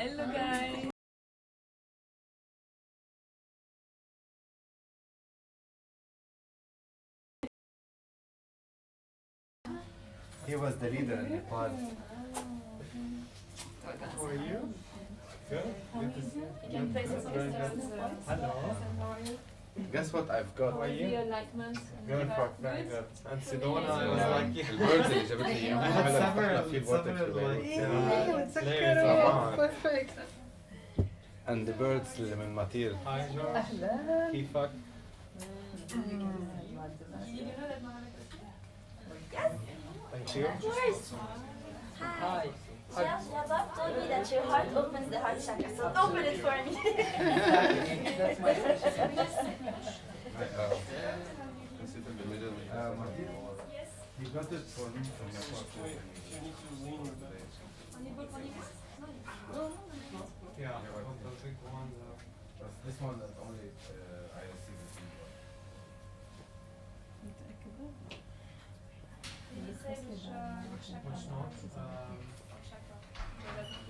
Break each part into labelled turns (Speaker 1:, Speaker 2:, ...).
Speaker 1: Hello guys.
Speaker 2: He was the leader in the pod.
Speaker 3: How are you? Good. Good to see you.
Speaker 1: You can play some
Speaker 3: Very good. Hello.
Speaker 1: How are you?
Speaker 2: Guess what I've got?
Speaker 3: How are you?
Speaker 1: Enlightenment.
Speaker 3: Good. Very good. And Sedona, I was like, yeah.
Speaker 2: البيردز اللي جابت لي اياهم
Speaker 3: I had
Speaker 2: عملت احلى
Speaker 3: several,
Speaker 2: فيل vortex
Speaker 3: like,
Speaker 2: بالليل.
Speaker 3: layers of
Speaker 4: Perfect.
Speaker 2: And the birds اللي من ماتير.
Speaker 3: Hi, George. Kifak. Thank you.
Speaker 5: Of course. Hi. Shabab told me that your heart opens the heart chakra, so open it for me.
Speaker 4: That's my
Speaker 2: Consider the middle. He got it for me from my partner.
Speaker 3: Yeah, the big one.
Speaker 2: This one that only I received it from
Speaker 3: Which not?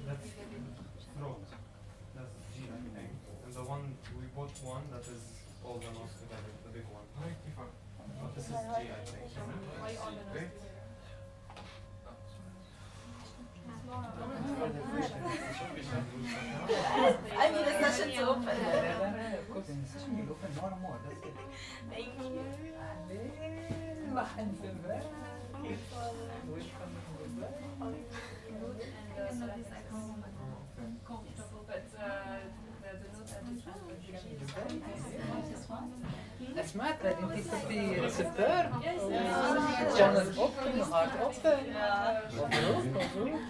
Speaker 3: That's throat. That's G, I think. And the one, we bought one that is all the notes together, the big one. But this is G, I think. Great.
Speaker 5: I need a session to open.
Speaker 4: Of course, in the session you'll open more and more. That's it.
Speaker 5: Thank you.
Speaker 4: سمعت انت صرتي سبتر channel open heart open مبروك مبروك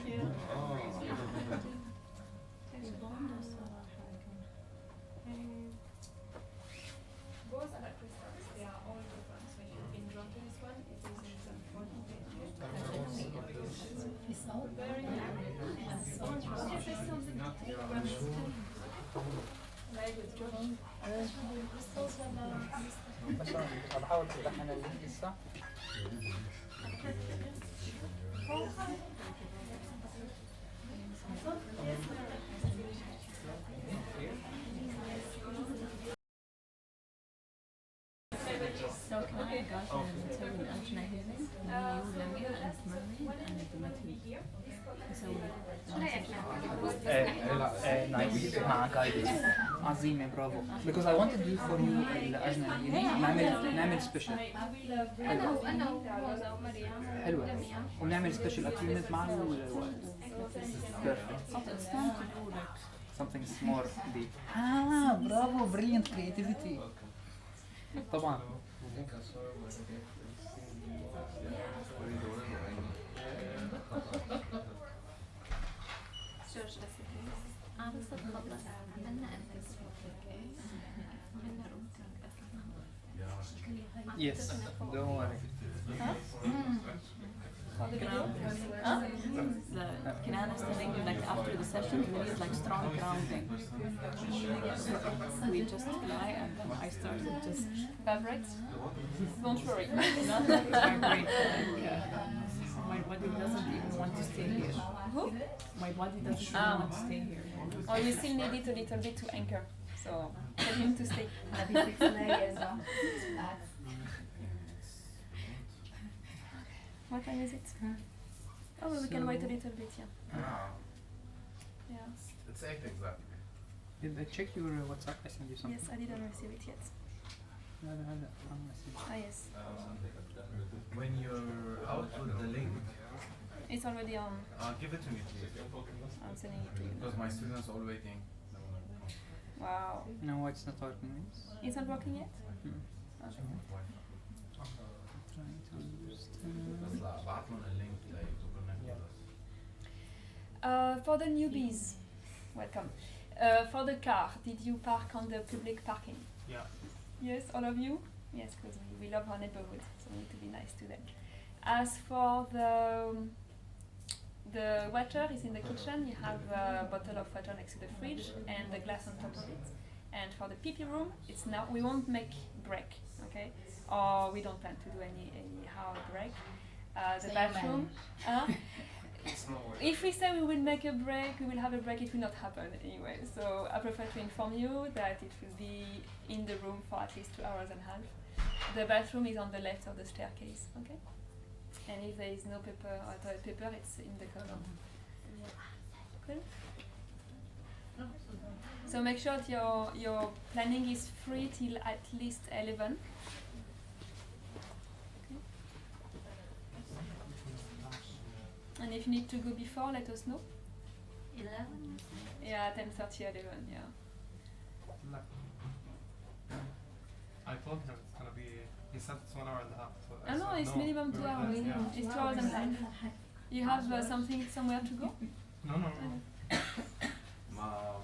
Speaker 1: Both electric stars, they are all different. So if you've been drawn to this one, it is in some form of very
Speaker 4: بس انا بحاول افتح انا اللينك الصح
Speaker 6: So can I go and tell you alternate healing? You, Lamia, and Merlin, and Dimitri. So,
Speaker 4: نايس مع جايدز عظيمة برافو because I wanted to do for you الأجنبي healing نعمل سبيشل حلوة ونعمل سبيشل اتيونمنت مع الوقت perfect something more deep برافو brilliant creativity طبعا
Speaker 6: بس تخلص عملنا
Speaker 4: yes don't worry
Speaker 6: Can I understand like after the session we need like strong grounding. We just fly and then I started just
Speaker 1: vibrate. Don't worry.
Speaker 6: not like vibrate like my body doesn't even want to stay here.
Speaker 1: Who?
Speaker 6: My body doesn't even want to stay here.
Speaker 1: Oh, you still need it a little bit to anchor. So tell him to stay. What time is it? Oh, we can wait a little bit, yeah. Yeah.
Speaker 2: It's 8 exactly.
Speaker 4: Did I check your WhatsApp? I sent you something.
Speaker 1: Yes, I didn't receive it yet.
Speaker 4: هذا
Speaker 1: Ah, yes.
Speaker 2: When you're out with the link,
Speaker 1: It's already on.
Speaker 2: give it to me please.
Speaker 1: I'm sending it to you.
Speaker 2: Because my students are all waiting.
Speaker 1: Wow.
Speaker 4: No, it's not working.
Speaker 1: It's not working yet?
Speaker 2: بس لا بعت لهم اللينك to connect with us.
Speaker 1: For the newbies, welcome. For the car, did you park on the public parking?
Speaker 3: Yeah.
Speaker 1: Yes, all of you? Yes, because we love our neighborhood, so we need to be nice to them. As for the water is in the kitchen, you have a bottle of water next to the fridge and the glass on top of it. And for the pee room, it's now, we won't make break, okay? Or we don't plan to do any hard break. The bathroom,
Speaker 3: It's no way.
Speaker 1: If we say we will make a break, we will have a break, it will not happen anyway. So I prefer to inform you that it will be in the room for at least 2 hours and a half. The bathroom is on the left of the staircase, okay? And if there is no paper or toilet paper, it's in the corner. Cool? So make sure that your planning is free till at least 11. And if you need to go before, let us know.
Speaker 5: 11?
Speaker 1: Yeah, 10:30, 11, yeah.
Speaker 3: I told him it's gonna be. He said it's 1 hour and a half. So I
Speaker 1: No,
Speaker 3: said
Speaker 1: it's
Speaker 3: no.
Speaker 1: minimum 2 hours.
Speaker 3: Yeah.
Speaker 1: It's 2 hours and a half. You have something somewhere to go?
Speaker 3: No, no, no.
Speaker 2: Ma-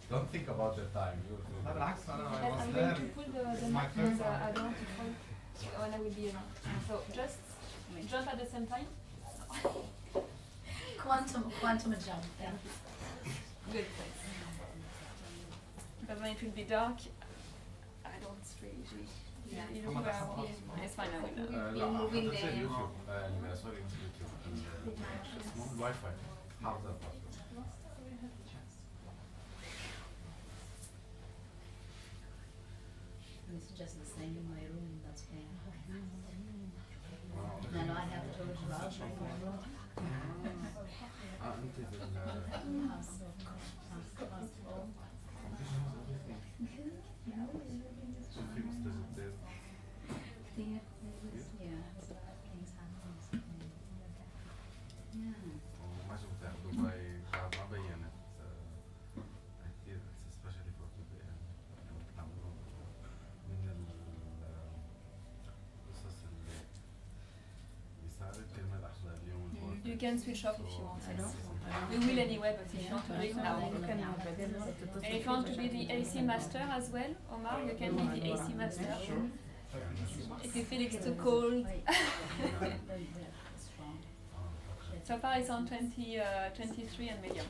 Speaker 2: Don't think about the time.
Speaker 3: لا بالعكس أنا I was
Speaker 1: I'm
Speaker 3: there.
Speaker 1: going to put the
Speaker 3: My
Speaker 1: map
Speaker 3: first
Speaker 1: because
Speaker 3: one.
Speaker 1: I don't want to fall when I will be around. So just jump at the same time.
Speaker 5: Quantum jump. Yeah.
Speaker 1: Good place. Because when it will be dark, I don't really.
Speaker 5: Yeah.
Speaker 1: You know where I want. It's fine, I will.
Speaker 2: لا
Speaker 5: moving
Speaker 2: هتنزل
Speaker 5: there.
Speaker 2: يوتيوب سوري يوتيوب اسمه الواي فاي حافظة الباسورد.
Speaker 6: This is just the same in my room, that's why. No, no, I have to go to the house right now.
Speaker 2: انت في مستجدات
Speaker 6: Yeah, there's a lot of things happening. Yeah.
Speaker 2: وما شفتها دبي ما بينت كثير especially for Dubai من القصص اللي صارت كلمة أحلى اليوم
Speaker 1: You can switch off if you want. We will anyway, but if you want to do it now. And if you want to be the AC master as well, Omar, you can be the AC master. If you feel it's too cold. So far it's on 23 and medium.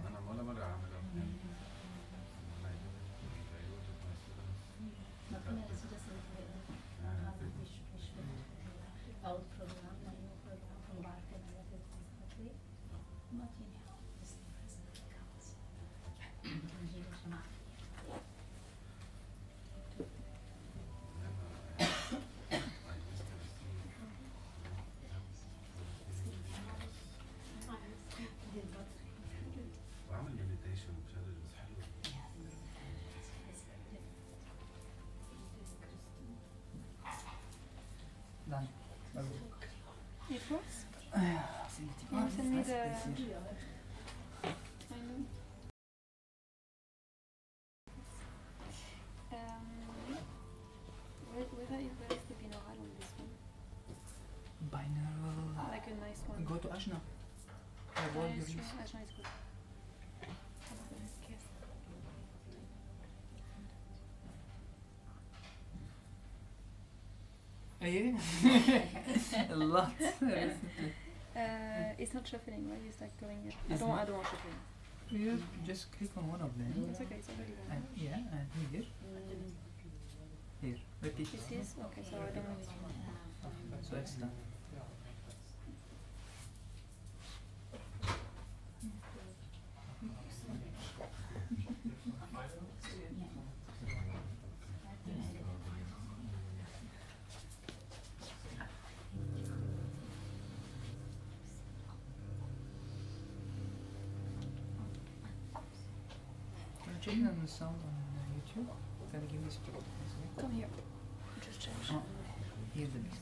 Speaker 2: أنا ولا مرة عاملها
Speaker 6: Old program, my new program from Barclays, that is exactly. But you know, this is the present accounts. And you will not.
Speaker 2: وعمل مديتيشن وشغل بس حلو.
Speaker 4: Done.
Speaker 1: It works?
Speaker 4: سنتي.
Speaker 1: Can you send me the... Where is the binaural on this one?
Speaker 4: Binaural.
Speaker 1: Like a nice one.
Speaker 4: Go to Ashna. Avoid your use.
Speaker 1: Ashna is good. Okay.
Speaker 4: A lot.
Speaker 1: It's not shuffling, right? It's like going... I
Speaker 4: It's
Speaker 1: don't
Speaker 4: not?
Speaker 1: want shuffling.
Speaker 4: You just click on one of them.
Speaker 1: It's okay, it's already done.
Speaker 4: And yeah, and here. Here. Repeat.
Speaker 1: This is? Okay, so I don't know this one.
Speaker 4: So it's done. Can you check on the sound on YouTube? Can you give me support?
Speaker 1: Come here. Just change.
Speaker 4: Oh, here's the mix.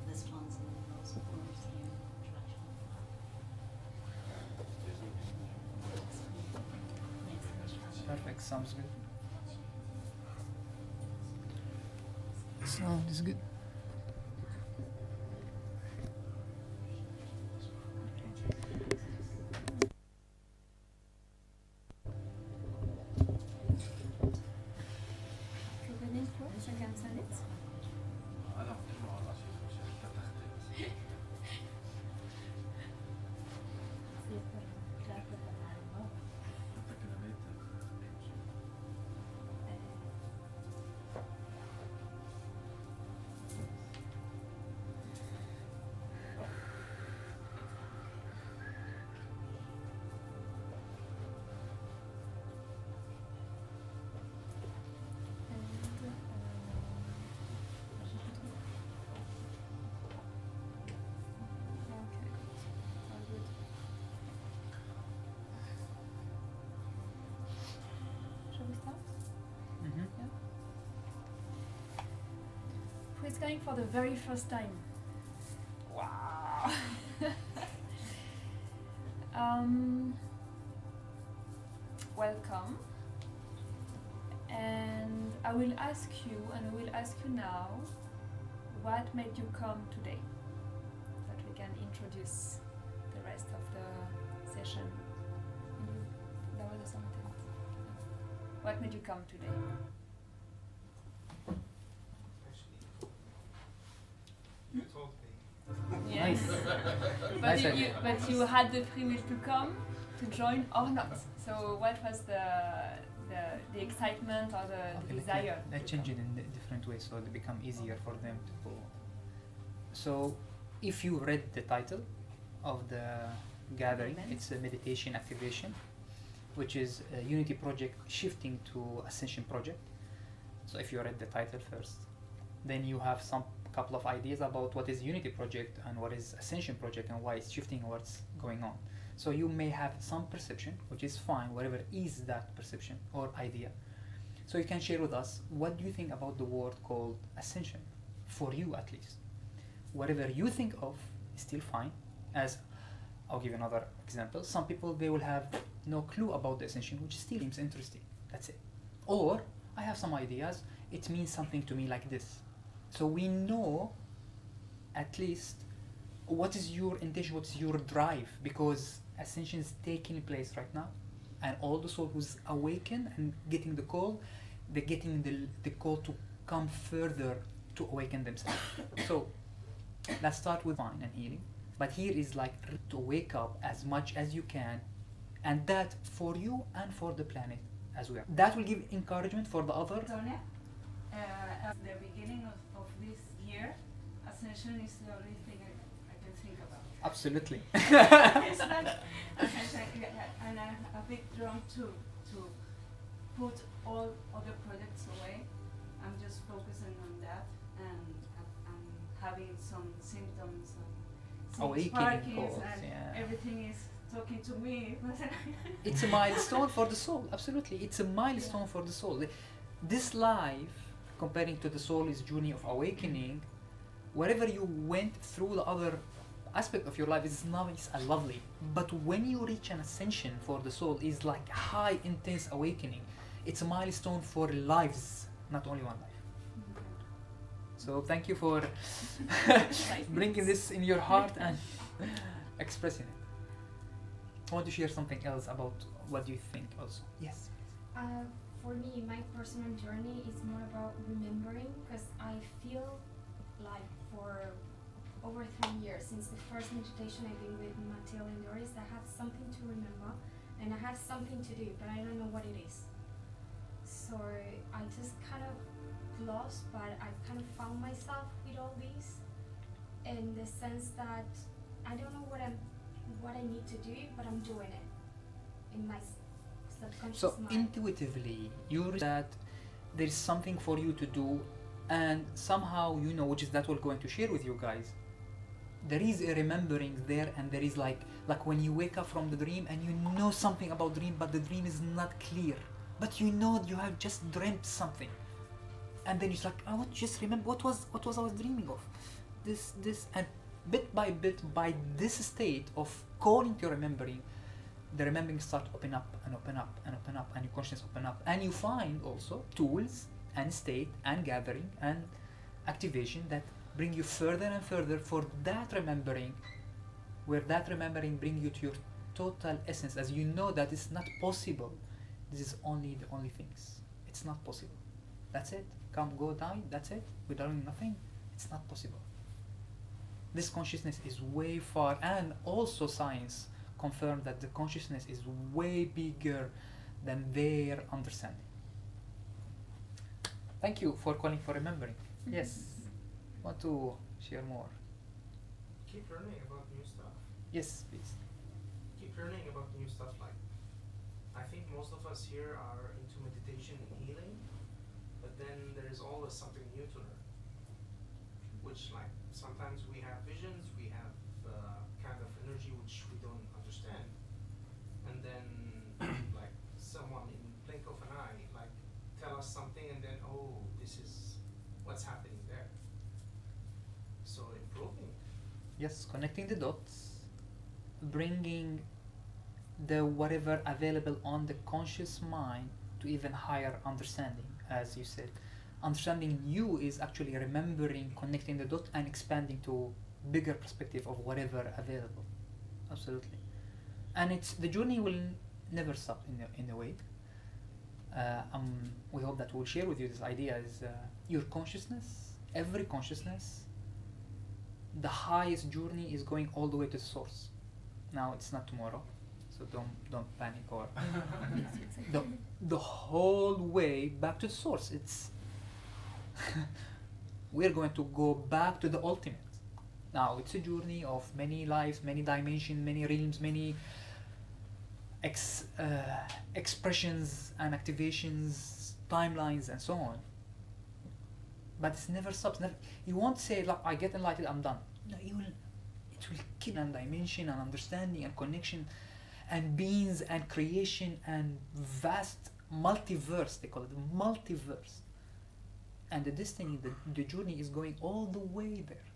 Speaker 6: This one's in the most course here.
Speaker 4: Perfect, sounds good. Sound is good.
Speaker 1: Opening close, I can send it. Who is going for the very first time? Wow! Welcome. And I will ask you, and I will ask you now, what made you come today? That we can introduce the rest of the session. That was a sentence. What made you come today?
Speaker 3: You told me.
Speaker 1: Yes.
Speaker 4: Nice
Speaker 1: but,
Speaker 4: idea.
Speaker 1: but you had the free will to come, to join or not. So what was the excitement or the desire?
Speaker 4: Let's change it in a different way so it become easier for them to go. So if you read the title of the gathering, it's a meditation activation, which is a Unity project shifting to Ascension Project. So if you read the title first, then you have some couple of ideas about what is Unity project and what is Ascension project and why it's shifting, what's going on. So you may have some perception, which is fine, whatever is that perception or idea. So you can share with us, what do you think about the word called Ascension, for you at least? Whatever you think of is still fine. As I'll give you another example. Some people, they will have no clue about the Ascension, which still seems interesting. That's it. Or I have some ideas, it means something to me like this. So we know at least what is your intention, what is your drive, because Ascension is taking place right now, and all the soul who's awakened and getting the call, they're getting the call to come further to awaken themselves. So let's start with fine and healing, but here is like to wake up as much as you can, and that for you and for the planet as well. That will give encouragement for the other.
Speaker 7: Sonia, at the beginning of this year, Ascension is the only thing I can think about.
Speaker 4: Absolutely.
Speaker 7: It's like Ascension, and I'm a bit drawn to put all other projects away. I'm just focusing on that, and I'm having some symptoms and
Speaker 4: Awakening
Speaker 7: sparkings,
Speaker 4: calls,
Speaker 7: and
Speaker 4: yeah.
Speaker 7: everything is talking to me.
Speaker 4: It's a milestone for the soul, absolutely. It's a milestone for the soul. This life, comparing to the soul's journey of awakening, whatever you went through, the other aspect of your life is nice and lovely. But when you reach an ascension for the soul, is like high, intense awakening. It's a milestone for lives, not only one life. So thank you for bringing this in your heart and expressing it. I want to share something else about what you think also. Yes.
Speaker 8: For me, my personal journey is more about remembering, because I feel like for over 3 years, since the first meditation I've been with Matteo and Doris, I have something to remember and I have something to do, but I don't know what it is. So I just kind of lost, but I kind of found myself with all these, in the sense that I don't know what I need to do, but I'm doing it in my subconscious
Speaker 4: So
Speaker 8: mind.
Speaker 4: intuitively, you realize that there is something for you to do, and somehow you know, which is that we're going to share with you guys. There is a remembering there, and there is like when you wake up from the dream and you know something about dream, but the dream is not clear. But you know you have just dreamt something, and then it's like, I want to just remember what was I was dreaming of. This, and bit by bit, by this state of calling to remembering, the remembering start open up and open up and open up, and your consciousness open up, and you find also tools and state and gathering and activation that bring you further and further for that remembering, where that remembering bring you to your total essence, as you know that it's not possible. This is only the only things. It's not possible. That's it. Come, go, die. That's it. Without doing nothing. It's not possible. This consciousness is way far, and also science confirmed that the consciousness is way bigger than their understanding. Thank you for calling for remembering. Yes. Want to share more?
Speaker 3: Keep learning about new stuff.
Speaker 4: Yes, please.
Speaker 3: Keep learning about new stuff. Like, I think most of us here are into meditation and healing, but then there is always something new to learn. Which, like, sometimes we have visions, we have kind of energy which we don't understand, and then like someone in blink of an eye, like tell us something, and then this is what's happening there. So improving.
Speaker 4: Yes, connecting the dots, bringing the whatever available on the conscious mind to even higher understanding, as you said. Understanding you is actually remembering, connecting the dot, and expanding to bigger perspective of whatever available. Absolutely. And it's the journey will never stop in a way. We hope that we'll share with you this idea is your consciousness, every consciousness, the highest journey is going all the way to the source. Now it's not tomorrow, so don't panic or the whole way back to the source. It's we're going to go back to the ultimate. Now it's a journey of many lives, many dimensions, many realms, many expressions and activations, timelines, and so on. But it never stops. You won't say, like, I get enlightened, I'm done. No, it will keep on dimension and understanding and connection and beings and creation and vast multiverse, they call it multiverse. And the destiny, the journey is going all the way there.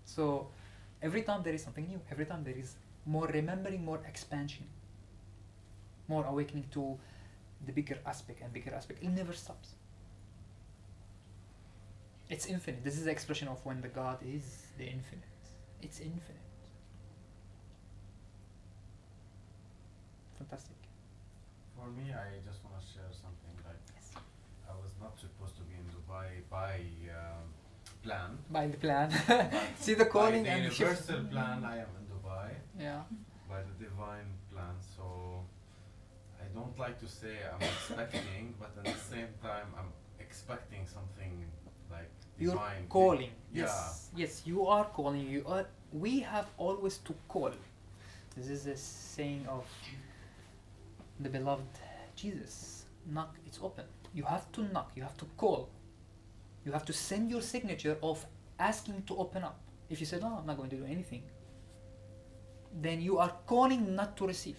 Speaker 4: So every time there is something new, every time there is more remembering, more expansion, more awakening to the bigger aspect and bigger aspect. It never stops. It's infinite. This is the expression of when the God is the infinite. It's infinite. Fantastic.
Speaker 2: For me, I just want to share something. Like,
Speaker 4: Yes.
Speaker 2: I was not supposed to be in Dubai by plan.
Speaker 4: By the plan.
Speaker 2: But
Speaker 4: See the calling
Speaker 2: by the
Speaker 4: and the shift.
Speaker 2: universal plan, I am in Dubai.
Speaker 4: Yeah.
Speaker 2: By the divine plan. So I don't like to say I'm expecting, but at the same time, I'm expecting something like
Speaker 4: You're
Speaker 2: divine.
Speaker 4: calling.
Speaker 2: Yeah.
Speaker 4: Yes. Yes, you are calling. You are. We have always to call. This is a saying of the beloved Jesus. Knock, it's open. You have to knock. You have to call. You have to send your signature of asking to open up. If you say, no, I'm not going to do anything, then you are calling not to receive.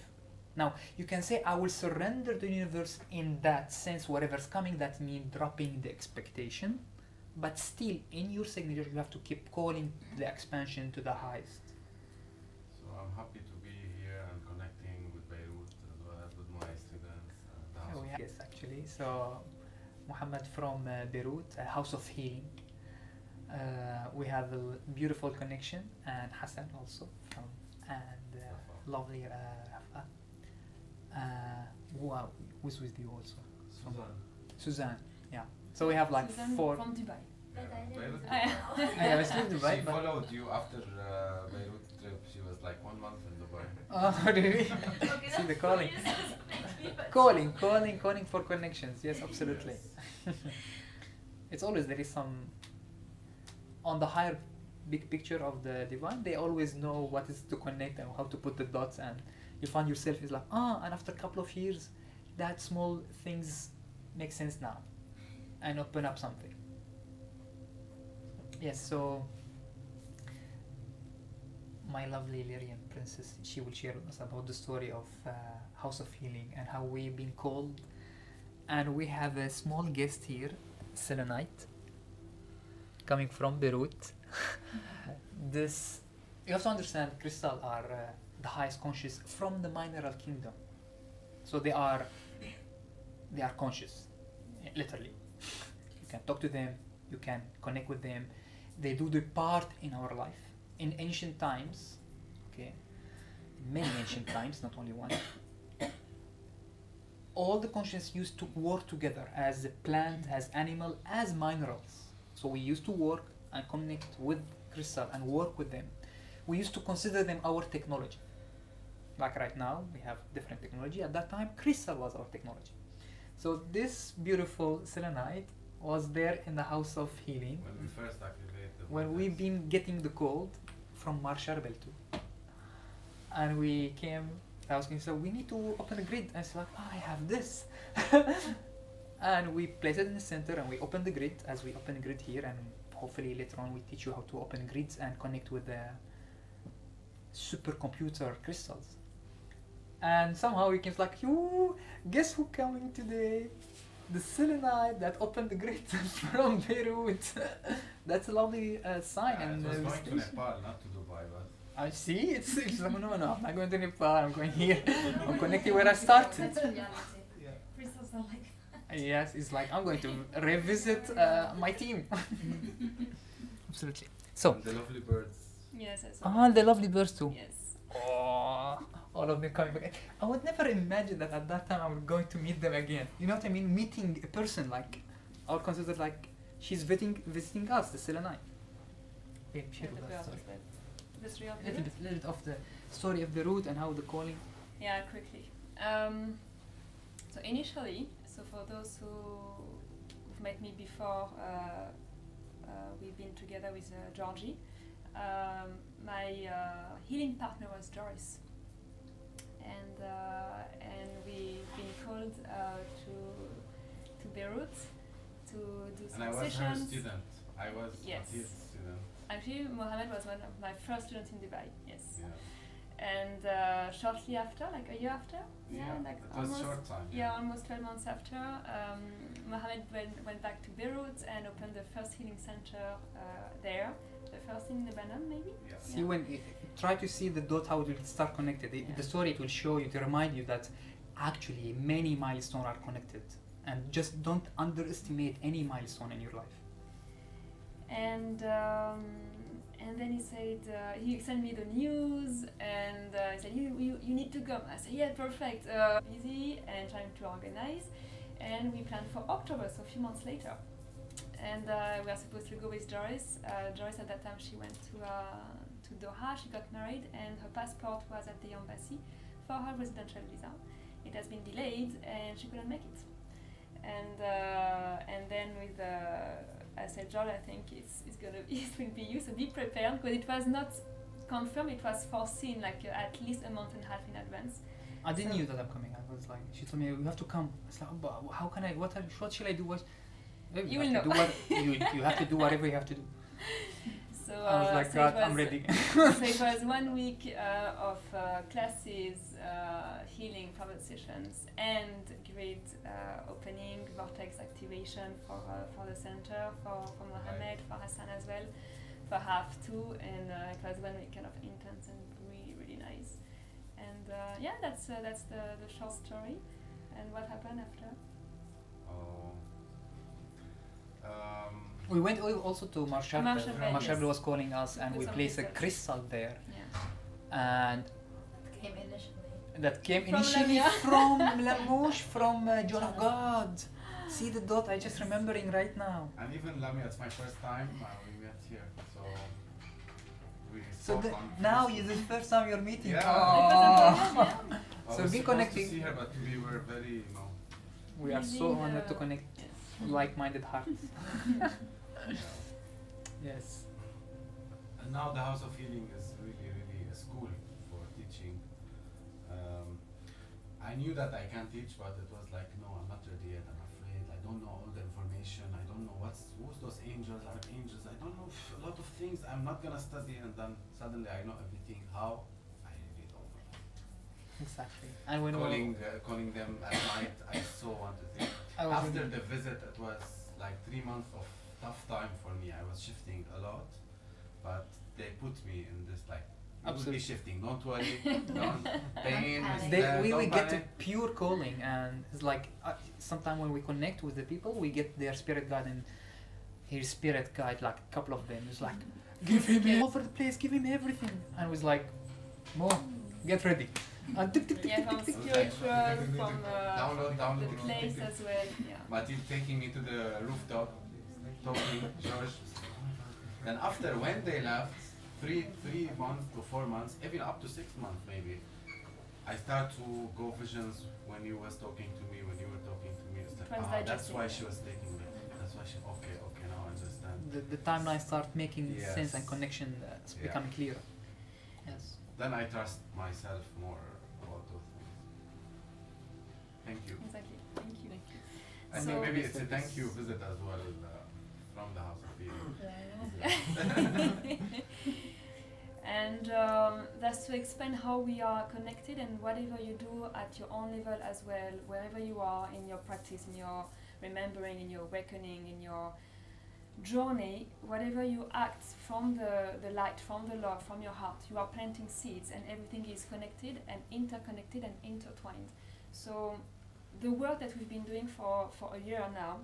Speaker 4: Now, you can say, I will surrender the universe in that sense, whatever's coming, that means dropping the expectation, but still, in your signature, you have to keep calling the expansion to the highest.
Speaker 2: So I'm happy to be here and connecting with Beirut as well as with my students. The House of
Speaker 4: Yes, actually. So, Muhammad from Beirut, a house of healing. We have a beautiful connection, and Hassan also from, and lovely Rafa. Who's with you also? Suzanne, yeah. So we have like
Speaker 1: Suzanne
Speaker 4: 4.
Speaker 1: from Dubai.
Speaker 5: But I didn't
Speaker 2: Beirut?
Speaker 5: know.
Speaker 4: I was still in Dubai,
Speaker 2: She
Speaker 4: but
Speaker 2: followed you after Beirut trip. She was like 1 month in Dubai.
Speaker 4: oh, really?
Speaker 5: Okay,
Speaker 4: See the
Speaker 5: that's
Speaker 4: calling. calling for connections. Yes, absolutely. It's always there is some on the higher big picture of the divine. They always know what is to connect and how to put the dots, and you find yourself is like and after a couple of years, that small things make sense now, and open up something. Yes, so my lovely Lyrian princess, she will share with us about the story of House of Healing and how we've been called. And we have a small guest here, Selenite, coming from Beirut. This, you have to understand, crystal are the highest conscious from the mineral kingdom. So they are conscious, literally. You can talk to them, you can connect with them. They do their part in our life. In ancient times, okay, many ancient times, not only one, all the conscience used to work together as a plant, as animal, as minerals. So we used to work and connect with crystal and work with them. We used to consider them our technology. Like right now, we have different technology. At that time, crystal was our technology. So this beautiful selenite was there in the house of healing.
Speaker 2: When we first activated.
Speaker 4: When we've been getting the code from Marsharbel too. And we came, I was going to say, we need to open a grid. And it's like, I have this. And we place it in the center and we open the grid as we open the grid here, and hopefully later on we teach you how to open grids and connect with the supercomputer crystals. And somehow we came like, you guess who coming today? The selenite that opened the grid from Beirut. That's a lovely sign.
Speaker 2: Yeah,
Speaker 4: and
Speaker 2: it was going to
Speaker 4: station.
Speaker 2: Nepal, not to Dubai, but
Speaker 4: I see. It's like, no, I'm not going to Nepal. I'm going here. I'm connecting where I started.
Speaker 8: That's reality.
Speaker 3: Yeah.
Speaker 8: Crystals are like
Speaker 4: Yes, it's like I'm going to revisit my team. Absolutely. So,
Speaker 2: and the lovely birds.
Speaker 1: Yes, that's
Speaker 4: the lovely birds too.
Speaker 1: Yes.
Speaker 4: Oh, all of them coming back. I would never imagine that at that time I was going to meet them again. You know what I mean? Meeting a person like, I would consider like she's visiting us, the selenite. Yeah, share
Speaker 1: And the
Speaker 4: with us,
Speaker 1: birds
Speaker 4: sorry.
Speaker 1: as well. The three of
Speaker 4: A
Speaker 1: them.
Speaker 4: little bit of the story of the route and how the calling.
Speaker 1: Yeah, quickly. So initially, so for those who've met me before, we've been together with Georgie. My healing partner was Joyce, and we've been called to Beirut to do
Speaker 2: And
Speaker 1: some
Speaker 2: I was her
Speaker 1: sessions.
Speaker 2: student. I was
Speaker 1: Yes.
Speaker 2: his student.
Speaker 1: Actually, Mohammed was one of my first students in Dubai. Yes.
Speaker 2: Yeah.
Speaker 1: And shortly after, like a year after, like
Speaker 2: it was
Speaker 1: almost,
Speaker 2: short time.
Speaker 1: yeah, almost 12 months after, Mohammed went back to Beirut and opened the first healing center there, the first in Lebanon, maybe.
Speaker 2: Yeah.
Speaker 4: See, when try to see the dot, how it will start connected.
Speaker 1: Yeah.
Speaker 4: The story it will show you to remind you that actually many milestones are connected, and just don't underestimate any milestone in your life.
Speaker 1: And then he said, he sent me the news, and he said, you need to come. I said, yeah, perfect, easy, and trying to organize. And we planned for October, so a few months later. And we were supposed to go with Joyce. Joyce at that time, she went to Doha, she got married, and her passport was at the embassy for her residential visa. It has been delayed, and she couldn't make it. And then with I said, Joel, I think it will be you, so be prepared, because it was not confirmed, it was foreseen like at least a month and a half in advance.
Speaker 4: I didn't
Speaker 1: So-
Speaker 4: know that I'm coming. I was like, she told me you have to come. It's like, but how can I? What shall I do?
Speaker 1: You will
Speaker 4: have to
Speaker 1: know.
Speaker 4: do what, you have to do whatever you have to do.
Speaker 1: So
Speaker 4: I was like,
Speaker 1: so
Speaker 4: God,
Speaker 1: it was,
Speaker 4: I'm ready.
Speaker 1: So it was 1 week of classes, healing private sessions, and grid opening, vortex activation for the center, for Mohammed, for Hassan as well, for half two, and it was 1 week kind of intense and really, really nice. And yeah, that's the short story. And what happened after?
Speaker 2: Oh.
Speaker 4: We went also to Marshall.
Speaker 1: Marshall,
Speaker 4: Marshall
Speaker 1: yes.
Speaker 4: was calling us, and
Speaker 1: With
Speaker 4: we
Speaker 1: some
Speaker 4: placed a
Speaker 1: crystals.
Speaker 4: crystal there,
Speaker 1: Yeah.
Speaker 4: and
Speaker 5: Came initially.
Speaker 4: that came
Speaker 1: From
Speaker 4: initially
Speaker 1: Lamia.
Speaker 4: from Lamouche, from John of God. See the dot? I just remembering right now.
Speaker 2: And even Lamia, it's my first time we met here, so we
Speaker 4: So
Speaker 2: spoke on
Speaker 4: now
Speaker 2: Facebook.
Speaker 4: is the first time you're meeting.
Speaker 2: Yeah.
Speaker 4: Oh.
Speaker 2: I
Speaker 4: So
Speaker 2: was
Speaker 4: be
Speaker 2: supposed
Speaker 4: connecting.
Speaker 2: to see her, but we were very,
Speaker 4: We are so
Speaker 1: Using,
Speaker 4: honored to connect
Speaker 1: Yes.
Speaker 4: like-minded hearts.
Speaker 2: yeah.
Speaker 4: Yes.
Speaker 2: And now the House of Healing is really, really a school for teaching. I knew that I can't teach, but it was like, no, I'm not ready yet. I'm afraid. I don't know all the information. I don't know who's those angels, archangels. I don't know a lot of things. I'm not gonna study, and then suddenly I know everything. How? I really don't know.
Speaker 4: Exactly. And when
Speaker 2: Calling them at night, I so want to think.
Speaker 4: I was
Speaker 2: After
Speaker 4: really-
Speaker 2: the visit, it was like 3 months of tough time for me. I was shifting a lot, but they put me in this like will be
Speaker 4: Absolutely.
Speaker 2: shifting. Don't worry. Don't pain.
Speaker 5: panic.
Speaker 2: stress,
Speaker 4: We
Speaker 2: don't
Speaker 4: get to
Speaker 2: panic.
Speaker 4: pure calling, and it's like sometimes when we connect with the people, we get their spirit guide, and his spirit guide, like a couple of them, is like, give him all over the place, give him everything, and was like, Mo, get ready. And tick, tick, tick,
Speaker 1: Yeah,
Speaker 4: tick,
Speaker 1: from
Speaker 4: tick, tick.
Speaker 1: spiritual, from
Speaker 2: Download
Speaker 1: the
Speaker 2: the
Speaker 1: place as well. Yeah.
Speaker 2: Matil taking me to the rooftop, talking, George. Then after, when they left, 3 months to 4 months, even up to 6 months maybe, I start to go visions when you was talking to me, when you were talking to me. It's like, that's
Speaker 1: Transdigesting.
Speaker 2: why she was taking me. That's why she, okay, now I understand.
Speaker 4: The timeline start making
Speaker 2: Yes.
Speaker 4: sense and connection
Speaker 2: Yeah.
Speaker 4: become clear. Yes.
Speaker 2: Then I trust myself more about those things. Thank you.
Speaker 1: Exactly. Thank you.
Speaker 2: I
Speaker 1: So-
Speaker 2: think maybe it's a thank you visit as well from the House of Healing.
Speaker 1: And that's to explain how we are connected, and whatever you do at your own level as well, wherever you are in your practice, in your remembering, in your awakening, in your journey, whatever you act from the light, from the love, from your heart, you are planting seeds, and everything is connected and interconnected and intertwined. So the work that we've been doing for a year now,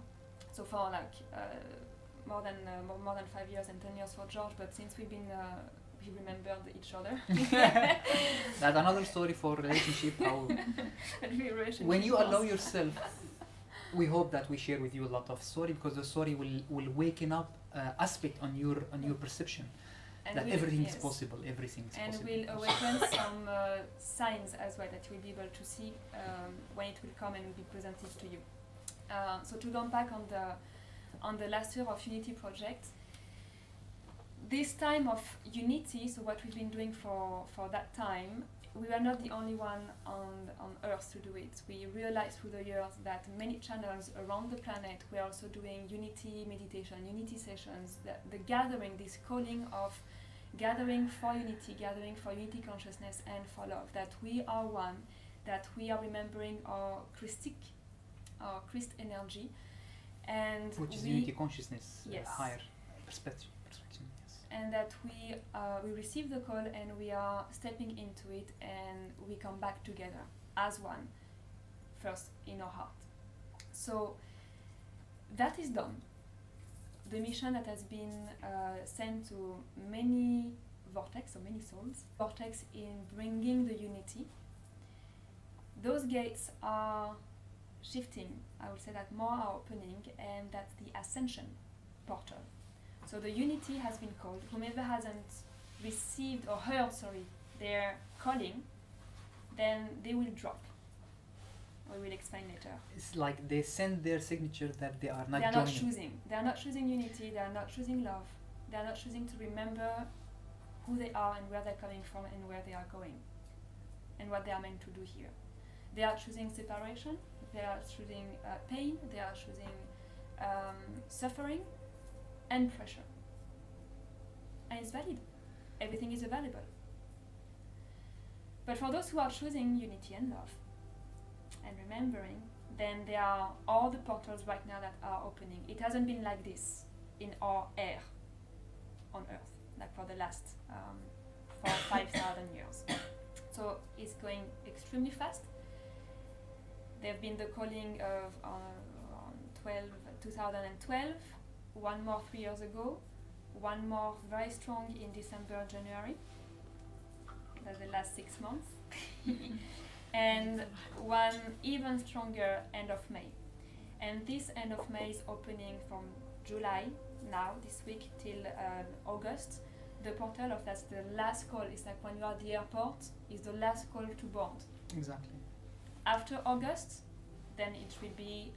Speaker 1: so for like more than 5 years and 10 years for George, but since we've been we remembered each other.
Speaker 4: That's another story for relationship. How when you allow yourself, we hope that we share with you a lot of story, because the story will waken up aspect on your perception
Speaker 1: And
Speaker 4: that
Speaker 1: we'll-
Speaker 4: everything is
Speaker 1: yes.
Speaker 4: possible, everything is
Speaker 1: And
Speaker 4: possible.
Speaker 1: we'll awaken some signs as well that you'll be able to see when it will come and will be presented to you. So to jump back on the last year of Unity Project, this time of unity, so what we've been doing for that time, we were not the only one on Earth to do it. We realized through the years that many channels around the planet were also doing unity meditation, unity sessions, the gathering, this calling of gathering for unity consciousness and for love, that we are one, that we are remembering our Christ energy, and
Speaker 4: Which is
Speaker 1: we
Speaker 4: unity consciousness,
Speaker 1: Yes.
Speaker 4: higher perspective. Yes.
Speaker 1: and that we receive the call and we are stepping into it, and we come back together as one, first in our heart. So that is done. The mission that has been sent to many vortex, or many souls, vortex in bringing the unity. Those gates are shifting. I would say that more are opening, and that's the Ascension portal. So the unity has been called. Whomever hasn't received or heard, their calling, then they will drop. We will explain later.
Speaker 4: It's like they send their signature that they are not
Speaker 1: They are
Speaker 4: joining.
Speaker 1: not choosing. They are not choosing unity. They are not choosing love. They are not choosing to remember who they are and where they're coming from and where they are going, and what they are meant to do here. They are choosing separation. They are choosing pain. They are choosing suffering and pressure. And it's valid. Everything is available. But for those who are choosing unity and love and remembering, then there are all the portals right now that are opening. It hasn't been like this in our air on Earth, like for the last 4,000 or 5,000 years. So it's going extremely fast. There have been the calling of 2012, one more 3 years ago, one more very strong in December, January. That's the last 6 months. And one even stronger end of May. And this end of May is opening from July, now, this week, till August. The portal of that's the last call. It's like when you are at the airport, is the last call to board.
Speaker 4: Exactly.
Speaker 1: After August, then it will be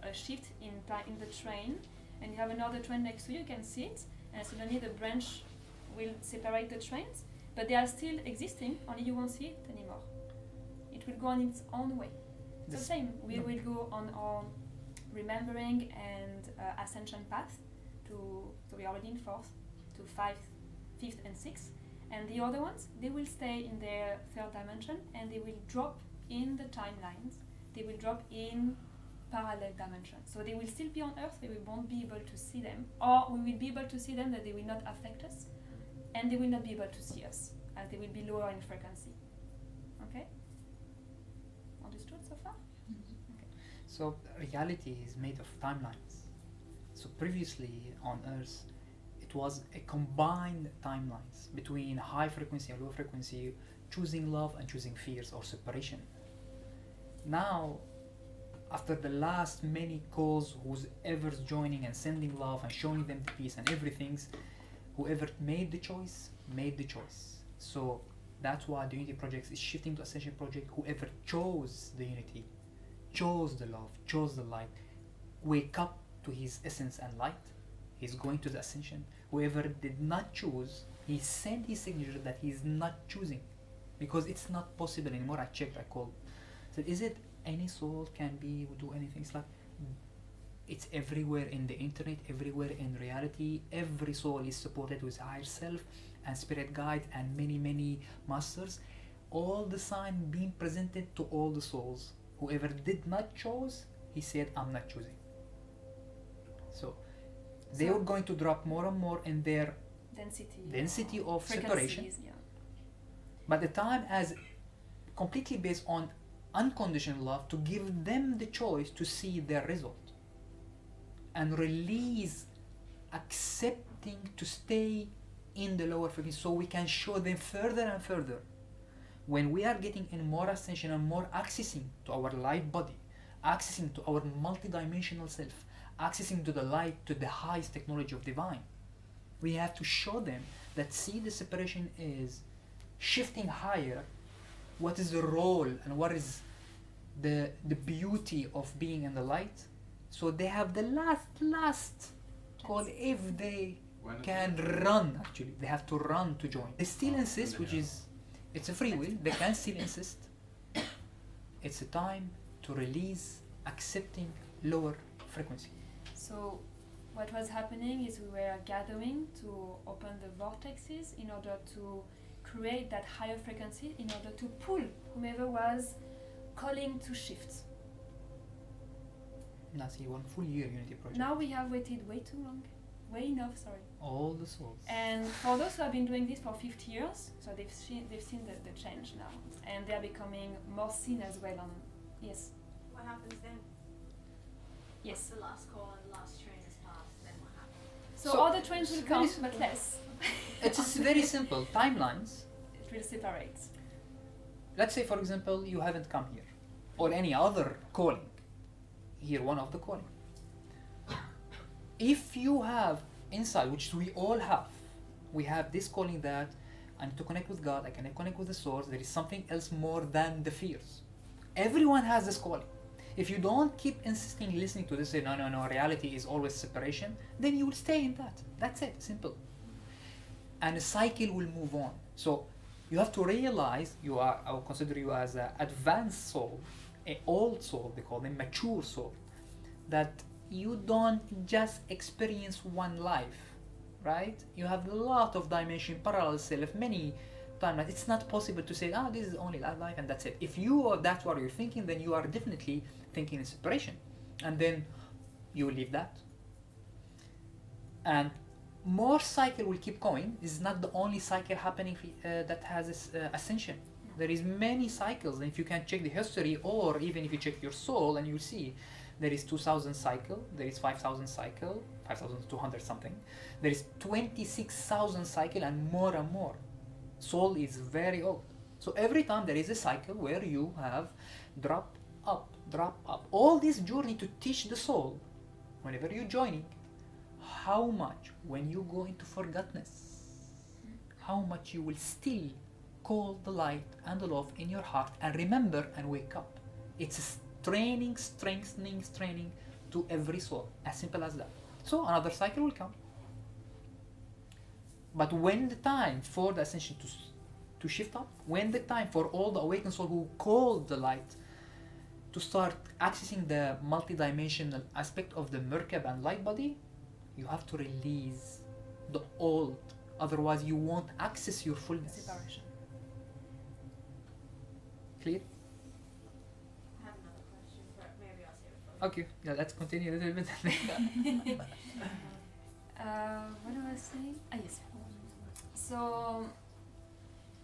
Speaker 1: a shift in the train, and you have another train next to you, you can see it, and suddenly the branch will separate the trains, but they are still existing, only you won't see it anymore. It will go on its own way. It's the same. We will go on our remembering and ascension path so we are already in 4th, to 5th and 6th, and the other ones, they will stay in their 3rd dimension, and they will drop in the timelines. They will drop in parallel dimensions. So they will still be on Earth, we won't be able to see them, or we will be able to see them, that they will not affect us, and they will not be able to see us as they will be lower in frequency. Okay? Understood so far?
Speaker 4: So reality is made of timelines. So previously on Earth, it was a combined timelines between high frequency and low frequency, choosing love and choosing fears or separation. Now, after the last many calls, who's ever's joining and sending love and showing them the peace and everything, whoever made the choice, made the choice. So that's why the Unity Project is shifting to Ascension Project. Whoever chose the Unity, chose the love, chose the light, wake up to his essence and light, he's going to the Ascension. Whoever did not choose, he sent his signature that he's not choosing, because it's not possible anymore. I checked, I called, said, is it any soul can be do anything? It's like, it's everywhere in the internet, everywhere in reality. Every soul is supported with higher self and spirit guide and many masters. All the sign being presented to all the souls. Whoever did not choose, he said, I'm not choosing. So they were going to drop more and more in their density of separation.
Speaker 1: Yeah.
Speaker 4: But the time as completely based on unconditional love, to give them the choice to see their result and release accepting to stay in the lower frequency, so we can show them further and further. When we are getting in more ascension and more accessing to our light body, accessing to our multidimensional self, accessing to the light, to the highest technology of divine, we have to show them that, see, the separation is shifting higher. What is the role and what is the beauty of being in the light? So they have the last call. If they can run, actually they have to run to join. They still insist, which is, it's a free will, they can still insist. It's a time to release accepting lower frequency.
Speaker 1: So what was happening is we were gathering to open the vortexes in order to create that higher frequency, in order to pull whomever was calling to shift.
Speaker 4: That's 1 full year Unity Project.
Speaker 1: Now we have waited way too long. Way enough, sorry.
Speaker 4: All the souls.
Speaker 1: And for those who have been doing this for 50 years, so they've seen the change now. And they are becoming more seen as well on, yes.
Speaker 5: What happens then?
Speaker 1: Yes.
Speaker 5: Once the last call and the last train is passed, then what happens?
Speaker 1: So all the trains will come, but less.
Speaker 4: It's very simple. Timelines.
Speaker 1: It will separate.
Speaker 4: Let's say, for example, you haven't come here, or any other calling. Here, one of the calling. If you have insight, which we all have, we have this calling that I need to connect with God, I can connect with the source, there is something else more than the fears. Everyone has this calling. If you don't keep insisting, listening to this, say, no, reality is always separation, then you will stay in that. That's it, simple. And the cycle will move on. So you have to realize you are, I will consider you as an advanced soul, an old soul, they call them mature soul, that you don't just experience one life, right? You have a lot of dimension, parallel self, many timelines. It's not possible to say, this is only that life and that's it. If that's what you're thinking, then you are definitely thinking in separation. And then you will leave that. And more cycle will keep going. This is not the only cycle happening that has this ascension. There is many cycles, and if you can check the history, or even if you check your soul, and you'll see there is 2000 cycle, there is 5000 cycle, 5200 something, there is 26,000 cycle, and more. Soul is very old. So every time there is a cycle where you have drop up. All this journey to teach the soul, whenever you're joining, how much when you go into forgottenness, how much you will still call the light and the love in your heart and remember and wake up. It's a training, strengthening training to every soul, as simple as that. So another cycle will come. But when the time for the ascension to shift up, when the time for all the awakened soul who called the light to start accessing the multidimensional aspect of the Merkaba and light body, you have to release the old, otherwise you won't access your fullness.
Speaker 1: Separation.
Speaker 4: Clear?
Speaker 5: I have another question, but maybe I'll save it for
Speaker 4: Okay, yeah, let's continue a little bit.
Speaker 1: What was I saying? Yes. So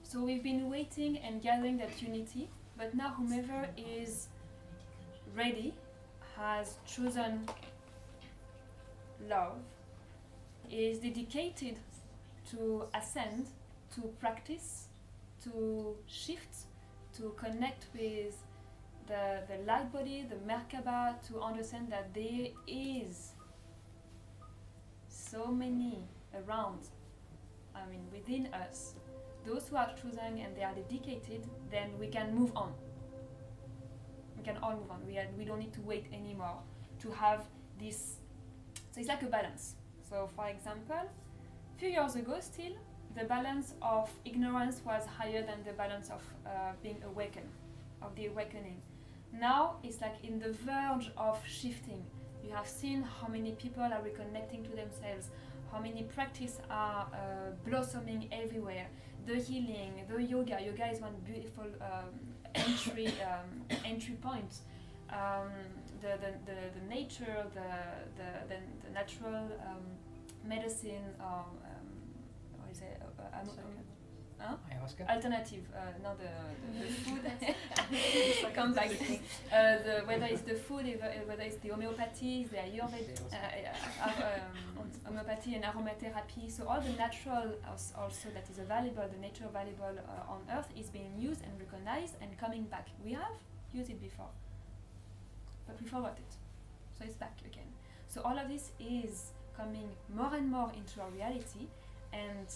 Speaker 1: So we've been waiting and gathering that unity, but now whomever is ready, has chosen love, is dedicated to ascend, to practice, to shift, to connect with the light body, the Merkaba, to understand that there is so many around, within us. Those who are chosen and they are dedicated, then we can move on. We can all move on. We don't need to wait anymore to have this. So it's like a balance. So for example, a few years ago still, the balance of ignorance was higher than the balance of being awakened, of the awakening. Now it's like in the verge of shifting. You have seen how many people are reconnecting to themselves, how many practices are blossoming everywhere. The healing, the yoga. Yoga is one beautiful entry point. The nature, the natural medicine, what is it?
Speaker 4: Ayahuasca?
Speaker 1: Alternative, not the food. Come back. Whether it's the food, whether it's the homeopathy, the Ayurveda, homeopathy and aromatherapy. So all the natural also that is available, the nature available on Earth is being used and recognized and coming back. We have used it before, but we forgot it. So it's back again. So all of this is coming more and more into our reality and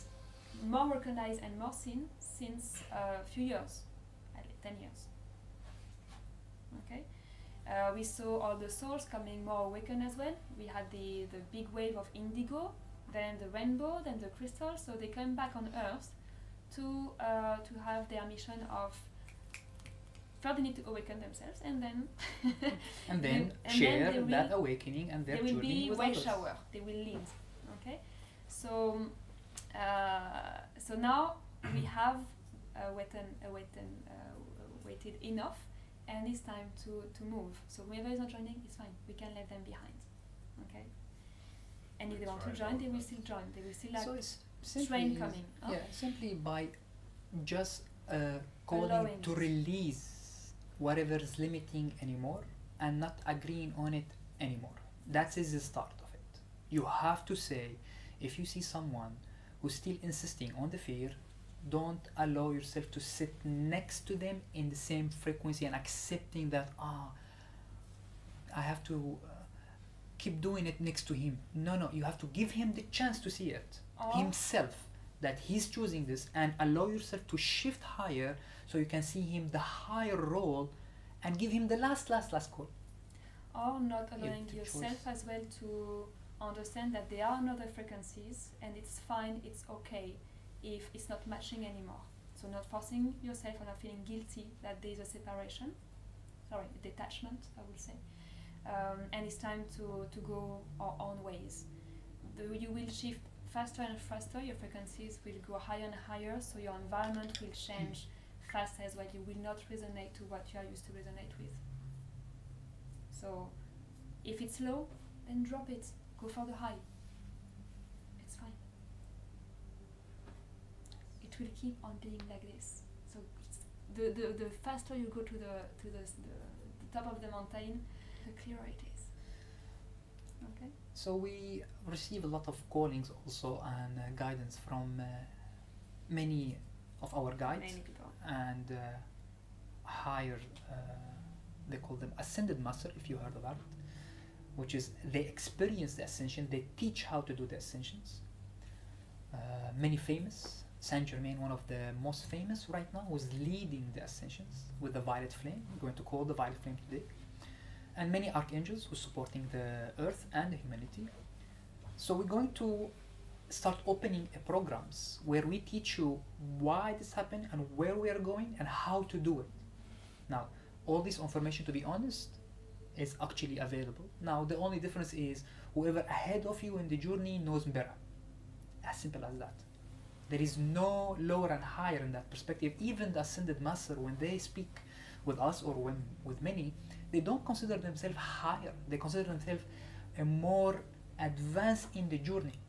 Speaker 1: more recognized and more seen since a few years, 10 years. Okay, we saw all the souls coming more awakened as well. We had the big wave of indigo, then the rainbow, then the crystal. So they come back on Earth to have their mission of first they need to awaken themselves, and then
Speaker 4: share that awakening and their journey with others. They will be way shower.
Speaker 1: They will lead. Okay, so. So now we have waited enough, and it's time to move. So whoever is not joining, it's fine. We can leave them behind. Okay. And if they want to join, they will still join. They will still have train coming.
Speaker 4: Yeah, simply by just calling to release whatever is limiting anymore and not agreeing on it anymore. That is the start of it. You have to say, if you see someone who's still insisting on the fear, don't allow yourself to sit next to them in the same frequency and accepting that, I have to keep doing it next to him. No, you have to give him the chance to see it himself, that he's choosing this, and allow yourself to shift higher so you can see him the higher role and give him the last call.
Speaker 1: Or not allowing yourself as well to understand that there are other frequencies and it's fine, it's okay if it's not matching anymore. So not forcing yourself or not feeling guilty that there is a separation, a detachment, I would say. And it's time to go our own ways. You will shift faster and faster, your frequencies will go higher and higher, so your environment will change fast as well. You will not resonate to what you are used to resonate with. So if it's low, then drop it. Go for the high. It's fine. It will keep on being like this. So it's the faster you go to the top of the mountain, the clearer it is. Okay.
Speaker 4: So we receive a lot of callings also and guidance from many of our guides.
Speaker 1: Many people.
Speaker 4: And higher, they call them Ascended Master, if you heard about it. Which is they experience the ascension, they teach how to do the ascensions. Many famous, Saint Germain, one of the most famous right now, was leading the ascensions with the violet flame. We're going to call the violet flame today. And many archangels who are supporting the earth and the humanity. So we're going to start opening programs where we teach you why this happened and where we are going and how to do it. Now, all this information, to be honest, is actually available. Now the only difference is whoever ahead of you in the journey knows better. As simple as that. There is no lower and higher in that perspective. Even the Ascended Master, when they speak with us or when with many, they don't consider themselves higher. They consider themselves more advanced in the journey.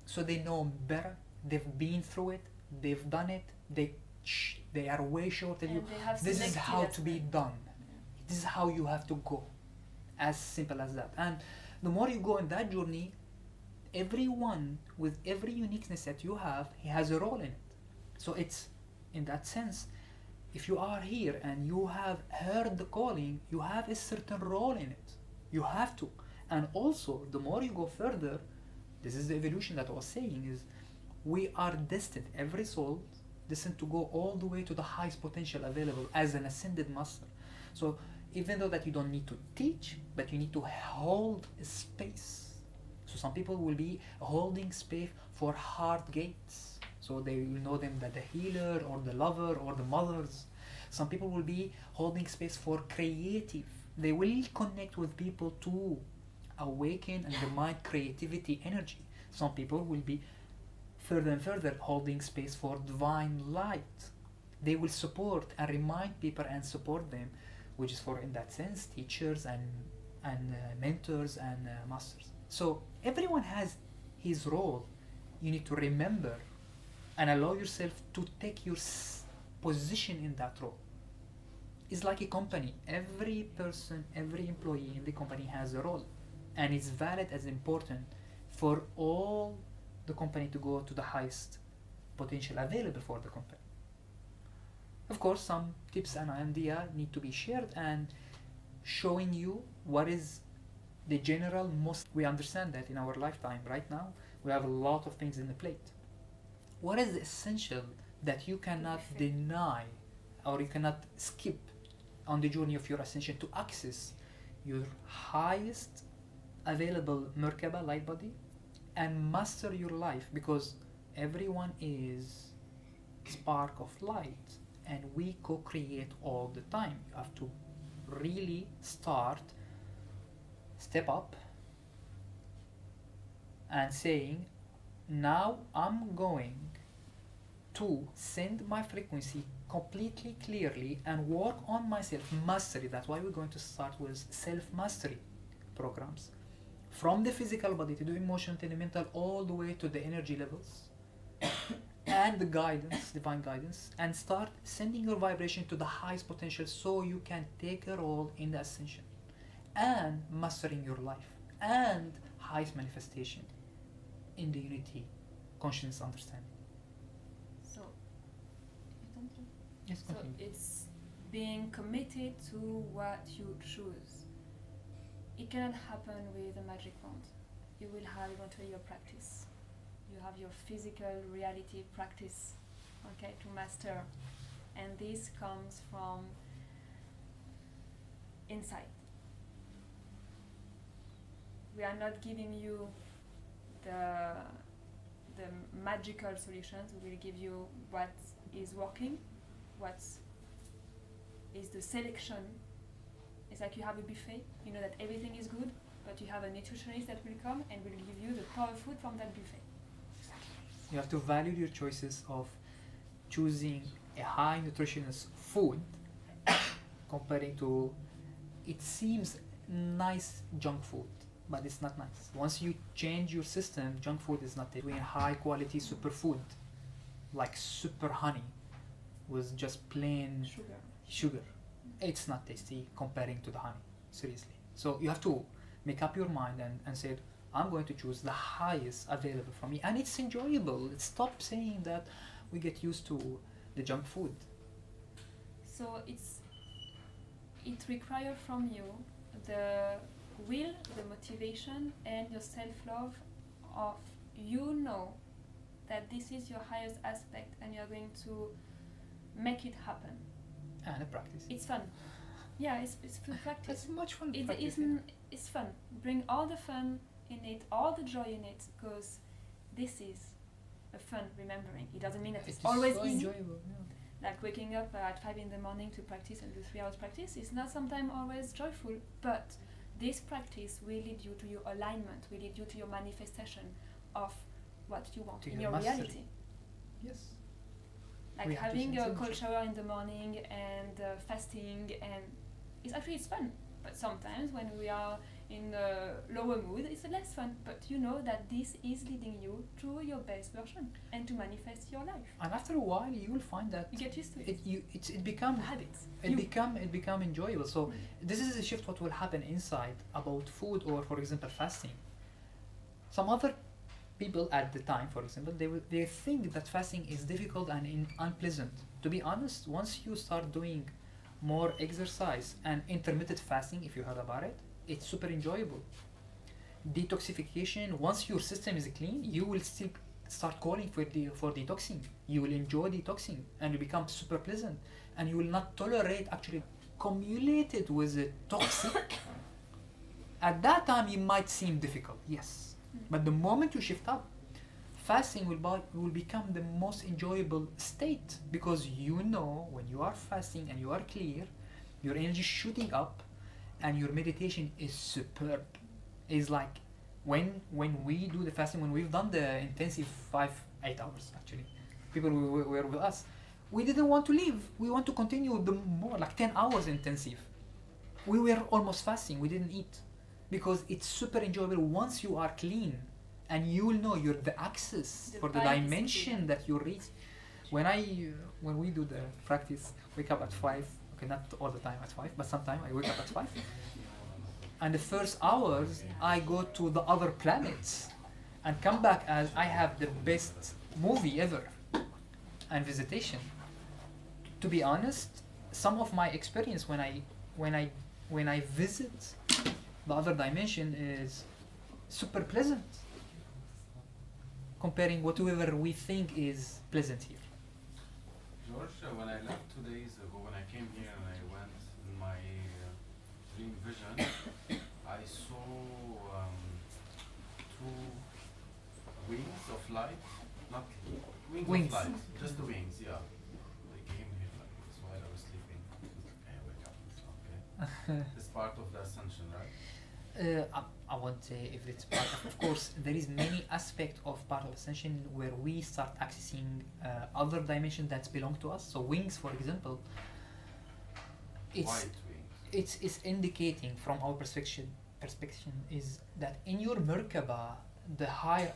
Speaker 4: So they know better, they've been through it, they've done it, they they are way short than you.
Speaker 1: And they have
Speaker 4: This is
Speaker 1: selected
Speaker 4: how
Speaker 1: as
Speaker 4: to be
Speaker 1: well.
Speaker 4: done. This is how you have to go. As simple as that. And the more you go in that journey, everyone with every uniqueness that you have, he has a role in it. So it's, in that sense, if you are here and you have heard the calling, you have a certain role in it. You have to. And also, the more you go further, this is the evolution that I was saying, is we are destined, every soul, destined to go all the way to the highest potential available as an ascended master. So even though that you don't need to teach, but you need to hold a space. So some people will be holding space for heart gates. So they will know them that the healer or the lover or the mothers. Some people will be holding space for creative. They will connect with people to awaken and remind creativity energy. Some people will be further and further holding space for divine light. They will support and remind people and support them, which is for, in that sense, teachers and mentors and masters. So everyone has his role. You need to remember and allow yourself to take your position in that role. It's like a company. Every person, every employee in the company has a role, and it's valid as important for all the company to go to the highest potential available for the company. Of course, some tips and ideas need to be shared and showing you what is the general most. We understand that in our lifetime right now, we have a lot of things in the plate. What is the essential that you cannot deny or you cannot skip on the journey of your ascension to access your highest available Merkaba light body and master your life, because everyone is spark of light and we co-create all the time. You have to really step up and saying, now I'm going to send my frequency completely clearly and work on my self-mastery. That's why we're going to start with self-mastery programs. From the physical body to the emotional to the mental, all the way to the energy levels and the guidance, divine guidance, and start sending your vibration to the highest potential so you can take a role in the ascension and mastering your life and highest manifestation in the unity, conscious understanding.
Speaker 1: So,
Speaker 4: Yes,
Speaker 1: so
Speaker 4: continue.
Speaker 1: it's being committed to what you choose. It cannot happen with a magic wand. You will have eventually your practice. You have your physical reality practice, okay, to master. And this comes from inside. We are not giving you the magical solutions. We will give you what is working, what is the selection. It's like you have a buffet, you know that everything is good, but you have a nutritionist that will come and will give you the power food from that buffet.
Speaker 4: You have to value your choices of choosing a high nutritionist food comparing to, it seems nice junk food, but it's not nice. Once you change your system, junk food is not doing high quality superfood like super honey with just plain sugar. It's not tasty comparing to the honey, seriously. So you have to make up your mind and say, I'm going to choose the highest available for me, and it's enjoyable. Stop saying that we get used to the junk food.
Speaker 1: So it requires from you the will, the motivation, and your self-love of you know that this is your highest aspect and you're going to make it happen.
Speaker 4: And a practice.
Speaker 1: It's fun. Yeah, it's fun practice.
Speaker 4: It's much fun.
Speaker 1: It's fun. Bring all the fun in it, all the joy in it, because this is a fun remembering. It doesn't mean that it's always
Speaker 4: so
Speaker 1: easy.
Speaker 4: Enjoyable, yeah.
Speaker 1: Like waking up at 5 in the morning to practice and do 3 hours practice is not sometimes always joyful, but this practice will lead you to your alignment, will lead you to your manifestation of what you want
Speaker 4: To
Speaker 1: in
Speaker 4: your
Speaker 1: your
Speaker 4: mastery.
Speaker 1: reality.
Speaker 4: Yes.
Speaker 1: Like
Speaker 4: We have to
Speaker 1: having a
Speaker 4: sense
Speaker 1: cold
Speaker 4: it.
Speaker 1: shower in the morning and fasting, and it's fun. But sometimes when we are in a lower mood, it's less fun. But you know that this is leading you to your best version and to manifest your life.
Speaker 4: And after a while, you will find that
Speaker 1: You get used to it.
Speaker 4: it become
Speaker 1: Habits.
Speaker 4: it become enjoyable. So this is a shift what will happen inside about food or, for example, fasting. Some other people at the time, for example, they think that fasting is difficult and unpleasant. To be honest, once you start doing more exercise and intermittent fasting, if you heard about it, it's super enjoyable. Detoxification, once your system is clean, you will still start calling for detoxing. You will enjoy detoxing and it becomes super pleasant, and you will not tolerate actually accumulated with a toxic. At that time it might seem difficult, yes, but the moment you shift up, fasting will become the most enjoyable state, because you know when you are fasting and you are clear, your energy is shooting up and your meditation is superb. It's like when we do the fasting, when we've done the intensive 8 hours actually, people who were with us, we didn't want to leave. We want to continue the more like 10 hours intensive. We were almost fasting, we didn't eat, because it's super enjoyable once you are clean and you will know you're the access for the dimension that you reach. When we do the practice, wake up at 5, okay, not all the time at 5, but sometimes I wake up at 5. And the first hours, I go to the other planets and come back as I have the best movie ever and visitation. To be honest, some of my experience when I visit the other dimension is super pleasant, comparing whatever we think is pleasant here.
Speaker 2: George, when I left 2 days ago, when I came here and I went in my dream vision, I saw 2 wings of light, not wings of light, just the wings, yeah. They came here like this while I was sleeping. Okay, I wake up, okay. It's part of the ascension, right?
Speaker 4: I won't say if it's part of course, there is many aspects of part of Ascension where we start accessing other dimensions that belong to us. So wings, for example,
Speaker 2: White wings.
Speaker 4: it's indicating from our perspective is that in your Merkaba, the higher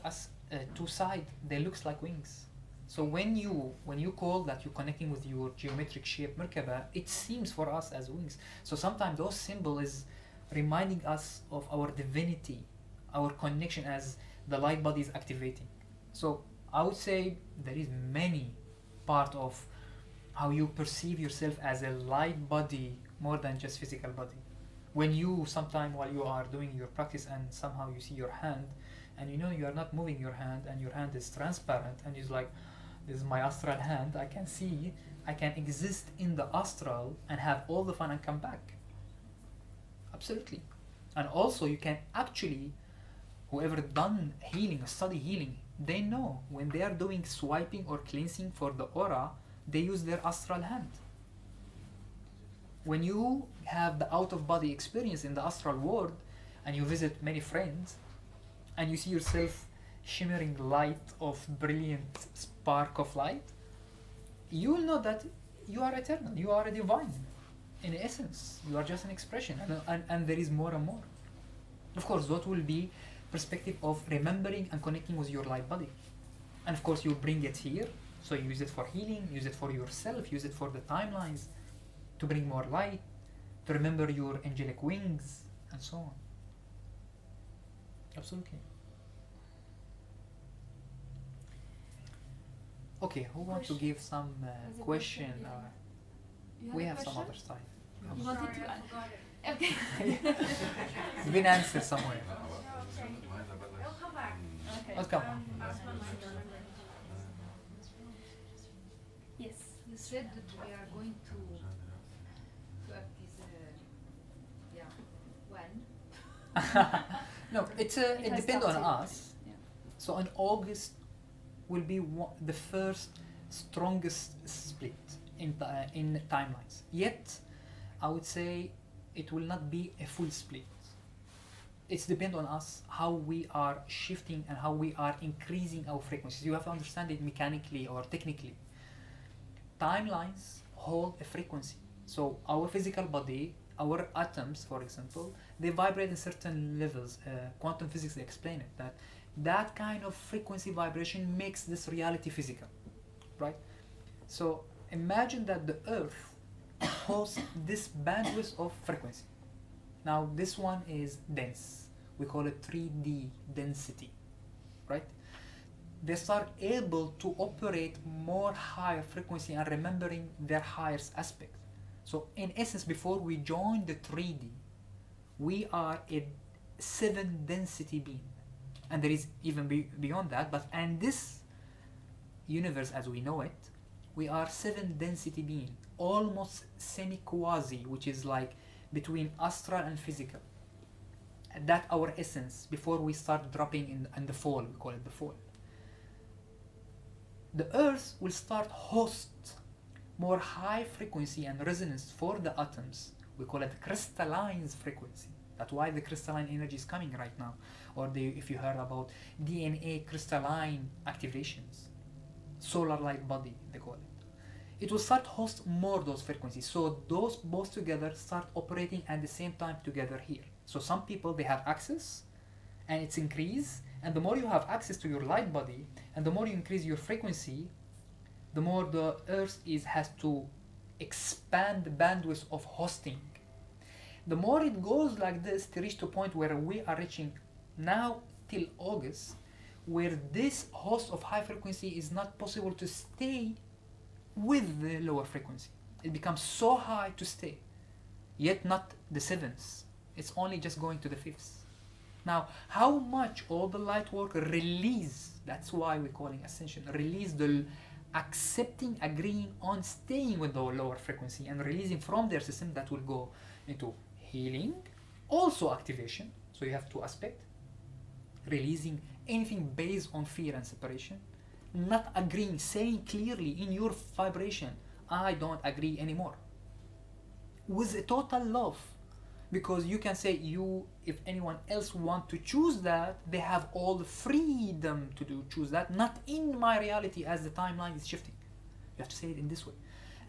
Speaker 4: two side, they looks like wings. So when you call that you're connecting with your geometric shape Merkaba, it seems for us as wings. So sometimes those symbol is reminding us of our divinity, our connection as the light body is activating. So I would say there is many part of how you perceive yourself as a light body more than just physical body. When you sometime while you are doing your practice and somehow you see your hand and you know you are not moving your hand and your hand is transparent and it's like, this is my astral hand, I can see, I can exist in the astral and have all the fun and come back. Absolutely. And also you can actually, whoever done healing, study healing, they know when they are doing swiping or cleansing for the aura, they use their astral hand. When you have the out-of-body experience in the astral world and you visit many friends and you see yourself shimmering light of brilliant spark of light, you will know that you are eternal, you are a divine. In essence, you are just an expression, and there is more and more. Of course, that will be perspective of remembering and connecting with your light body. And of course, you bring it here, so you use it for healing, use it for yourself, use it for the timelines, to bring more light, to remember your angelic wings, and so on. Absolutely. Okay, who wants to give some question? We have some other stuff.
Speaker 1: You wanted to add? Okay.
Speaker 4: It's been answered somewhere.
Speaker 5: It'll come back.
Speaker 1: Okay.
Speaker 4: Let's come.
Speaker 1: Yes.
Speaker 6: You said that we are going to practice, when?
Speaker 4: No, it
Speaker 1: has
Speaker 4: depends on
Speaker 1: started.
Speaker 4: us.
Speaker 1: Yeah.
Speaker 4: So in August will be the first strongest split in timelines. Yet, I would say it will not be a full split. It's depend on us how we are shifting and how we are increasing our frequencies. You have to understand it mechanically or technically. Timelines hold a frequency. So our physical body our atoms, for example, they vibrate in certain levels. Quantum physics, they explain it, that kind of frequency vibration makes this reality physical, right? So imagine that the Earth hosts this bandwidth of frequency. Now this one is dense. We call it 3D density, right? They start able to operate more higher frequency and remembering their highest aspect. So in essence, before we join the 3D, we are a 7 density being. And there is even beyond that, but in this universe as we know it, we are 7 density being, almost semi-quasi, which is like between astral and physical. And that our essence before we start dropping in the fall, we call it the fall. The Earth will start host more high frequency and resonance for the atoms. We call it crystalline frequency. That's why the crystalline energy is coming right now. Or if you heard about DNA crystalline activations, solar light body, they call it. It will start host more those frequencies. So those both together start operating at the same time together here. So some people, they have access and it's increased. And the more you have access to your light body and the more you increase your frequency, the more the Earth has to expand the bandwidth of hosting. The more it goes like this to reach to a point where we are reaching now till August, where this host of high frequency is not possible to stay with the lower frequency. It becomes so high to stay, yet not the 7th. It's only just going to the 5th. Now, how much all the light work release, that's why we're calling Ascension, release the accepting, agreeing on staying with the lower frequency and releasing from their system, that will go into healing, also activation. So you have 2 aspects, releasing anything based on fear and separation, not agreeing, saying clearly in your vibration, I don't agree anymore, with a total love. Because you can say, if anyone else want to choose that, they have all the freedom to choose that, not in my reality as the timeline is shifting. You have to say it in this way.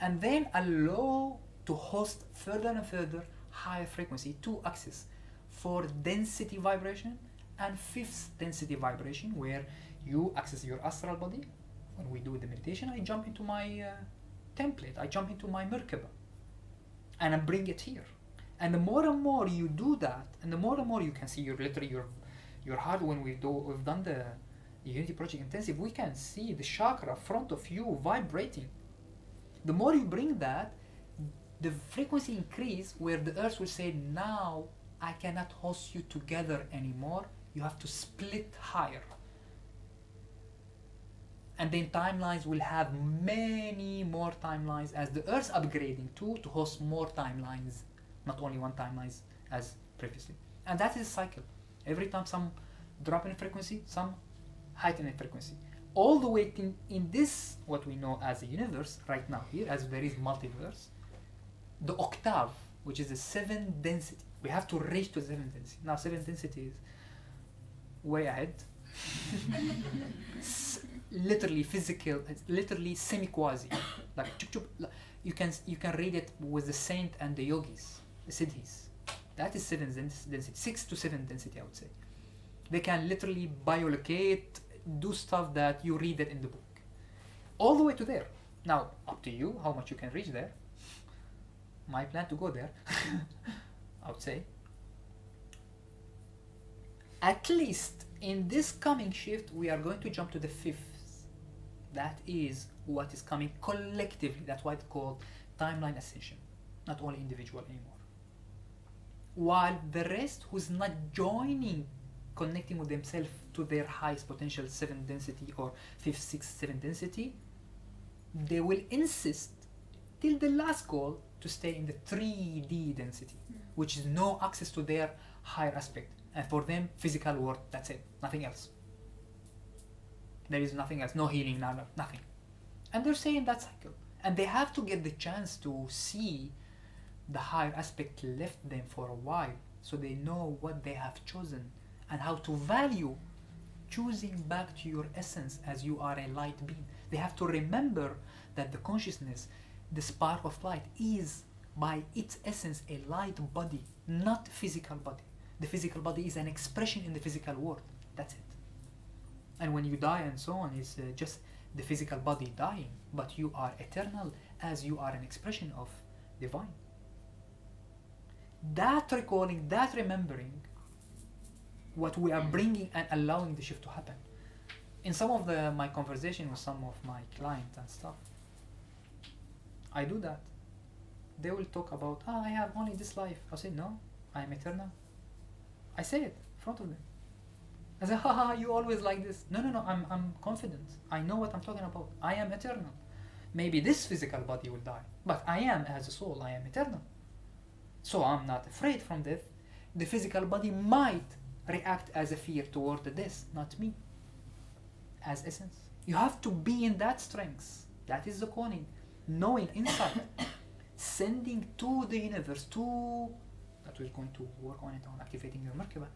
Speaker 4: And then allow to host further and further higher frequency, 2 axes, for density vibration and 5th density vibration, where you access your astral body. When we do the meditation, I jump into my template, I jump into my Merkaba, and I bring it here. And the more and more you do that, and the more and more you can see your heart. When we've done the Unity Project Intensive, we can see the chakra front of you vibrating. The more you bring that, the frequency increase, where the Earth will say, now I cannot host you together anymore. You have to split higher. And then timelines will have many more timelines as the Earth upgrading to host more timelines. Not only one timeline as previously. And that is a cycle. Every time some drop in frequency, some heighten in frequency. All the way in this, what we know as a universe right now here, as there is multiverse, the octave, which is the 7th density. We have to reach to 7th density. Now 7th density is way ahead. Literally physical, it's literally semi-quasi. Like you can read it with the saint and the yogis. The siddhis. That is 7th density, 6 to 7th density, I would say. They can literally biolocate, do stuff that you read it in the book. All the way to there. Now, up to you how much you can reach there. My plan to go there, I would say. At least in this coming shift, we are going to jump to the 5th. That is what is coming collectively. That's why it's called timeline ascension, not only individual anymore. While the rest who's not joining, connecting with themselves to their highest potential 7th density or 5th, 6th, 7th density, they will insist till the last goal to stay in the 3D density, which is no access to their higher aspect. And for them, physical world, that's it, nothing else. There is nothing else, no healing, nothing. And they're saying that cycle. And they have to get the chance to see the higher aspect left them for a while, so they know what they have chosen and how to value choosing back to your essence as you are a light being. They have to remember that the consciousness, the spark of light, is by its essence a light body, not physical body. The physical body is an expression in the physical world. That's it. And when you die and so on, it's just the physical body dying, but you are eternal as you are an expression of divine. That recalling, that remembering, what we are bringing and allowing the shift to happen. In some of my conversation with some of my clients and stuff, I do that. They will talk about, I have only this life. I say, no, I am eternal. I say it in front of them. I say, haha, you always like this. No, I'm confident. I know what I'm talking about. I am eternal. Maybe this physical body will die, but I am, as a soul, I am eternal. So I'm not afraid from death. The physical body might react as a fear toward the death, not me. As essence. You have to be in that strength. That is the calling. Knowing inside, sending to the universe, that we're going to work on it, on activating your Merkaba,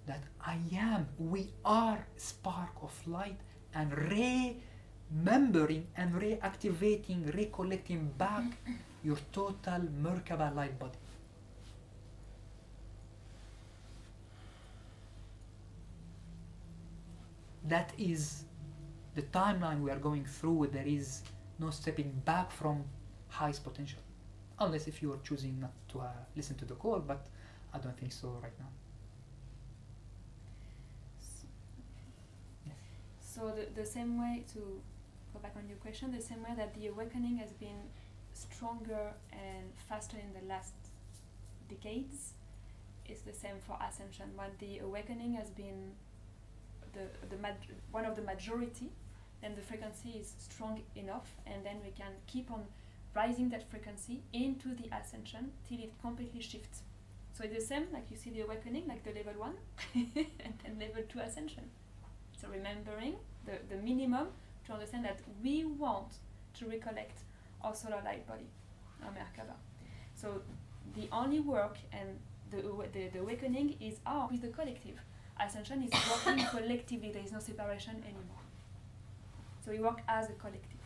Speaker 4: that I am, we are spark of light, and remembering and reactivating, recollecting back your total Merkaba light body. That is the timeline we are going through. There is no stepping back from highest potential, unless if you are choosing not to listen to the call, but I don't think so right now.
Speaker 1: So the same way, to go back on your question, the same way that the awakening has been stronger and faster in the last decades, is the same for Ascension. When the awakening has been one of the majority, then the frequency is strong enough, and then we can keep on rising that frequency into the Ascension till it completely shifts. So it's the same, like you see the awakening, like the level 1, and then level 2 Ascension. So remembering the minimum to understand that we want to recollect our solar light body, our Merkaba. So the only work and the awakening is with the collective. Ascension is working collectively. There is no separation anymore. So we work as a collective.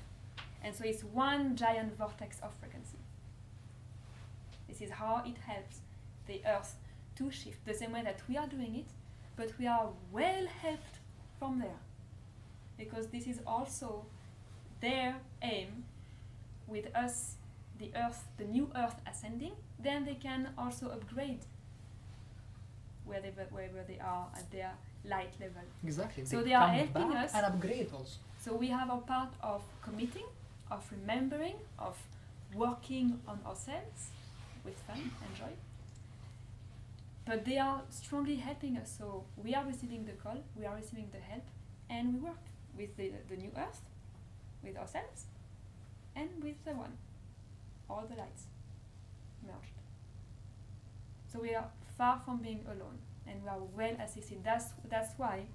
Speaker 1: And so it's one giant vortex of frequency. This is how it helps the Earth to shift, the same way that we are doing it, but we are well helped from there. Because this is also their aim with us, the Earth, the new Earth ascending, then they can also upgrade wherever they are at their light level.
Speaker 4: Exactly.
Speaker 1: So they are helping us
Speaker 4: and upgrade also.
Speaker 1: So we have our part of committing, of remembering, of working on ourselves with fun and joy. But they are strongly helping us. So we are receiving the call, we are receiving the help, and we work with the new Earth, with ourselves, and with the one. All the lights merged. So we are far from being alone, and we are well assisted. That's why,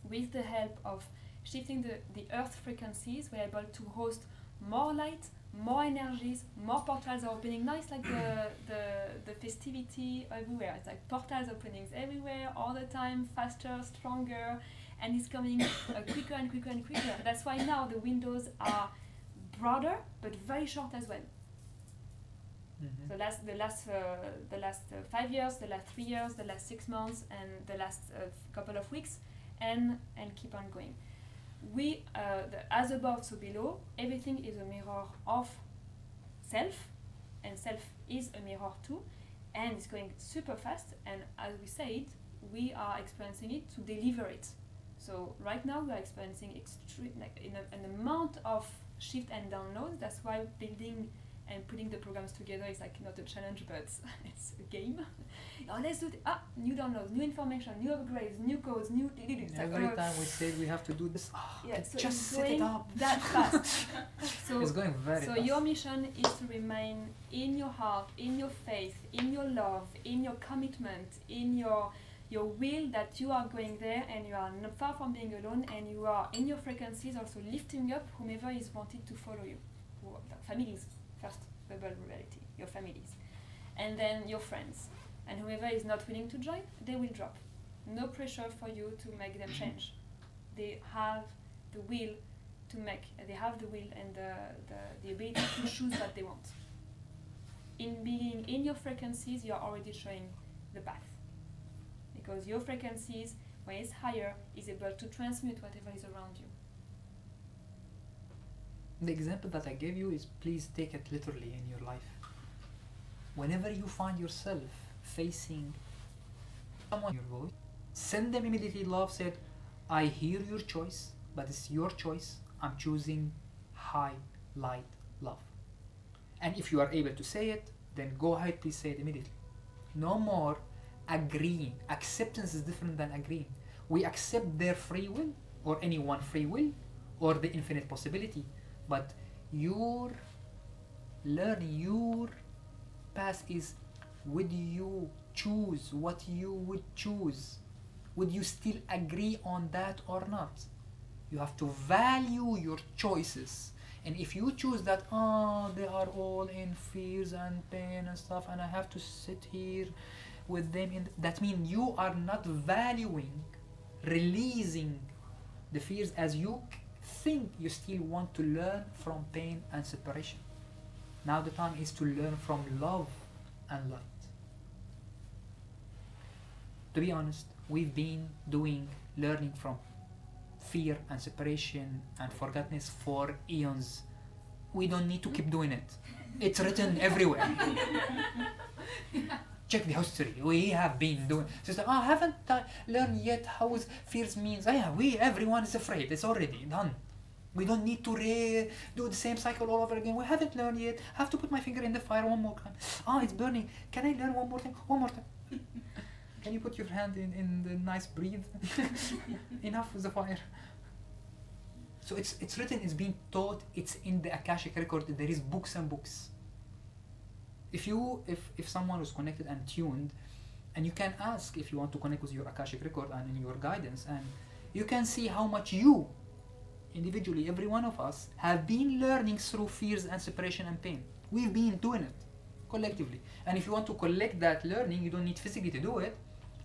Speaker 1: with the help of shifting the Earth frequencies, we're able to host more light, more energies, more portals are opening. Now it's like the festivity everywhere. It's like portals openings everywhere, all the time, faster, stronger, and it's coming quicker and quicker and quicker. That's why now the windows are broader, but very short as well.
Speaker 4: Mm-hmm.
Speaker 1: The last 5 years, the last 3 years, the last 6 months, and the last couple of weeks, and keep on going. We, as above, so below, everything is a mirror of self, and self is a mirror too, and it's going super fast, and as we said, we are experiencing it to deliver it. So right now we are experiencing an amount of shift and downloads. That's why building and putting the programs together is like not a challenge, but it's a game. Oh, let's do it. New downloads, new information, new upgrades, new codes, new.
Speaker 4: Every time we say we have to do this,
Speaker 1: so
Speaker 4: just
Speaker 1: it's
Speaker 4: set it
Speaker 1: going
Speaker 4: up.
Speaker 1: that fast. So
Speaker 4: it's going very fast.
Speaker 1: So your mission is to remain in your heart, in your faith, in your love, in your commitment, in your will that you are going there, and you are not far from being alone, and you are in your frequencies also lifting up whomever is wanted to follow you. Families. First, bubble reality, your families, and then your friends, and whoever is not willing to join, they will drop. No pressure for you to make them change. They have the will to make. They have the will and the ability to choose what they want. in being in your frequencies, you are already showing the path. Because your frequencies, when it's higher, is able to transmute whatever is around you.
Speaker 4: The example that I gave you is, please take it literally in your life. Whenever you find yourself facing someone in your voice, send them immediately love, said, I hear your choice, but it's your choice. I'm choosing high, light, love. And if you are able to say it, then go ahead, please say it immediately. No more agreeing. Acceptance is different than agreeing. We accept their free will, or anyone's free will, or the infinite possibility. But your learning, your path is, would you choose what you would choose? Would you still agree on that or not? You have to value your choices. And if you choose that, they are all in fears and pain and stuff, and I have to sit here with them, that means you are not valuing releasing the fears, as you think you still want to learn from pain and separation. Now the time is to learn from love and light. To be honest, we've been learning from fear and separation and forgottenness for eons. We don't need to keep doing it. It's written everywhere. Check the history. We have been doing. Sister, haven't I learned yet how fears means? Everyone is afraid. It's already done. We don't need to do the same cycle all over again. We haven't learned yet. I have to put my finger in the fire one more time. It's burning. Can I learn one more time? One more time. Can you put your hand in the nice breathe? Enough with the fire. So it's written, it's being taught, it's in the Akashic record. There is books and books. If someone was connected and tuned, and you can ask if you want to connect with your Akashic record and in your guidance, and you can see how much you, individually, every one of us, have been learning through fears and separation and pain. We've been doing it collectively. And if you want to collect that learning, you don't need physically to do it,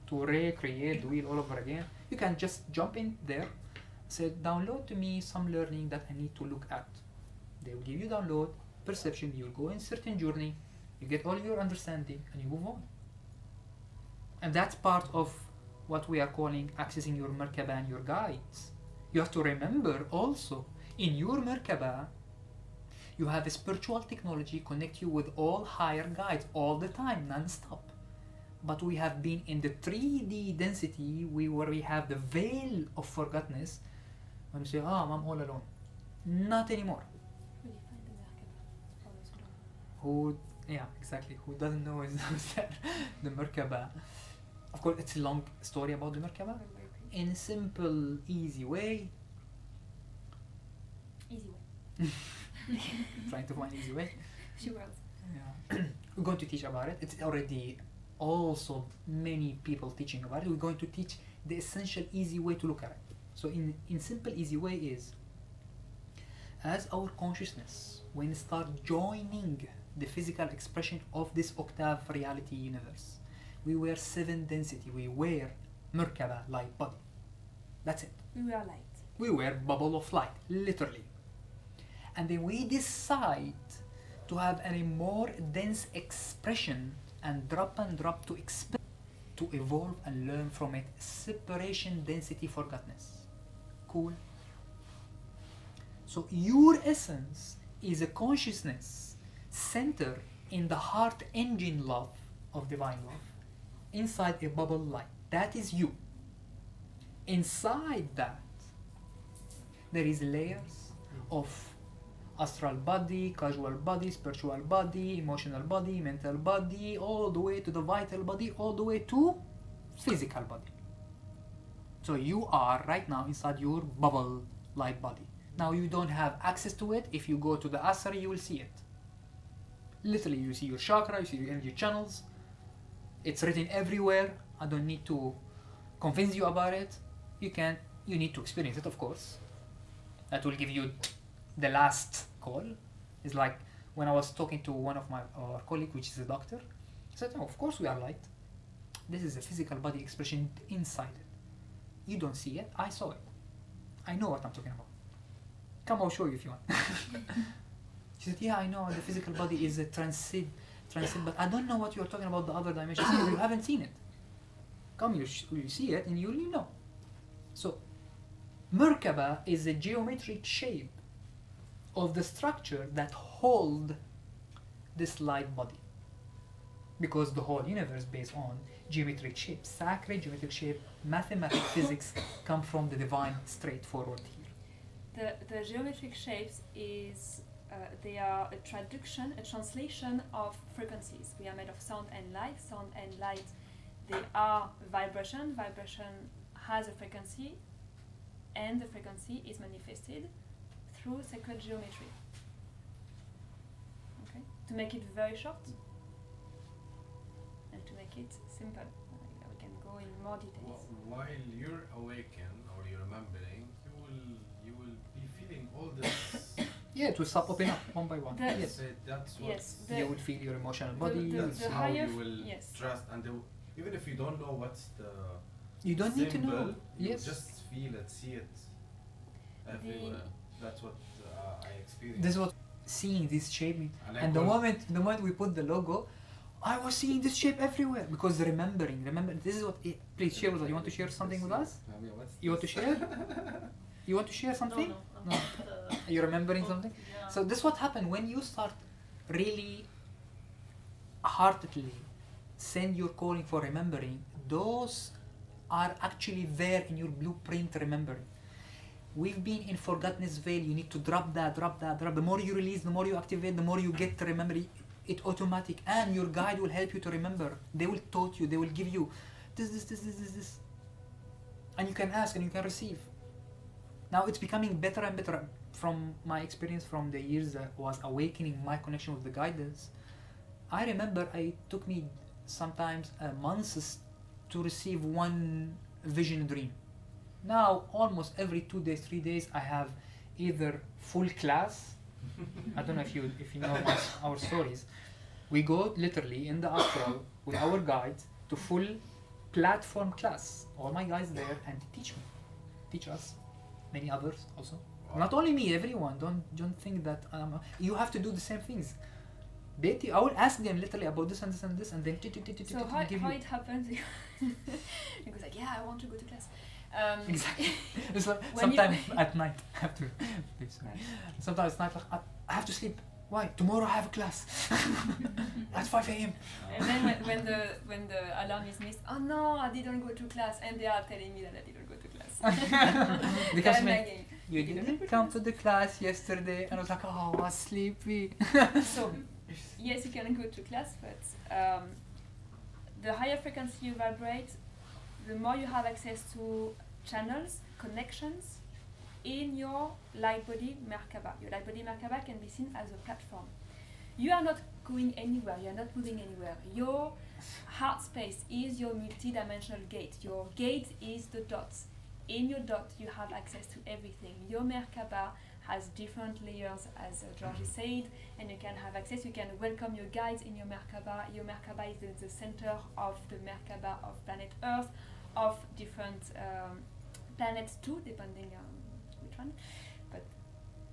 Speaker 4: to recreate the wheel all over again. You can just jump in there, say, download to me some learning that I need to look at. They will give you download, perception, you'll go in certain journey, you get all your understanding, and you move on. And that's part of what we are calling accessing your Merkaba and your guides. You have to remember also, in your Merkaba, you have a spiritual technology connect you with all higher guides all the time, non-stop. But we have been in the 3D density where we have the veil of forgottenness, when we say, I'm all alone. Not anymore.
Speaker 1: Where do you find the Merkaba? For those who don't know.
Speaker 4: Exactly. Who doesn't know is the Merkaba. Of course, it's a long story about the Merkaba. In a simple, easy way.
Speaker 1: Easy way.
Speaker 4: Trying to find easy way.
Speaker 1: Few words.
Speaker 4: Yeah. We're going to teach about it. It's already also many people teaching about it. We're going to teach the essential easy way to look at it. So in simple easy way is, as our consciousness, when it starts joining the physical expression of this octave reality universe, we were 7 density, we were Merkaba, light body. That's it.
Speaker 1: We were light.
Speaker 4: We were bubble of light, literally. And then we decide to have a more dense expression and drop to expand, to evolve and learn from it. Separation, density, forgottenness. Cool. So your essence is a consciousness center in the heart engine love of divine love, inside a bubble light. That is you. Inside that, there is layers of astral body, casual body, spiritual body, emotional body, mental body, all the way to the vital body, all the way to physical body. So you are right now inside your bubble light body. Now you don't have access to it. If you go to the Asari, you will see it. Literally, you see your chakra, you see your energy channels. It's written everywhere. I don't need to convince you about it. You need to experience it, of course. That will give you the last call. It's like when I was talking to one of our colleagues, which is a doctor, he said, of course we are light. This is a physical body expression inside it. You don't see it, I saw it. I know what I'm talking about. Come, I'll show you if you want. She said, I know, the physical body is a transit, but I don't know what you're talking about the other dimensions. You haven't seen it. Come, you see it and you know. So, Merkaba is a geometric shape of the structure that hold this light body. Because the whole universe based on geometric shape, sacred geometric shape, mathematics, physics come from the divine straightforward here.
Speaker 1: The geometric shapes is they are a translation of frequencies. We are made of sound and light. Sound and light, they are vibration. Vibration has a frequency, and the frequency is manifested through sacred geometry. Okay? To make it very short, and to make it simple. We can go in more details.
Speaker 2: While you're awaken or you're remembering, you will be feeling all this.
Speaker 4: Yeah, it will start popping up one by one.
Speaker 1: Yes.
Speaker 2: That's what
Speaker 1: Yes.
Speaker 4: You will feel your emotional body. You will
Speaker 2: that's
Speaker 4: feel
Speaker 2: how
Speaker 1: higher
Speaker 2: you will
Speaker 1: yes.
Speaker 2: trust, and even if you don't know what's the
Speaker 4: you don't need to know.
Speaker 2: symbol, you
Speaker 4: Yes.
Speaker 2: just feel it, see it everywhere. That's what I experienced.
Speaker 4: This is what seeing this shape means.
Speaker 2: And I
Speaker 4: And the
Speaker 2: call-
Speaker 4: moment we put the logo, I was seeing this shape everywhere because remember, this is what please share with us. You want to share something with us?
Speaker 2: I mean, what's
Speaker 4: You want to
Speaker 2: this?
Speaker 4: share? You want to share something? No. Are you remembering something? So this is what happened when you start really heartedly send your calling for remembering. Those are actually there in your blueprint remembering. We've been in forgottenness veil. You need to drop that. The more you release, the more you activate, the more you get to remember it automatic. And your guide will help you to remember. They will taught you. They will give you this. And you can ask and you can receive. Now it's becoming better and better. From my experience from the years that was awakening my connection with the guidance, I remember it took me sometimes months to receive one vision dream. Now almost every 2 days, 3 days I have either full class. I don't know if you know our stories. We go literally in the astral with our guides to full platform class. All my guys there and teach us, many others also. Not only me, everyone. Don't think that you have to do the same things. I will ask them literally about this and this and this, and then
Speaker 1: So how
Speaker 4: give you
Speaker 1: it happens? It goes like, yeah, I want to go to class.
Speaker 4: exactly. It's like
Speaker 1: When you-
Speaker 4: sometimes at night I have to. Sometimes at night like, I have to sleep. Why? Tomorrow I have a class at 5 a.m.
Speaker 1: And then when the alarm is missed, oh no, I didn't go to class, and they are telling me that I didn't go to class.
Speaker 4: Because
Speaker 1: I'm
Speaker 4: me,
Speaker 1: nagging.
Speaker 4: you didn't come to the class yesterday, and I was like, oh, I was sleepy.
Speaker 1: So yes, you can go to class, but the higher frequency you vibrate, the more you have access to channels, connections in your light body Merkaba. Your light body Merkaba can be seen as a platform. You are not going anywhere, you are not moving anywhere. Your heart space is your multi-dimensional gate. Your gate is the dots. In your dot, you have access to everything. Your Merkaba has different layers, as Georgie said, and you can have access. You can welcome your guides in your Merkaba. Your Merkaba is the center of the Merkaba of planet Earth, of different planets too, depending on which one, but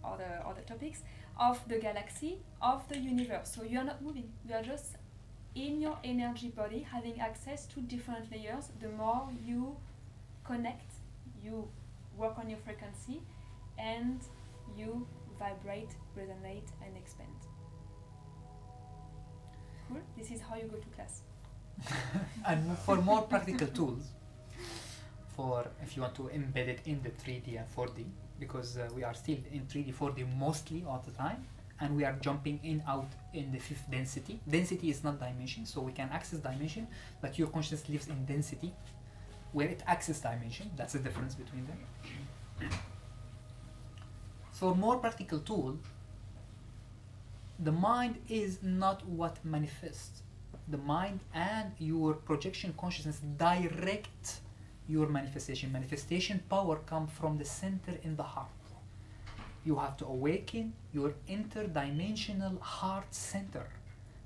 Speaker 1: other topics, of the galaxy, of the universe. So you are not moving. You are just in your energy body, having access to different layers. The more you connect, you work on your frequency, and you vibrate, resonate, and expand. Cool? This is how you go to class.
Speaker 4: And for more practical tools, for if you want to embed it in the 3D and 4D, because we are still in 3D, 4D mostly all the time, and we are jumping in out in the 5th density. Density is not dimension, so we can access dimension, but your consciousness lives in density, where it accesses dimension. That's the difference between them. For more practical tool, the mind is not what manifests. The mind and your projection consciousness direct your manifestation. Manifestation power comes from the center in the heart. You have to awaken your interdimensional heart center,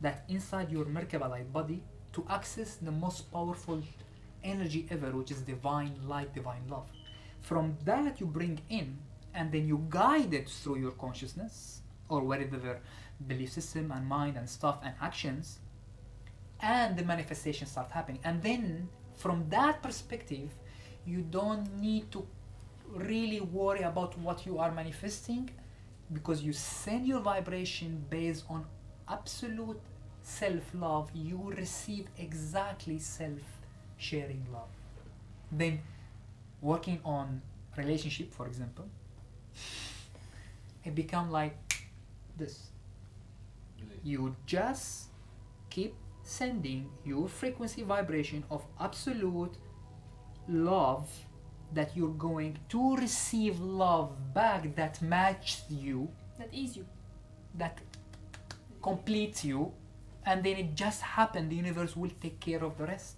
Speaker 4: that inside your Merkaba light body, to access the most powerful energy ever, which is divine light, divine love. From that you bring in, and then you guide it through your consciousness or whatever belief system and mind and stuff and actions and the manifestation start happening. And then from that perspective, you don't need to really worry about what you are manifesting, because you send your vibration based on absolute self-love. You receive exactly self-sharing love. Then working on relationship, for example, it become like this. You just keep sending your frequency vibration of absolute love, that you're going to receive love back that matches you,
Speaker 1: That is you.
Speaker 4: that completes you, and then it just happens. The universe will take care of the rest.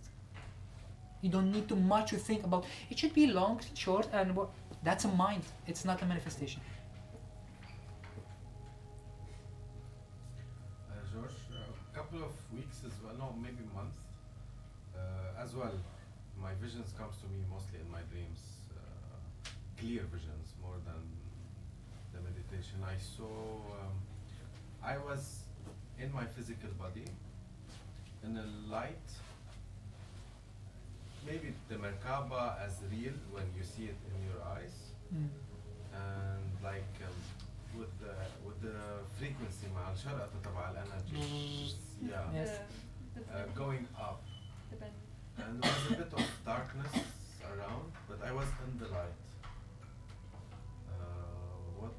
Speaker 4: You don't need too much to think about. It should be long, short, and that's a mind. It's not a manifestation.
Speaker 2: George, a couple of weeks as well, no, maybe months as well. My visions comes to me mostly in my dreams, clear visions more than the meditation. I saw, I was in my physical body, in a light, maybe the Merkaba as real when you see it in your eyes, and like with the frequency مع الشرقة تبع الانرجي, yeah,
Speaker 4: Yes.
Speaker 2: going up.
Speaker 1: The band.
Speaker 2: And there was a bit of darkness around, but I was in the light. What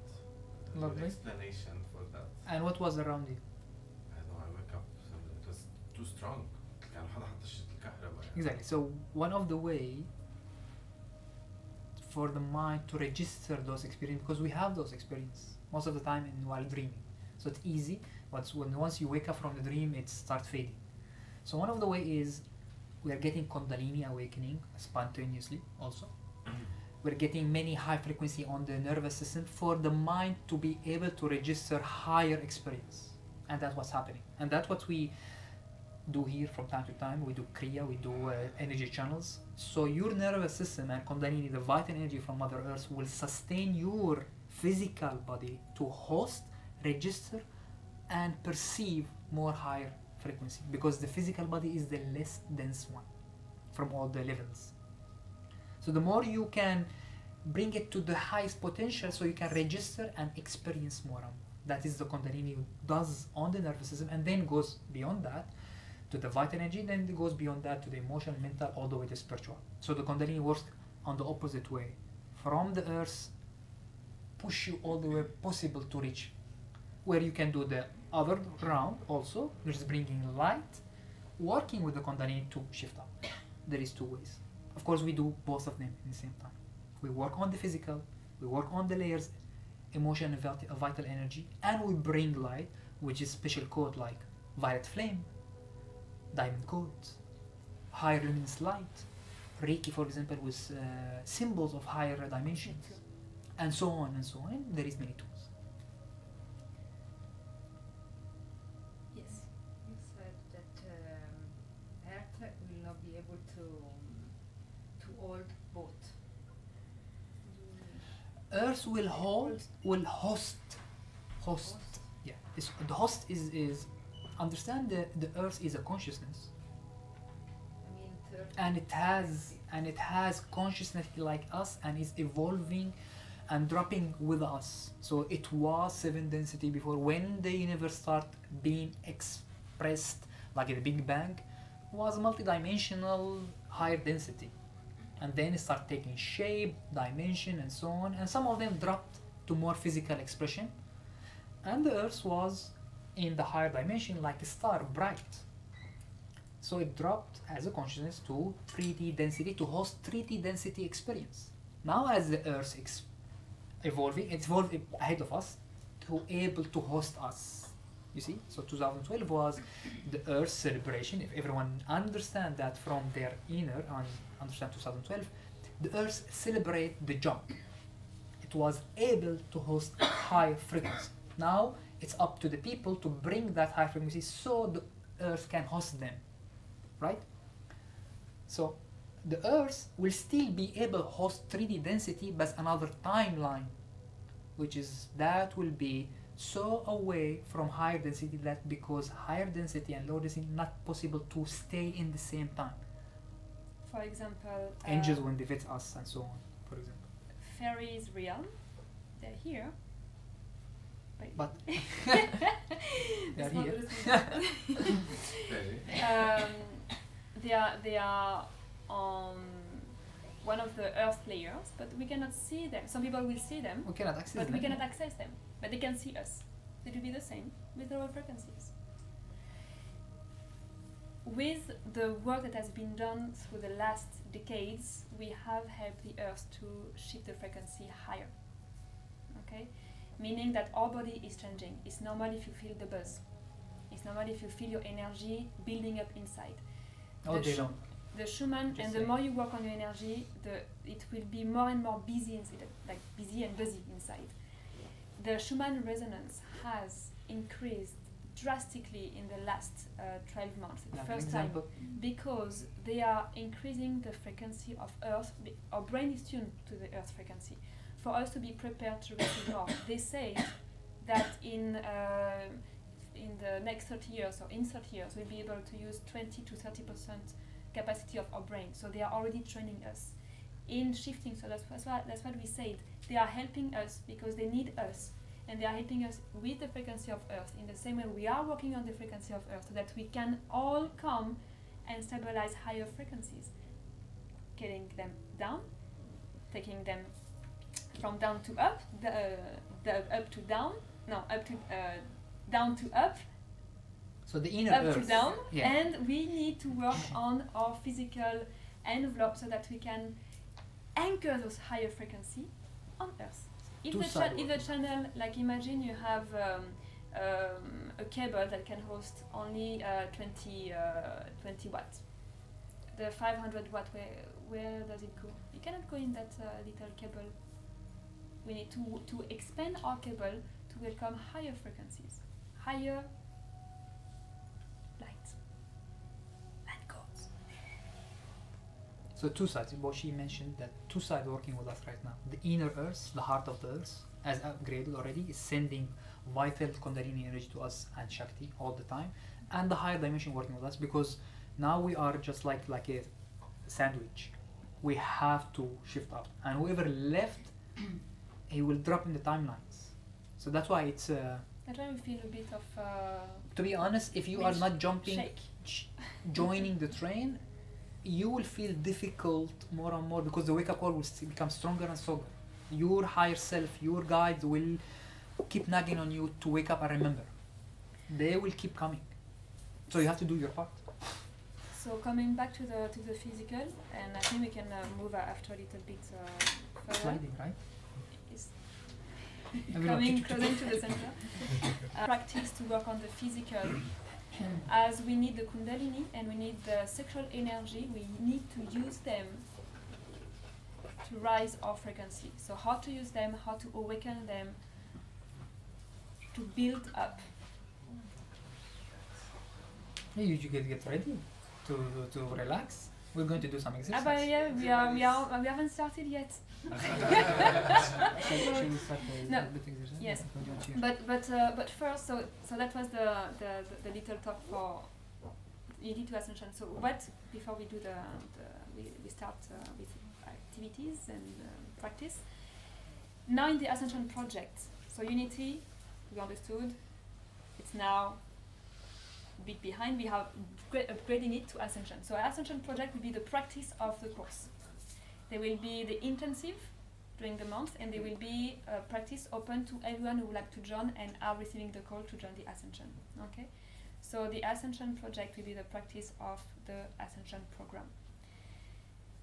Speaker 4: Lovely.
Speaker 2: explanation for that?
Speaker 4: And what was around you?
Speaker 2: I don't know, I wake up, so it was too strong. كان حدا حط الكهرباء يعني.
Speaker 4: Exactly. So one of the way for the mind to register those experiences, because we have those experiences most of the time while dreaming, so it's easy. But once you wake up from the dream, it starts fading. So one of the way is we are getting Kundalini awakening spontaneously. Also, we're getting many high frequency on the nervous system for the mind to be able to register higher experience, and that's what's happening. And that's what we do here from time to time. We do Kriya, we do energy channels. So your nervous system and Kundalini, the vital energy from Mother Earth, will sustain your physical body to host, register, and perceive more higher frequency, because the physical body is the less dense one from all the levels. So the more you can bring it to the highest potential, so you can register and experience more. That is the Kundalini does on the nervous system, and then goes beyond that to the vital energy, then it goes beyond that to the emotional, mental, all the way to spiritual. So the Kundalini works on the opposite way. From the earth, push you all the way possible to reach, where you can do the other round also, which is bringing light, working with the Kundalini to shift up. There is two ways. Of course, we do both of them at the same time. We work on the physical, we work on the layers, emotion and vital energy, and we bring light, which is special code like violet flame, diamond codes, higher luminous light, Reiki, for example, with symbols of higher dimensions, and so on and so on. And there is many tools.
Speaker 1: Yes.
Speaker 9: You said that Earth will not be able to hold both.
Speaker 4: Earth will host. Yeah, the host is understand the Earth is a consciousness,
Speaker 9: I mean, third.
Speaker 4: and it has consciousness like us, and is evolving and dropping with us. So it was 7 density before. When the universe started being expressed, like the Big Bang, was multidimensional, higher density, and then it started taking shape, dimension, and so on. And some of them dropped to more physical expression, and the Earth was in the higher dimension, like a star, bright. So it dropped as a consciousness to 3D density to host 3D density experience. Now as the Earth evolving, it's evolved ahead of us to able to host us. You see, so 2012 was the Earth celebration. If everyone understand that from their inner and understand 2012, the Earth celebrate the jump. It was able to host high frequency. Now it's up to the people to bring that high frequency so the Earth can host them, right? So the Earth will still be able to host 3D density, but another timeline, which is that will be so away from higher density that because higher density and lower density not possible to stay in the same time.
Speaker 1: For example,
Speaker 4: Angels when they visit us and so on, for example.
Speaker 1: fairies realm, they're here.
Speaker 4: But
Speaker 1: They're
Speaker 4: here.
Speaker 1: They are on one of the earth layers, but we cannot see them. Some people will see them,
Speaker 4: We cannot access
Speaker 1: but
Speaker 4: them.
Speaker 1: we cannot access them. But they can see us. It will be the same with lower frequencies. With the work that has been done through the last decades, we have helped the earth to shift the frequency higher. Okay? Meaning that our body is changing. It's normal if you feel the buzz. It's normal if you feel your energy building up inside.
Speaker 4: All day long.
Speaker 1: The Schumann,
Speaker 4: Just
Speaker 1: and the
Speaker 4: saying.
Speaker 1: more you work on your energy, it will be more and more busy inside, like busy and buzzy inside. The Schumann resonance has increased drastically in the last 12 months, the
Speaker 4: Like
Speaker 1: first
Speaker 4: an
Speaker 1: time,
Speaker 4: example.
Speaker 1: because they are increasing the frequency of Earth. Our brain is tuned to the Earth frequency. For us to be prepared to receive more, they say that in the next 30 years or in 30 years, we'll be able to use 20 to 30% capacity of our brain. So they are already training us in shifting. So that's what we said. They are helping us because they need us, and they are helping us with the frequency of Earth in the same way we are working on the frequency of Earth, so that we can all come and stabilize higher frequencies, getting them down, taking them from down to up, the up to down, no, up to down to up,
Speaker 4: So the inner
Speaker 1: up
Speaker 4: earth.
Speaker 1: to down,
Speaker 4: Yeah.
Speaker 1: and we need to work on our physical envelope so that we can anchor those higher frequency on Earth. If the channel, like imagine you have a cable that can host only 20 watts. The 500 watt, where does it go? It cannot go in that little cable. We need to expand our cable to welcome higher frequencies, higher light and codes.
Speaker 4: So two sides. What she mentioned that two sides working with us right now. The inner earth, the heart of the earth, as upgraded already, is sending vital Kundalini energy to us and Shakti all the time, and the higher dimension working with us because now we are just like a sandwich. We have to shift up, and whoever left, he will drop in the timelines. So that's why it's.
Speaker 1: That's why we feel a bit of.
Speaker 4: To be honest, if you are not jumping, joining the train, you will feel difficult more and more because the wake-up call will become stronger and stronger. Your higher self, your guides will keep nagging on you to wake up and remember. They will keep coming. So you have to do your part.
Speaker 1: So coming back to the physical, and I think we can move after a little bit further.
Speaker 4: Sliding, right?
Speaker 1: Yes.
Speaker 4: Everyone.
Speaker 1: Coming closer to the center. Practice to work on the physical. As we need the Kundalini and we need the sexual energy, we need to use them to rise our frequency. So how to use them, how to awaken them, to build up.
Speaker 4: Hey, you get ready to relax. We're going to do some exercise.
Speaker 1: But yeah, we haven't started yet.
Speaker 4: Shall we start
Speaker 1: No.
Speaker 4: a bit exercise?
Speaker 1: Yes.
Speaker 4: What do you want to
Speaker 1: But first, so that was the little talk for Unity to Ascension. So what, before we do we start with activities and practice. Now in the Ascension Project, so Unity, we understood, it's now a bit behind. We have upgrading it to Ascension. So Ascension Project will be the practice of the course. There will be the intensive during the month, and there will be a practice open to everyone who would like to join and are receiving the call to join the Ascension. Okay, so the Ascension Project will be the practice of the Ascension Program.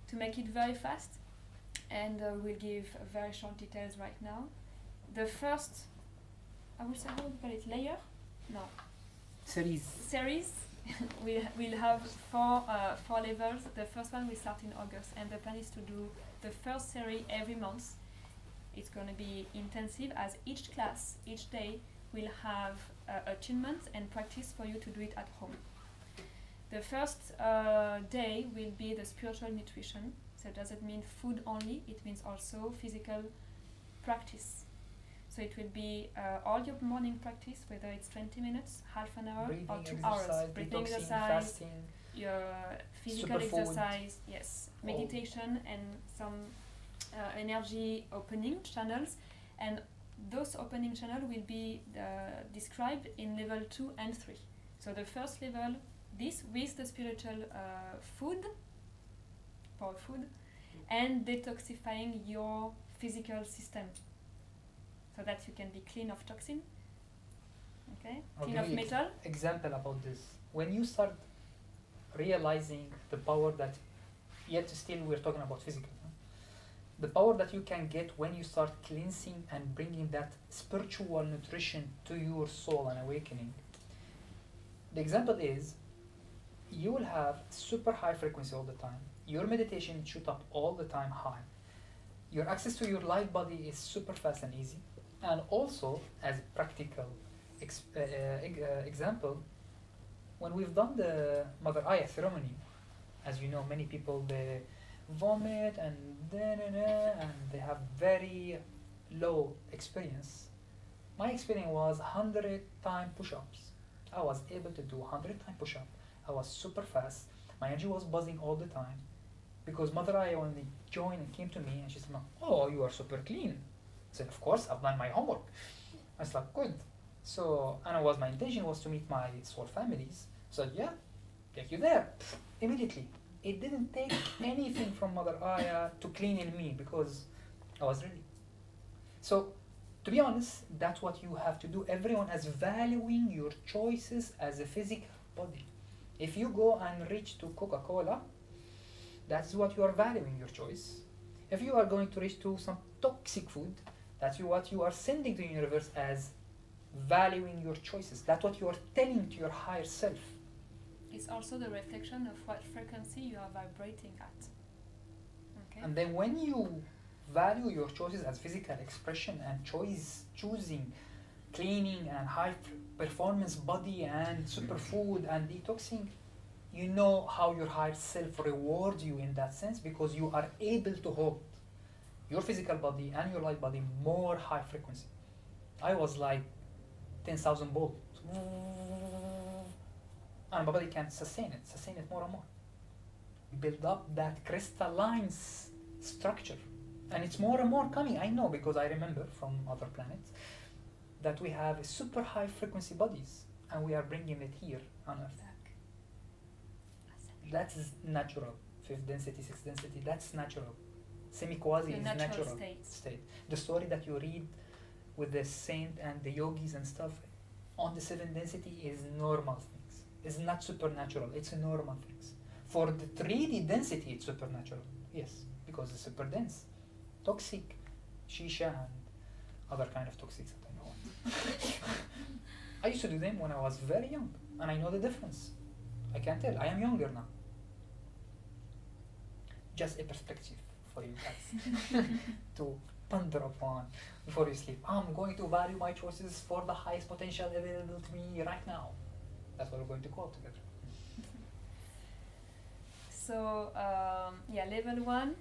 Speaker 1: To make it very fast, and we'll give very short details right now. The first, I would say, how would you call it, layer? No. Series. We'll have four levels. The first one will start in August, and the plan is to do the first series every month. It's going to be intensive, as each class, each day, will have attunements and practice for you to do it at home. The first day will be the spiritual nutrition. So it doesn't mean food only, it means also physical practice. So it will be all your morning practice, whether it's 20 minutes, half an hour,
Speaker 4: Breathing
Speaker 1: or 2
Speaker 4: exercise,
Speaker 1: hours. Breathing
Speaker 4: detoxing,
Speaker 1: exercise,
Speaker 4: fasting,
Speaker 1: your physical
Speaker 4: superfood.
Speaker 1: exercise, yes,
Speaker 4: All.
Speaker 1: meditation, and some energy opening channels. And those opening channels will be described in level 2 and 3. So the first level, this with the spiritual food, power food, and detoxifying your physical system so that you can be clean of toxin, okay,
Speaker 4: I'll
Speaker 1: clean
Speaker 4: give
Speaker 1: of
Speaker 4: you
Speaker 1: metal.
Speaker 4: Example about this. When you start realizing the power that, yet still we're talking about physical, huh? The power that you can get when you start cleansing and bringing that spiritual nutrition to your soul and awakening. The example is, you will have super high frequency all the time. Your meditation shoot up all the time high. Your access to your light body is super fast and easy. And also, as a practical example, when we've done the Mother Aya ceremony, as you know, many people, they vomit and they have very low experience. My experience was 100-time push-ups. I was able to do 100-time push-up. I was super fast. My energy was buzzing all the time. Because Mother Aya, when they joined and came to me, and she said, "Oh, you are super clean." I said, "Of course, I've done my homework." I was like, "Good." So, and my intention was to meet my soul families. So, yeah, take you there. Immediately. It didn't take anything from Mother Aya to clean in me because I was ready. So, to be honest, that's what you have to do. Everyone is valuing your choices as a physical body. If you go and reach to Coca-Cola, that's what you are valuing, your choice. If you are going to reach to some toxic food, that's what you are sending to the universe as valuing your choices. That's what you are telling to your higher self.
Speaker 1: It's also the reflection of what frequency you are vibrating at. Okay.
Speaker 4: And then when you value your choices as physical expression and choosing cleaning and high performance body and superfood and detoxing, you know how your higher self rewards you in that sense, because you are able to hold your physical body and your light body more high frequency. I was like 10,000 volts. And my body can sustain it more and more. Build up that crystalline structure. And it's more and more coming, I know, because I remember from other planets that we have super high frequency bodies and we are bringing it here on Earth. That's natural. 5th density, 6th density, that's natural. Semi-quasi is natural state. The story that you read with the saint and the yogis and stuff on the 7th density is normal things. It's not supernatural, it's normal things. For the 3D density, it's supernatural. Yes, because it's super dense. Toxic, shisha and other kind of toxics that I know. I used to do them when I was very young, and I know the difference. I can tell, I am younger now. Just a perspective for you guys to ponder upon before you sleep. I'm going to value my choices for the highest potential available to me right now. That's what we're going to call together.
Speaker 1: So, yeah, level 1,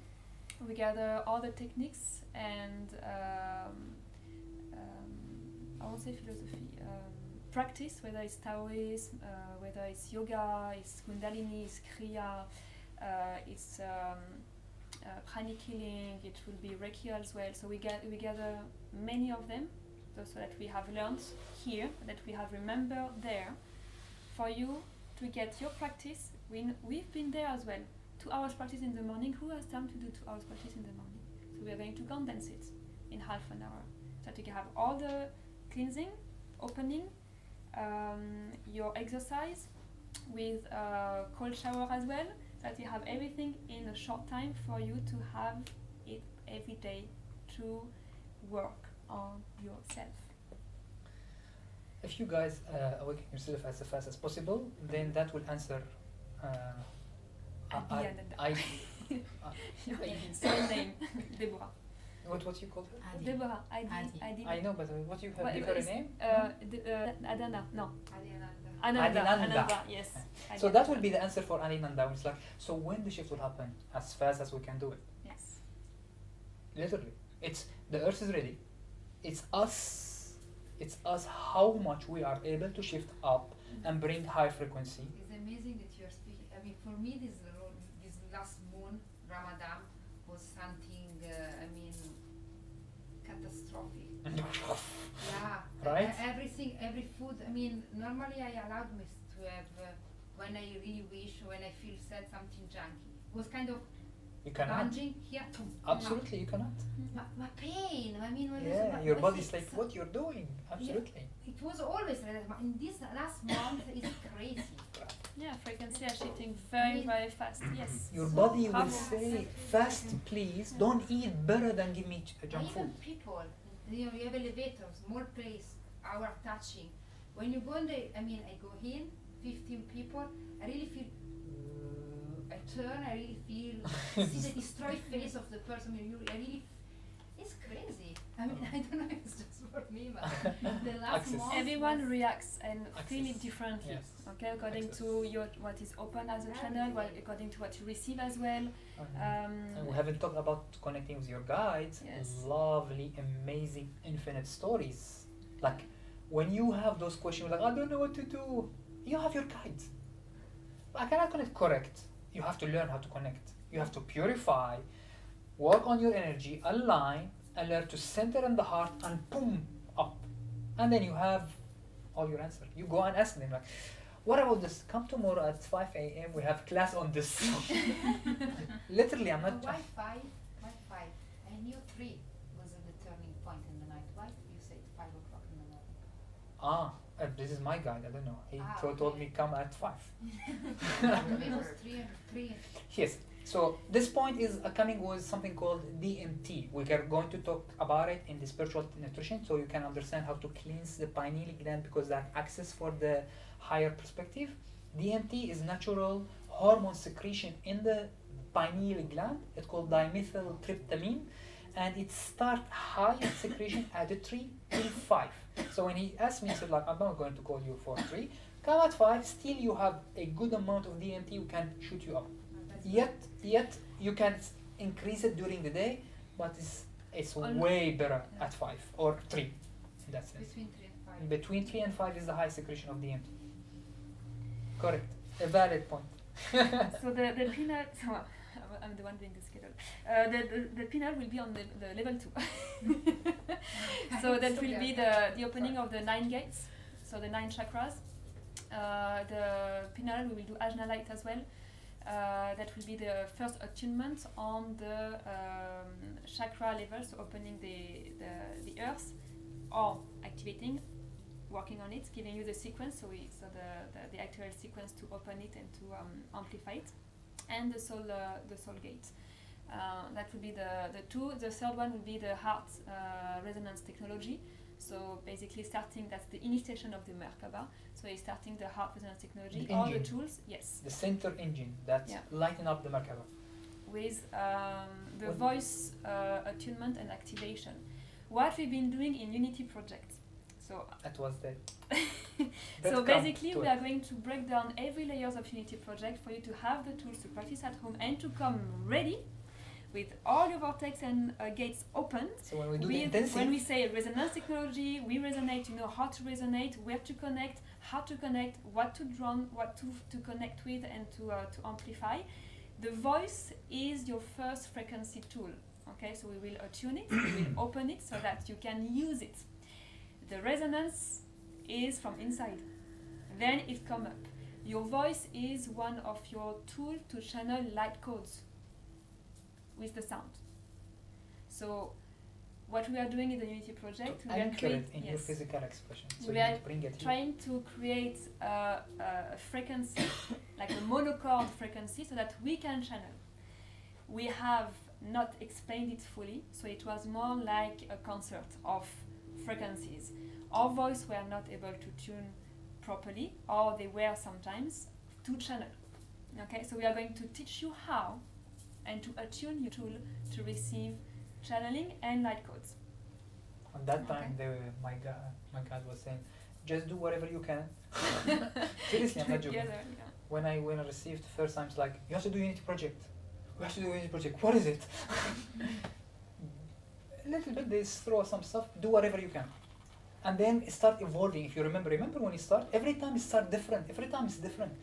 Speaker 1: we gather all the techniques and I won't say philosophy, practice, whether it's Taoism, whether it's yoga, it's Kundalini, it's Kriya, it's pranic healing, it will be Reiki as well. So we gather many of them, so that we have learned here, that we have remembered there, for you to get your practice. We've been there as well. 2 hours practice in the morning. Who has time to do 2 hours practice in the morning? So we are going to condense it in half an hour, so that you can have all the cleansing, opening, your exercise with a cold shower as well, that you have everything in a short time for you to have it every day to work on yourself.
Speaker 4: If you guys awaken yourself as fast as possible, then that will answer
Speaker 1: Same name, Deborah.
Speaker 4: What you call her?
Speaker 6: Adi.
Speaker 1: Deborah,
Speaker 6: Adi.
Speaker 4: I know, but what you have
Speaker 1: What-
Speaker 4: give her a
Speaker 1: is-
Speaker 4: name?
Speaker 1: Adana, no.
Speaker 4: Adinanda.
Speaker 1: Ananda, yes.
Speaker 4: So that will be the answer for Adinanda. It's like, so when the shift will happen? As fast as we can do it.
Speaker 1: Yes.
Speaker 4: Literally. It's the earth is ready. it's us how much we are able to shift up and bring high frequency.
Speaker 9: It's amazing that you're speaking. I mean, for me, this last moon, Ramadan, was something, catastrophic. Yeah.
Speaker 4: Right?
Speaker 9: Everything, every food. I mean, normally I allowed me to have, when I really wish, when I feel sad, something junky. It was kind of
Speaker 4: You cannot.
Speaker 9: lunging here to.
Speaker 4: Absolutely, you cannot.
Speaker 9: My pain. I mean, when
Speaker 4: Yeah,
Speaker 9: my
Speaker 4: your
Speaker 9: voice
Speaker 4: body's
Speaker 9: is
Speaker 4: like,
Speaker 9: so-
Speaker 4: what you're doing? Absolutely.
Speaker 9: It was always like that. In this last month, it's crazy.
Speaker 1: Yeah, frequency are shifting very, very fast. Yes.
Speaker 4: Your
Speaker 9: So
Speaker 4: body will
Speaker 1: powerful.
Speaker 4: say, fast please, don't eat better than give me junk
Speaker 9: Even
Speaker 4: food.
Speaker 9: people, you have elevators, small place, hour touching. When you go in the, I go in, 15 people, I really feel, I turn, I really feel, see the destroyed face of the person, I really, it's crazy. I don't know if it's just for me, but the last
Speaker 4: Access.
Speaker 9: month
Speaker 1: Everyone
Speaker 9: was-
Speaker 1: reacts and feel it
Speaker 4: Access.
Speaker 1: differently.
Speaker 4: Yes.
Speaker 1: Okay, according
Speaker 4: Access.
Speaker 1: to what is open as a channel, according to what you receive as well.
Speaker 4: And we haven't talked about connecting with your guides.
Speaker 1: Yes.
Speaker 4: Lovely, amazing, infinite stories. Like when you have those questions, like I don't know what to do. You have your guides. I cannot connect correct. You have to learn how to connect. You have to purify, work on your energy, align, and learn to center in the heart and boom up. And then you have all your answer. You go and ask them like, what about this? Come tomorrow at 5 a.m. We have class on this. Literally, I'm not.
Speaker 9: Wi-Fi, I knew 3 was the turning point in the night. Why you said 5 o'clock in the morning?
Speaker 4: This is my guide. I don't know. He told
Speaker 9: okay.
Speaker 4: me come at 5.
Speaker 9: It was 3.
Speaker 4: Yes. So this point is coming with something called DMT. We are going to talk about it in the spiritual nutrition, so you can understand how to cleanse the pineal gland because that access for the higher perspective. DMT is natural hormone secretion in the pineal gland. It's called dimethyltryptamine, and it starts high secretion at 3 till 5. So when he asked me, he said like, I'm not going to call you for 3. Come at 5. Still, you have a good amount of DMT. We can shoot you up. Yet you can increase it during the day, but it's way better at 5 or 3 in that sense.
Speaker 9: Between 3 and 5.
Speaker 4: Between 3 and 5 is the high secretion of DMT. Correct. A valid point.
Speaker 1: So the pinal, so I'm the one doing the schedule. The pinal will be on the level 2. So that will be the opening of the 9 gates, so the 9 chakras. The pinal, we will do ajna light as well. That will be the first attunement on the chakra level, so opening the earth or activating, working on it, giving you the sequence, so the actual sequence to open it and to amplify it, and the soul gate. That would be the 2. The third one would be the heart resonance technology. So basically that's the initiation of the Merkaba. So it's starting the heart resonance technology,
Speaker 4: The
Speaker 1: all the
Speaker 4: engine.
Speaker 1: tools, yes,
Speaker 4: The center engine that's lighting up the Merkaba.
Speaker 1: with the voice attunement and activation. What we've been doing in Unity Project. So
Speaker 4: That was the.
Speaker 1: so basically we are going to break down every layers of Unity Project for you to have the tools to practice at home and to come ready with all your vortex and gates open.
Speaker 4: So when we do the intensive.
Speaker 1: When we say resonance technology, we resonate, you know how to resonate, where to connect, how to connect, what to drum, what to connect with and to amplify. The voice is your first frequency tool. Okay, so we will attune it, we will open it so that you can use it. The resonance is from inside. Then it comes up. Your voice is one of your tools to channel light codes with the sound. So what we are doing in the Unity Project, we are
Speaker 4: Anchor it in your
Speaker 1: yes,
Speaker 4: physical expression. So
Speaker 1: we
Speaker 4: you
Speaker 1: are
Speaker 4: need to bring it here.
Speaker 1: trying to create a frequency, like a monochord frequency, so that we can channel. We have not explained it fully, so it was more like a concert of frequencies. Our voice were not able to tune properly, or they were sometimes to channel. Okay, so we are going to teach you how and to attune your tool to receive channeling and light codes.
Speaker 4: On that time, my God was saying, just do whatever you can. Seriously, I'm not joking.
Speaker 1: Together, yeah.
Speaker 4: When I received the first time, it's like, you have to do Unity Project. We have to do Unity Project. What is it? little bit, they throw some stuff, do whatever you can. And then start evolving. If you remember when you start, every time it start different. Every time it's different.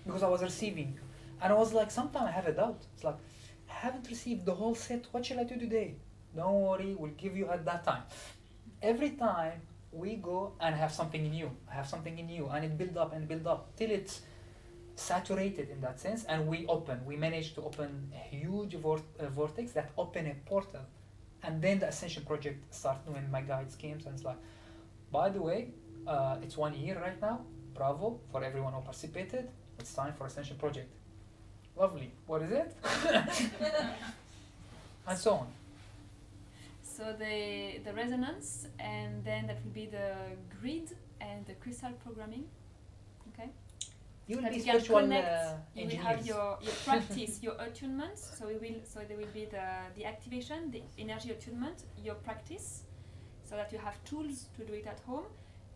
Speaker 4: Because I was receiving. And I was like, sometimes I have a doubt. It's like, I haven't received the whole set. What shall I do today? Don't worry, we'll give you at that time. Every time we go and have something new. I have something new. And it build up and build up till it's saturated in that sense. And we manage to open a huge vortex that open a portal. And then the Ascension Project started when my guides came. And it's like, by the way, it's 1 year right now. Bravo for everyone who participated. It's time for Ascension Project. Lovely. What is it? And so on.
Speaker 1: So the resonance, and then that will be the grid and the crystal programming. Okay.
Speaker 4: You will
Speaker 1: That
Speaker 4: be
Speaker 1: you can
Speaker 4: spiritual
Speaker 1: connect. You will have
Speaker 4: engineers.
Speaker 1: your practice, your attunements. So there will be the activation, the energy attunement, your practice, so that you have tools to do it at home,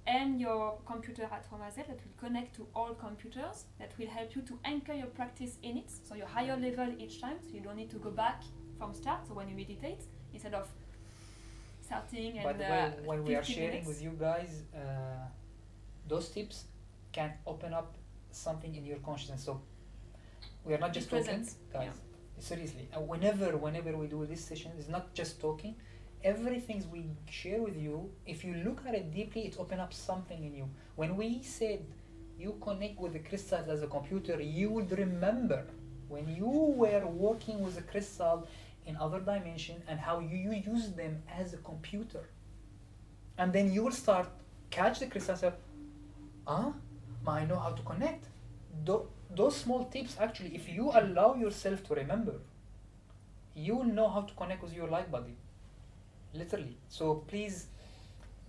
Speaker 1: and your computer at home as well that will connect to all computers, that will help you to anchor your practice in it, so you're higher level each time, so you don't need to go back from start. So when you meditate, instead of starting and
Speaker 4: By the way, when we are
Speaker 1: 50
Speaker 4: sharing
Speaker 1: minutes.
Speaker 4: with you guys, those tips can open up something in your consciousness. So we are not just
Speaker 1: Be
Speaker 4: talking,
Speaker 1: present,
Speaker 4: guys. Seriously, whenever we do this session, it's not just talking. Everything we share with you, if you look at it deeply, it opens up something in you. When we said you connect with the crystals as a computer, you would remember when you were working with a crystal in other dimension and how you use them as a computer. And then you will start catch the crystals and say, I know how to connect. Those small tips, actually, if you allow yourself to remember, you will know how to connect with your light body. Literally. So please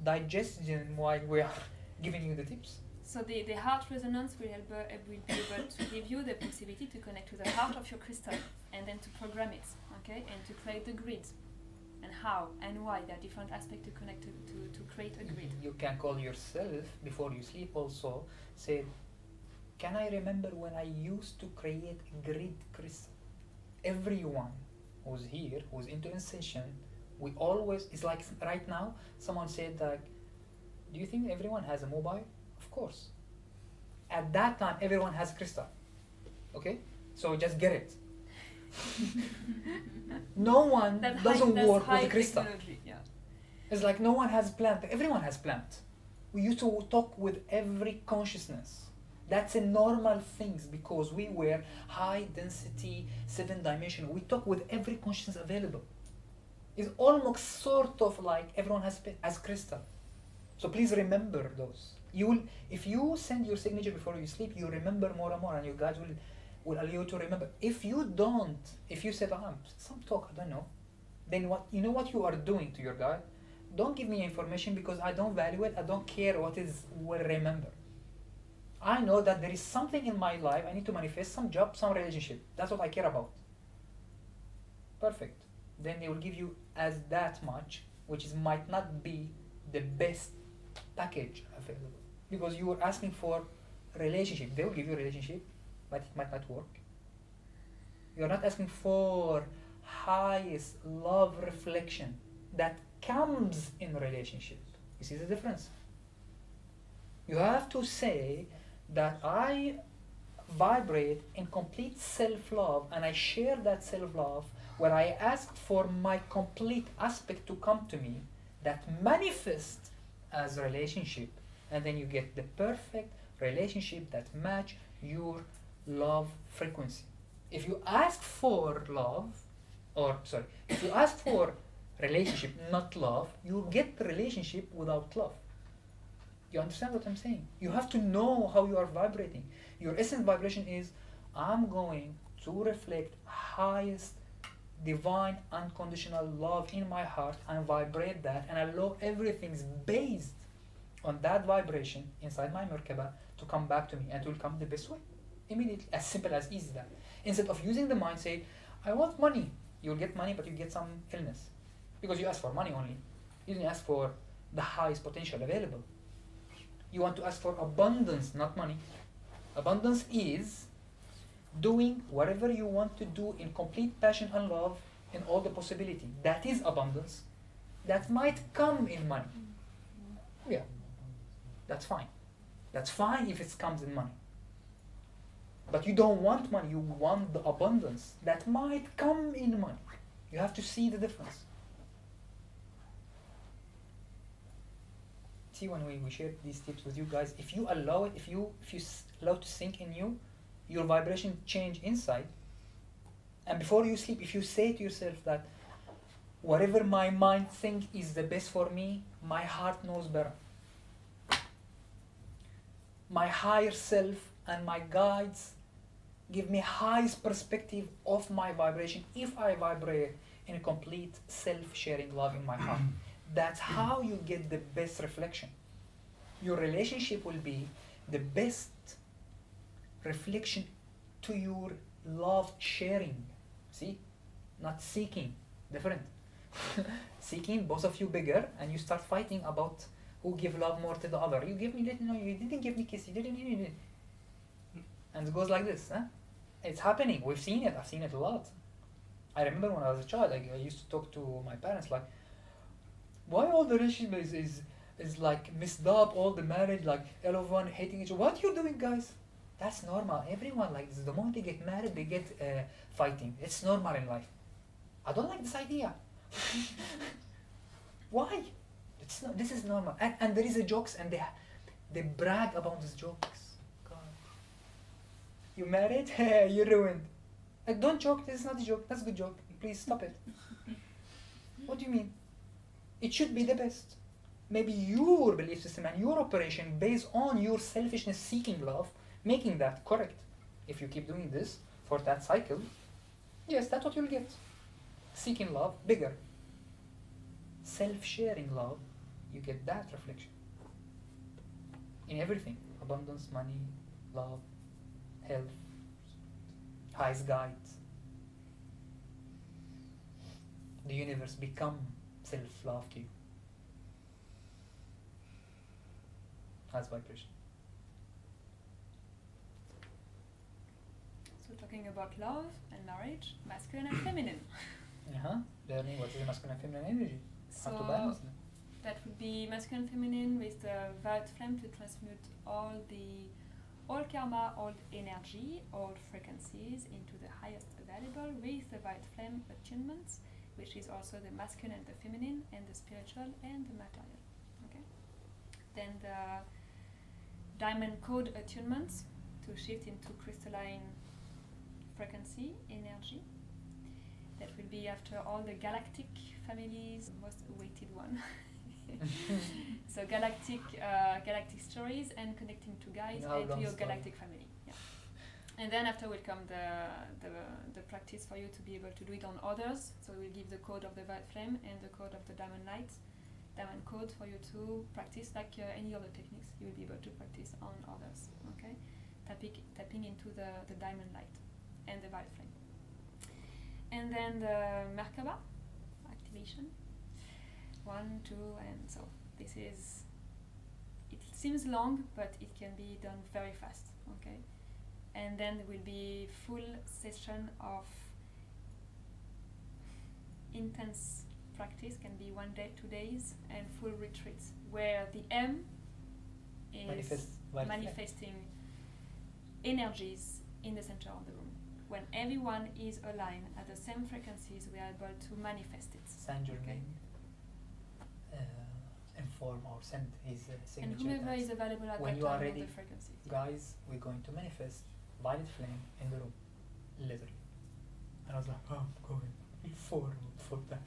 Speaker 4: digest them while we are giving you the tips.
Speaker 1: So the heart resonance will be able to give you the possibility to connect to the heart of your crystal, and then to program it, okay, and to create the grid, and how and why. There are different aspects to connect to create a grid.
Speaker 4: You can call yourself before you sleep also, say, can I remember when I used to create a grid crystal? Everyone who's here, who's into Ascension, we always, it's like right now, someone said like, do you think everyone has a mobile? Of course. At that time, everyone has crystal. Okay? So just get it. No one doesn't work with the crystal.
Speaker 1: Yeah.
Speaker 4: It's like no one has plant. Everyone has plant. We used to talk with every consciousness. That's a normal things because we were high density, 7-dimensional. We talk with every consciousness available. It's almost sort of like everyone has crystal. So please remember those. You will, if you send your signature before you sleep, you remember more and more, and your guides will allow you to remember. If you don't, if you say, some talk, I don't know, then what you know what you are doing to your guide? Don't give me information because I don't value it. I don't care what is will remember. I know that there is something in my life I need to manifest, some job, some relationship. That's what I care about. Perfect. Then they will give you as that much, which is might not be the best package available. Because you were asking for relationship. They will give you a relationship, but it might not work. You are not asking for highest love reflection that comes in relationship. You see the difference? You have to say that I vibrate in complete self-love and I share that self-love where I ask for my complete aspect to come to me that manifests as a relationship, and then you get the perfect relationship that match your love frequency. If you ask for love, if you ask for relationship, not love, you get the relationship without love. You understand what I'm saying? You have to know how you are vibrating. Your essence vibration is, I'm going to reflect highest divine unconditional love in my heart and vibrate that, and allow everything's based on that vibration inside my Merkaba to come back to me, and it will come the best way. Immediately, as simple as easy that. Instead of using the mind, say, I want money. You'll get money, but you get some illness. Because you ask for money only. You didn't ask for the highest potential available. You want to ask for abundance, not money. Abundance is doing whatever you want to do in complete passion and love in all the possibility. That is abundance. that might come in money. Yeah, that's fine. That's fine if it comes in money. But you don't want money, you want the abundance that might come in money. You have to see the difference. See, when we share these tips with you guys, if you allow it, if you allow to sink in you, your vibration change inside. And before you sleep, if you say to yourself that whatever my mind think is the best for me, my heart knows better. My higher self and my guides give me highest perspective of my vibration if I vibrate in a complete self-sharing love in my heart. That's how you get the best reflection. Your relationship will be the best reflection to your love sharing. See? Not seeking. Different. Seeking, both of you bigger, and you start fighting about who give love more to the other. You give me that, no, you didn't give me kiss, you didn't. And it goes like this, huh? It's happening. We've seen it. I've seen it a lot. I remember when I was a child, I used to talk to my parents like, why all the relationship is like messed up, all the marriage, like everyone hating each other. What you doing, guys? That's normal. Everyone like this. The moment they get married, they get fighting. It's normal in life. I don't like this idea. Why? It's not, this is normal. And there is a jokes, and they brag about these jokes. God. You married? You're ruined. Like, don't joke. This is not a joke. That's a good joke. Please stop it. What do you mean? It should be the best. Maybe your belief system and your operation based on your selfishness seeking love, making that correct. If you keep doing this for that cycle, yes, that's what you'll get. Seeking love, bigger. Self-sharing love, you get that reflection. In everything. Abundance, money, love, health, highest guides. The universe become self-love to you. That's vibration.
Speaker 1: So talking about love and marriage, masculine and feminine.
Speaker 4: Learning what is the masculine and feminine energy. How to
Speaker 1: So
Speaker 4: balance them.
Speaker 1: that would be masculine and feminine with the violet flame to transmute all karma, all energy, all frequencies into the highest available with the violet flame attunements, which is also the masculine and the feminine and the spiritual and the material. Okay. Then the diamond code attunements to shift into crystalline frequency, energy. That will be after all the galactic families, most awaited one. So galactic stories and connecting to guides and to your galactic family. Yeah. And then after will come the practice for you to be able to do it on others. So we'll give the code of the violet flame and the code of the diamond light, diamond code for you to practice like any other techniques. You will be able to practice on others. Okay, tapping into the diamond light and the violet flame. And then the Merkaba activation. 1, 2, and so this is. It seems long, but it can be done very fast. Okay, and then there will be full session of intense practice. Can be 1 day, 2 days, and full retreats where the M is manifesting energies in the center of the room. When everyone is aligned at the same frequencies, we are able to manifest it.
Speaker 4: Send your name, inform or send his signature.
Speaker 1: And whoever is available at
Speaker 4: when
Speaker 1: that
Speaker 4: you are
Speaker 1: time
Speaker 4: ready,
Speaker 1: of the frequency.
Speaker 4: guys, we're going to manifest violet flame in the room, literally. And I was like, oh, I'm going for that,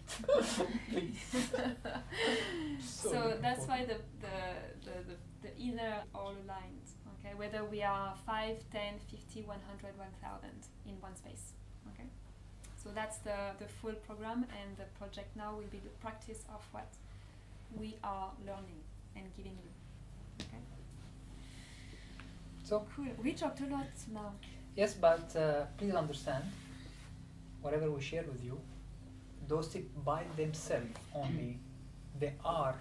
Speaker 4: please.
Speaker 1: So that's why the inner all aligned. Okay, whether we are 5, 10, 50, 100, 1000 in one space. Okay, so that's the full program, and the project now will be the practice of what we are learning and giving you. Okay.
Speaker 4: So
Speaker 1: cool. We talked a lot now.
Speaker 4: Yes, but please understand, whatever we share with you, those tips by themselves only, they are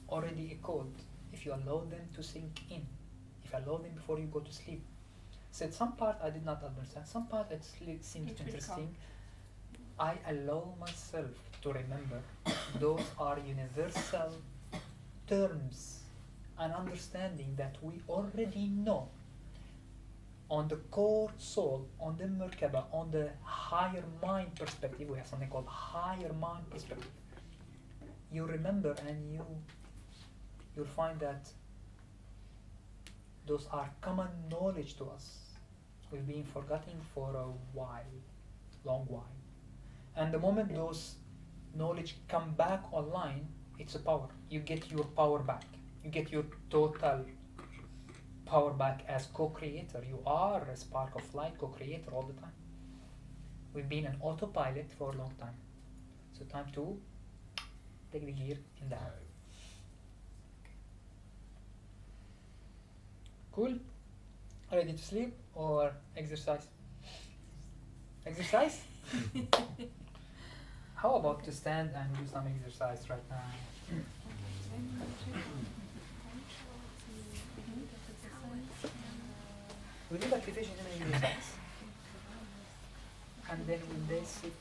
Speaker 4: already a code if you allow them to sink in. If you allow them before you go to sleep. Said some part I did not understand, some part it seemed interesting. I allow myself to remember those are universal terms and understanding that we already know on the core soul, on the Merkaba, on the higher mind perspective. We have something called higher mind perspective. You remember and you'll find that those are common knowledge to us. We've been forgetting for a while, long while. And the moment those knowledge come back online, it's a power. You get your power back. You get your total power back as co-creator. You are a spark of light co-creator all the time. We've been an autopilot for a long time. So time to take the gear in the hand. Cool? Ready to sleep or exercise? Exercise? How about to stand and do some exercise right now? We do activation in exercise. And then when they sit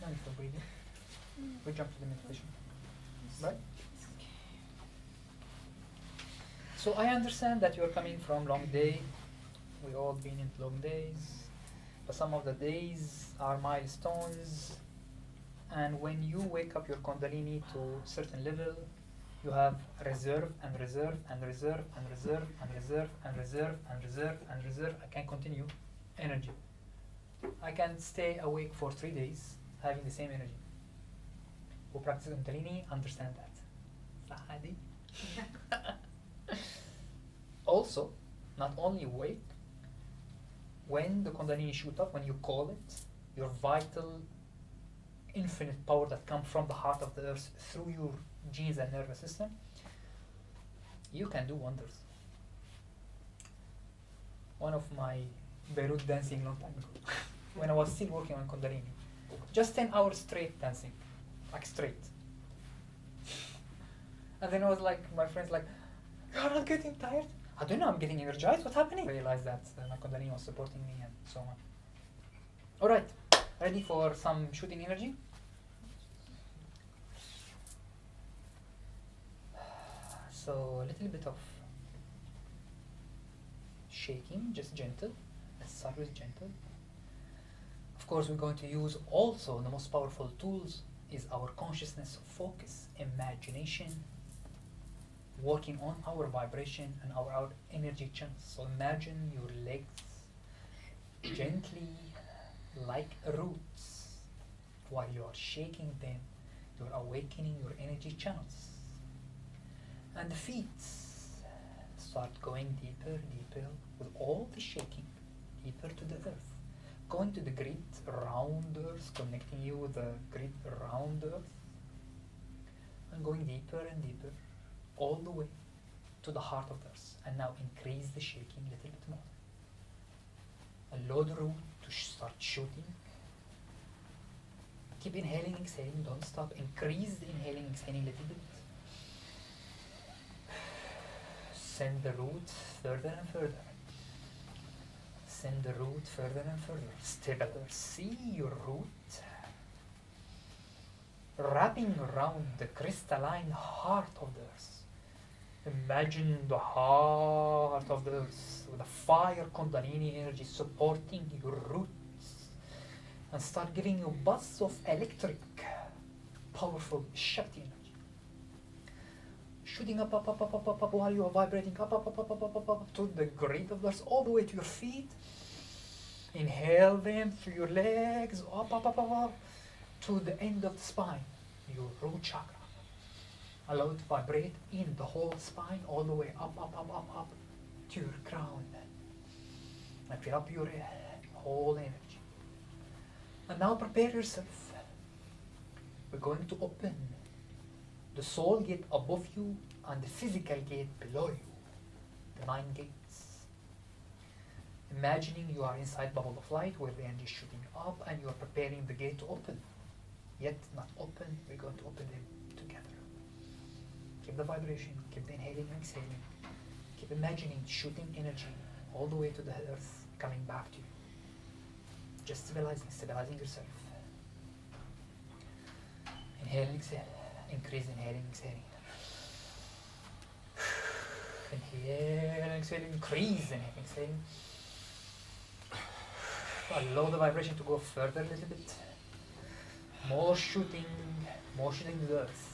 Speaker 4: no need for breathing. We jump to the meditation. Right? So I understand that you're coming from long day. We all been in long days. But some of the days are milestones. And when you wake up your Kundalini to a certain level, you have reserve and reserve and reserve and reserve and reserve and reserve and reserve and reserve. I can continue energy. I can stay awake for 3 days having the same energy. Who practice Kundalini understand that. Sahadi. Also, not only awake, when the Kundalini shoot up, when you call it, your vital infinite power that comes from the heart of the earth through your genes and nervous system, you can do wonders. One of my Beirut dancing long time ago, when I was still working on Kundalini, just 10 hours straight dancing, like straight. And then I was like, my friends like, you're not getting tired? I don't know, I'm getting energized, what's happening? I realized that my Kundalini was supporting me and so on. Alright, ready for some shooting energy? So a little bit of shaking, just gentle. Let's start with gentle. Of course, we're going to use also the most powerful tools is our consciousness focus, imagination, working on our vibration and our energy channels. So imagine your legs gently like roots. While you are shaking them, you're awakening your energy channels. And the feet start going deeper, deeper with all the shaking, deeper to the earth. Going to the great round earth, connecting you with the great round earth. And going deeper and deeper, all the way to the heart of the earth. And now increase the shaking a little bit more. Allow the root to start shooting. Keep inhaling, exhaling, don't stop. Increase the inhaling, exhaling a little bit. Send the root further and further. Send the root further and further. Stabilize. See your root wrapping around the crystalline heart of the earth. Imagine the heart of the earth with the fire Kundalini energy supporting your roots. And start giving you bursts of electric, powerful Shakti energy. Shooting up while you are vibrating up to the grid of the earth, all the way to your feet. Inhale them through your legs, up to the end of the spine, your root chakra. Allow it to vibrate in the whole spine, all the way up to your crown. And fill up your whole energy. And now prepare yourself. We're going to open the soul gate above you and the physical gate below you, the 9 gates. Imagining you are inside bubble of light where the energy is shooting up and you are preparing the gate to open. Yet not open, we're going to open them together. Keep the vibration, keep the inhaling and exhaling. Keep imagining shooting energy all the way to the earth, coming back to you. Just stabilizing yourself. Inhale and exhale. Increase inhaling, exhaling. Inhale and exhale, increase inhaling, exhaling. Allow the vibration to go further a little bit. More shooting to the earth.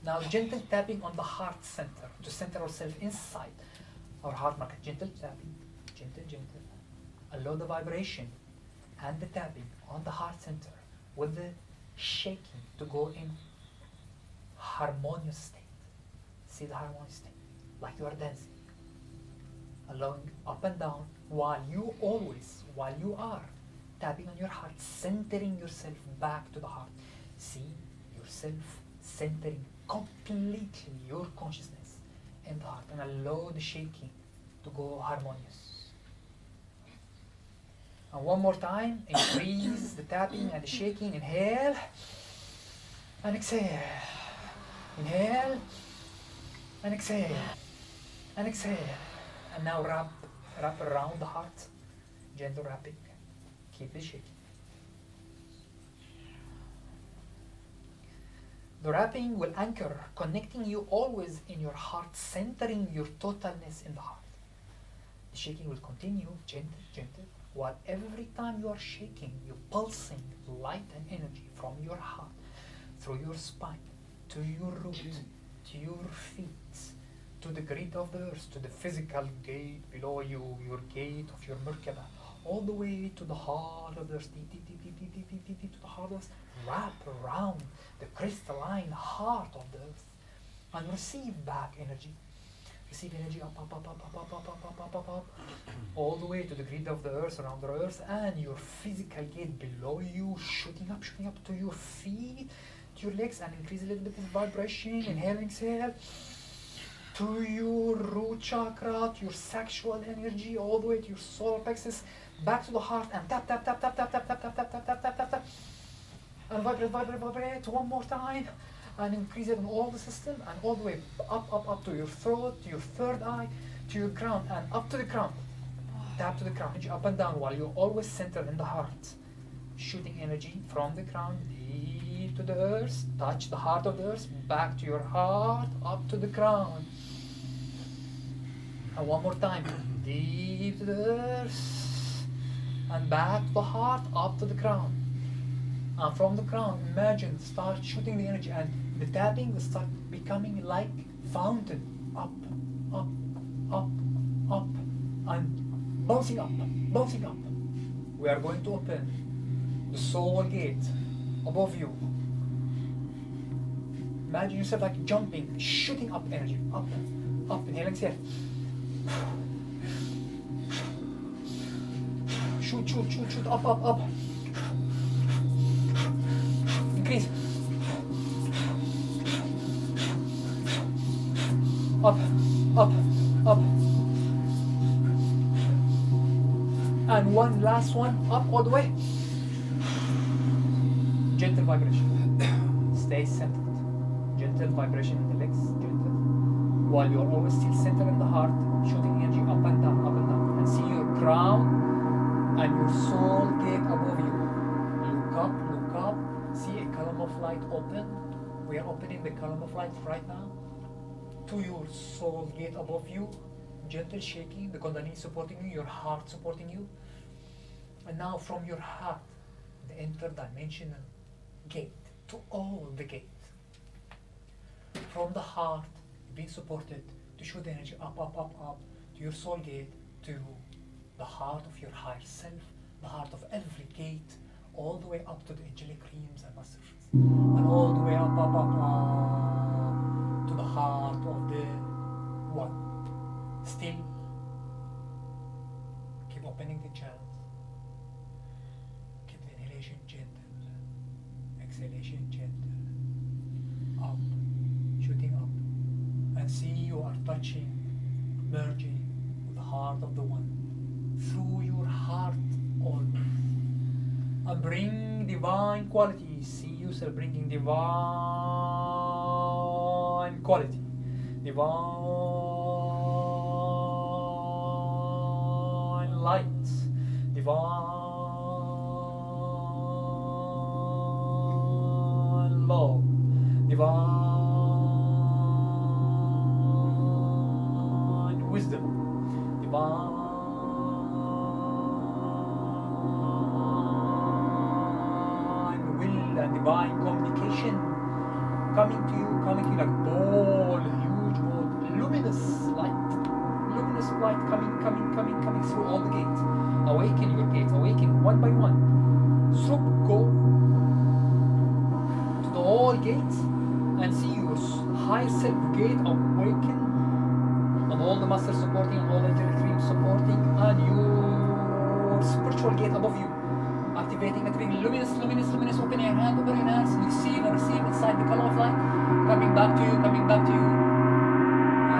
Speaker 4: Now gentle tapping on the heart center, to center ourselves inside our heart market. Gentle tapping, gentle. Allow the vibration and the tapping on the heart center with the shaking to go in harmonious state. See the harmonious state, like you are dancing. Allowing up and down while you are tapping on your heart, centering yourself back to the heart. See yourself centering completely your consciousness in the heart, and allow the shaking to go harmonious. And one more time, increase the tapping and the shaking. Inhale and exhale. Inhale and exhale. And exhale. And now wrap around the heart. Gentle wrapping. Keep the shaking. The wrapping will anchor, connecting you always in your heart, centering your totalness in the heart. The shaking will continue, gentle, while every time you are shaking, you're pulsing light and energy from your heart, through your spine, to your root, to your feet, to the grid of the earth, to the physical gate below you, your gate of your Merkaba, all the way to the heart of the earth, deep, to the heart of the earth. Wrap around the crystalline heart of the earth and receive back energy. Receive energy up, all the way to the grid of the earth, around the earth, and your physical gate below you, shooting up to your feet, to your legs, and increase a little bit of vibration. Inhale, exhale. To your root chakra, to your sexual energy, all the way to your solar plexus, back to the heart, and tap. And vibrate one more time, and increase it in all the system, and all the way up to your throat, to your third eye, to your crown, and up to the crown. Tap to the crown, energy up and down, while you always center in the heart. Shooting energy from the crown deep to the earth, touch the heart of the earth, back to your heart, up to the crown. And one more time, deep to the earth, and back to the heart, up to the crown. And from the crown, imagine, start shooting the energy, and the tapping will start becoming like fountain, up, and bouncing up. We are going to open the soul gate above you. Imagine yourself like jumping, shooting up energy, up, inhale, exhale. Shoot, up. Increase. Up. And one last one, up all the way. Gentle vibration. Stay centered. Gentle vibration in the legs, gentle. While you're always still centered in the heart, shooting energy up and down. And see your crown and your soul gate above you. Look up. See a column of light open. We are opening the column of light right now to your soul gate above you. Gentle shaking, the Kundalini supporting you, your heart supporting you. And now from your heart, the interdimensional gate, to all the gate. From the heart, being supported to shoot the energy up, to your soul gate, to the heart of your higher self, the heart of every gate, all the way up to the angelic realms and masters, and all the way up to the heart of the one. Still, keep opening the channels. Keep the inhalation gentle, exhalation gentle. Up, shooting up, and see you are touching, merging with the heart of the one through your heart always. And bring divine quality. See yourself bringing divine quality divine light, divine love, divine wisdom, divine will and divine communication coming to you like ball, huge ball, luminous light coming through all the gates. Awaken your gates, awaken one by one. So go to the all gates and see your higher self gate awaken, and all the masters supporting, all the angelic dreams supporting, and your spiritual gate above you. Activating, luminous, open your hands, receive inside the color of light, coming back to you, and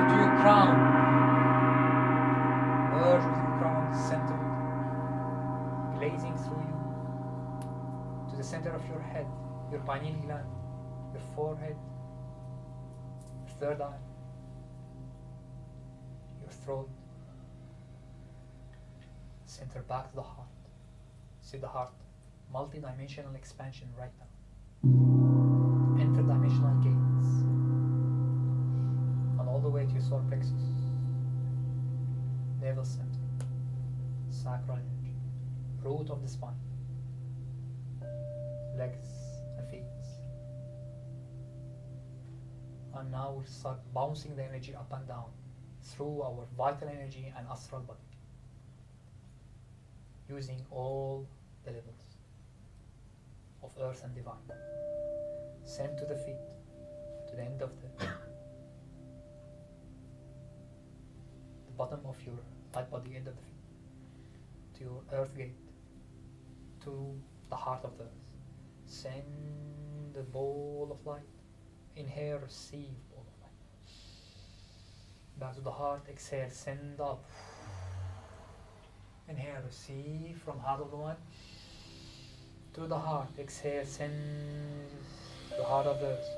Speaker 4: to your crown. Merge with your crown, center, blazing through you, to the center of your head, your pineal gland, your forehead, your third eye, your throat, center back to the heart. See the heart, multi-dimensional expansion right now. Interdimensional gates, and all the way to your solar plexus, navel center, sacral energy, root of the spine, legs and feet. And now we'll start bouncing the energy up and down through our vital energy and astral body, using all the levels of earth and divine. Send to the feet, to the end of the bottom of your light body, end of the feet, to your earth gate, to the heart of the earth. Send the ball of light. Inhale, receive ball of light. Back to the heart, exhale, send up. Inhale, receive from heart of the one to the heart. Exhale, send to the heart of the earth.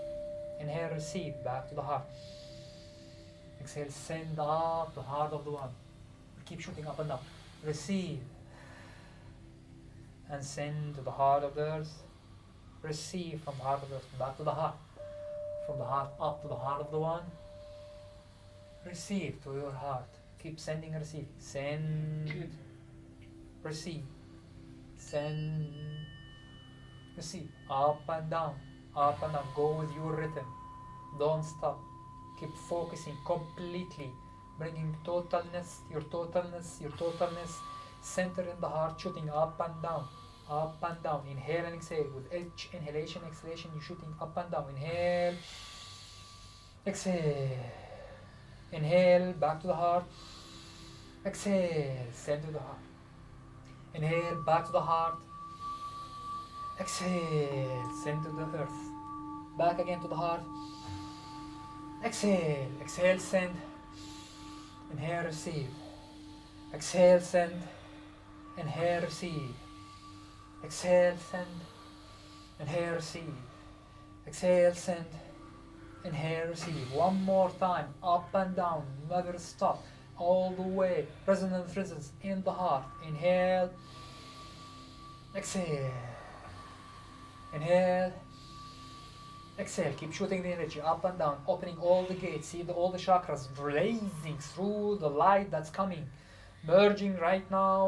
Speaker 4: Inhale, receive back to the heart. Exhale, send up to the heart of the one. Keep shooting up and up. Receive and send to the heart of the earth. Receive from the heart of the earth back to the heart. From the heart up to the heart of the one. Receive to your heart. Keep sending and receiving. Send. Receive, send, receive, up and down, go with your rhythm, don't stop, keep focusing completely, bringing your totalness, center in the heart, shooting up and down, inhale and exhale, with each inhalation, exhalation, you're shooting up and down, inhale, exhale, inhale, back to the heart, exhale, send to the heart. Inhale, back to the heart. Exhale, send to the earth. Back again to the heart. Exhale, send. Inhale, receive. Exhale, send. Inhale, receive. Exhale, send. Inhale, receive. Exhale, send. Inhale, receive. One more time, up and down, never stop. All the way, resonance in the heart. Inhale, exhale, inhale, exhale. Keep shooting the energy up and down, opening all the gates. See all the chakras blazing through the light that's coming, merging right now.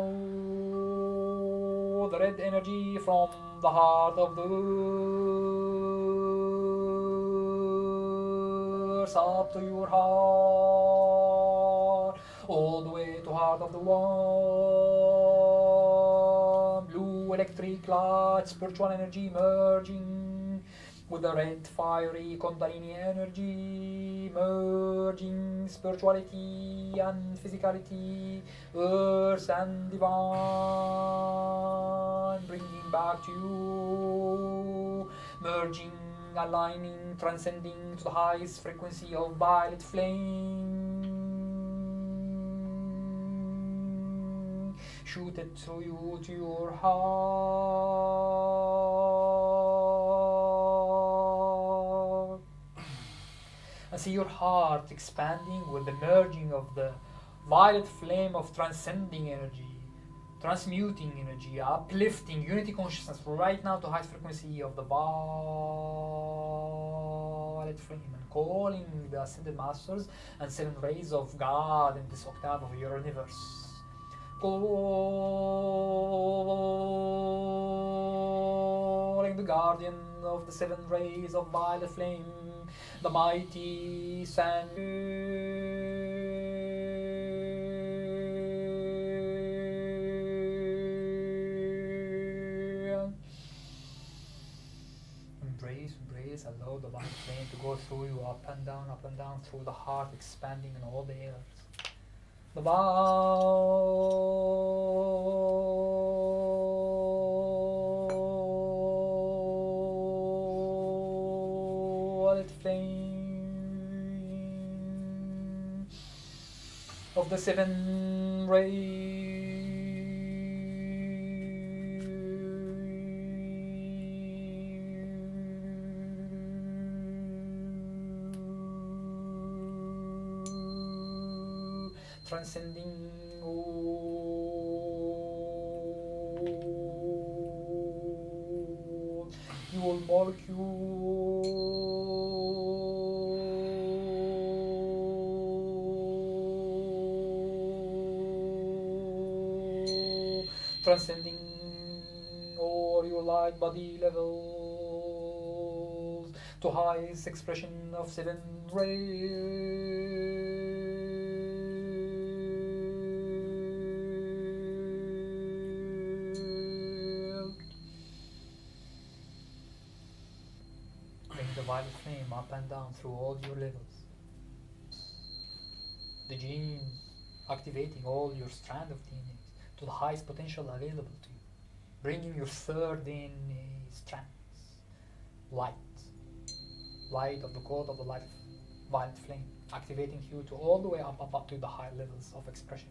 Speaker 4: The red energy from the heart of the earth up to your heart. All the way to heart of the one. Blue electric light, spiritual energy merging with the red fiery Kundalini energy, merging spirituality and physicality, earth and divine, bringing back to you, merging, aligning, transcending to the highest frequency of violet flame. Shoot it through you to your heart. And
Speaker 10: and see your heart expanding with the merging of the violet flame of transcending energy, transmuting energy, uplifting unity consciousness right now to high frequency of the violet flame, and calling the ascended masters and 7 rays of God in this octave of your universe. Calling the guardian of the 7 rays of violet flame, the mighty San. Embrace, allow the violet flame to go through you, up and down, through the heart, expanding in all the airs. The violet flame of the 7 rays transcending all your molecule, transcending all your light body levels to highest expression of 7 rays. Violet flame up and down through all your levels. The genes activating all your strand of DNA to the highest potential available to you, bringing your 3rd DNA strands, light of the code of the light violet flame, activating you to all the way up to the high levels of expression.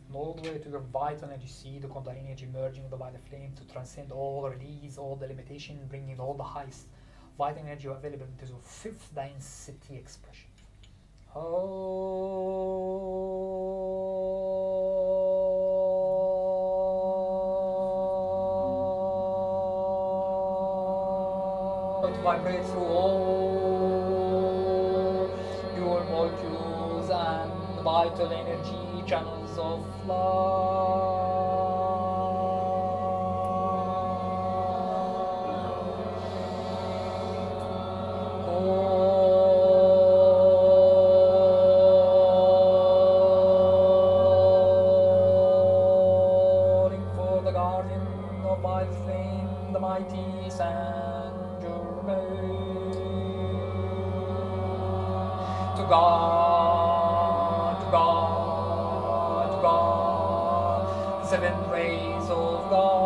Speaker 10: And all the way to your vital energy, see the Kundalini energy merging with the violet flame to transcend all, release all the limitation, bringing all the highest vital energy available into your 5th density expression. To vibrate through all your molecules and vital energy channels of love. Calling for the guardian of violet flame, the mighty Saint Germain, to God, 7 rays of God.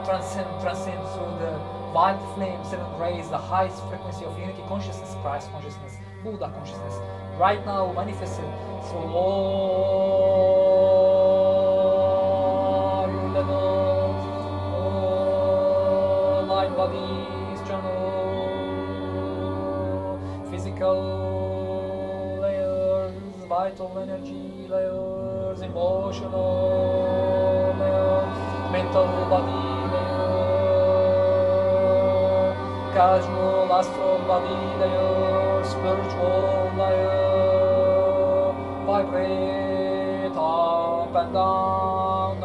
Speaker 10: Transcend through the violet flame, 7 rays, the highest frequency of unity consciousness, Christ consciousness, Buddha consciousness, right now manifested through all your levels, all light bodies, channel, physical layers, vital energy layers, emotional layers, mental body layer, casual astral body layer, spiritual layer, vibrate up and down,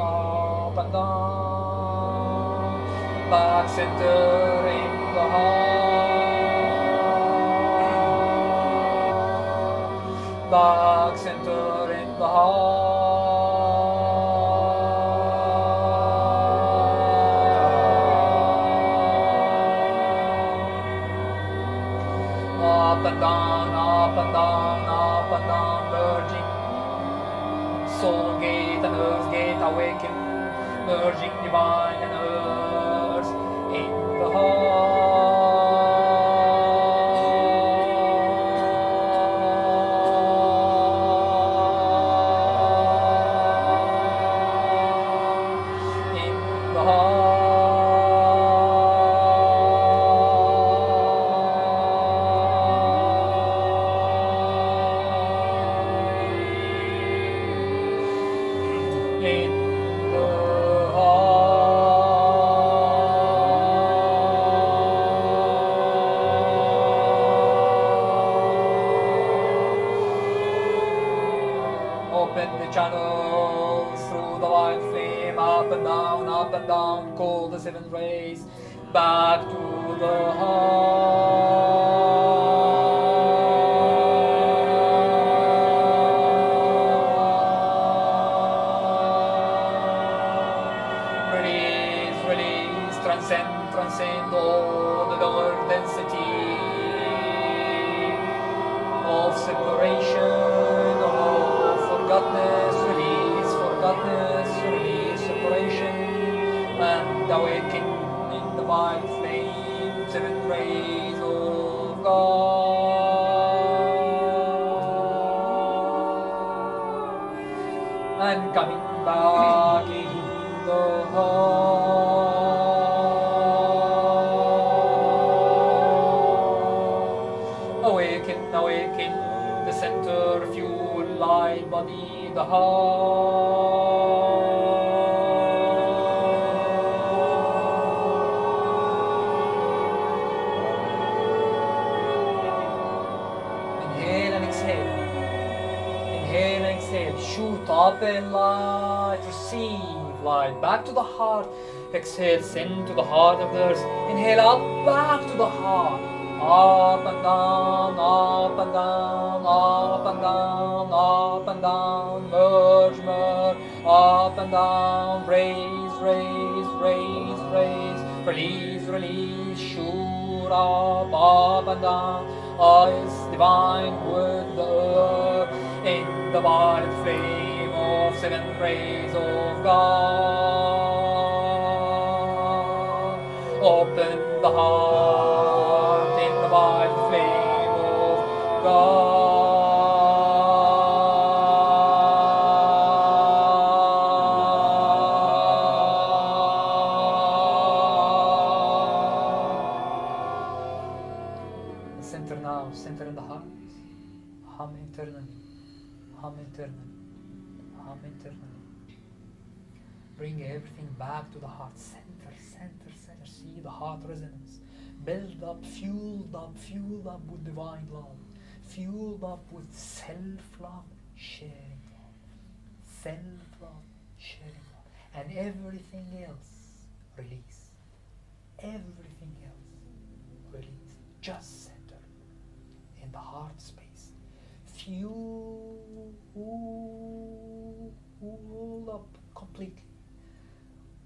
Speaker 10: back center in the heart, back center in the heart. Up and down, merging soul gate and earth gate, awaken, merging divine and earth in the channels through the white flame, up and down, call the 7 rays back to the heart. Release, transcend all the lower density of separation, of forgottenness, release separation, and awaken in the white flame, 7 rays of God, and coming back into the heart. Awaken, the center, fuel, light, body, the heart. Inhale and exhale. Inhale and exhale. Shoot up in light. Receive light back to the heart. Exhale, send to the heart of the earth. Inhale up, back to the heart. Up and down, up and down, up and down, up and down. Merge, up and down. Raise, release. Shoot up and down. Divine with the earth in the violet flame of 7 rays of God. Open the heart in the violet flame of God. Center now, center in the heart. Hum internally, hum internally, hum internally. Bring everything back to the heart. Center. See the heart resonance. Build up, fueled up with divine love. Fueled up with self-love, sharing love. Self-love, sharing love. And everything else, release. Everything else, release. Just center in the heart space. Fuel up completely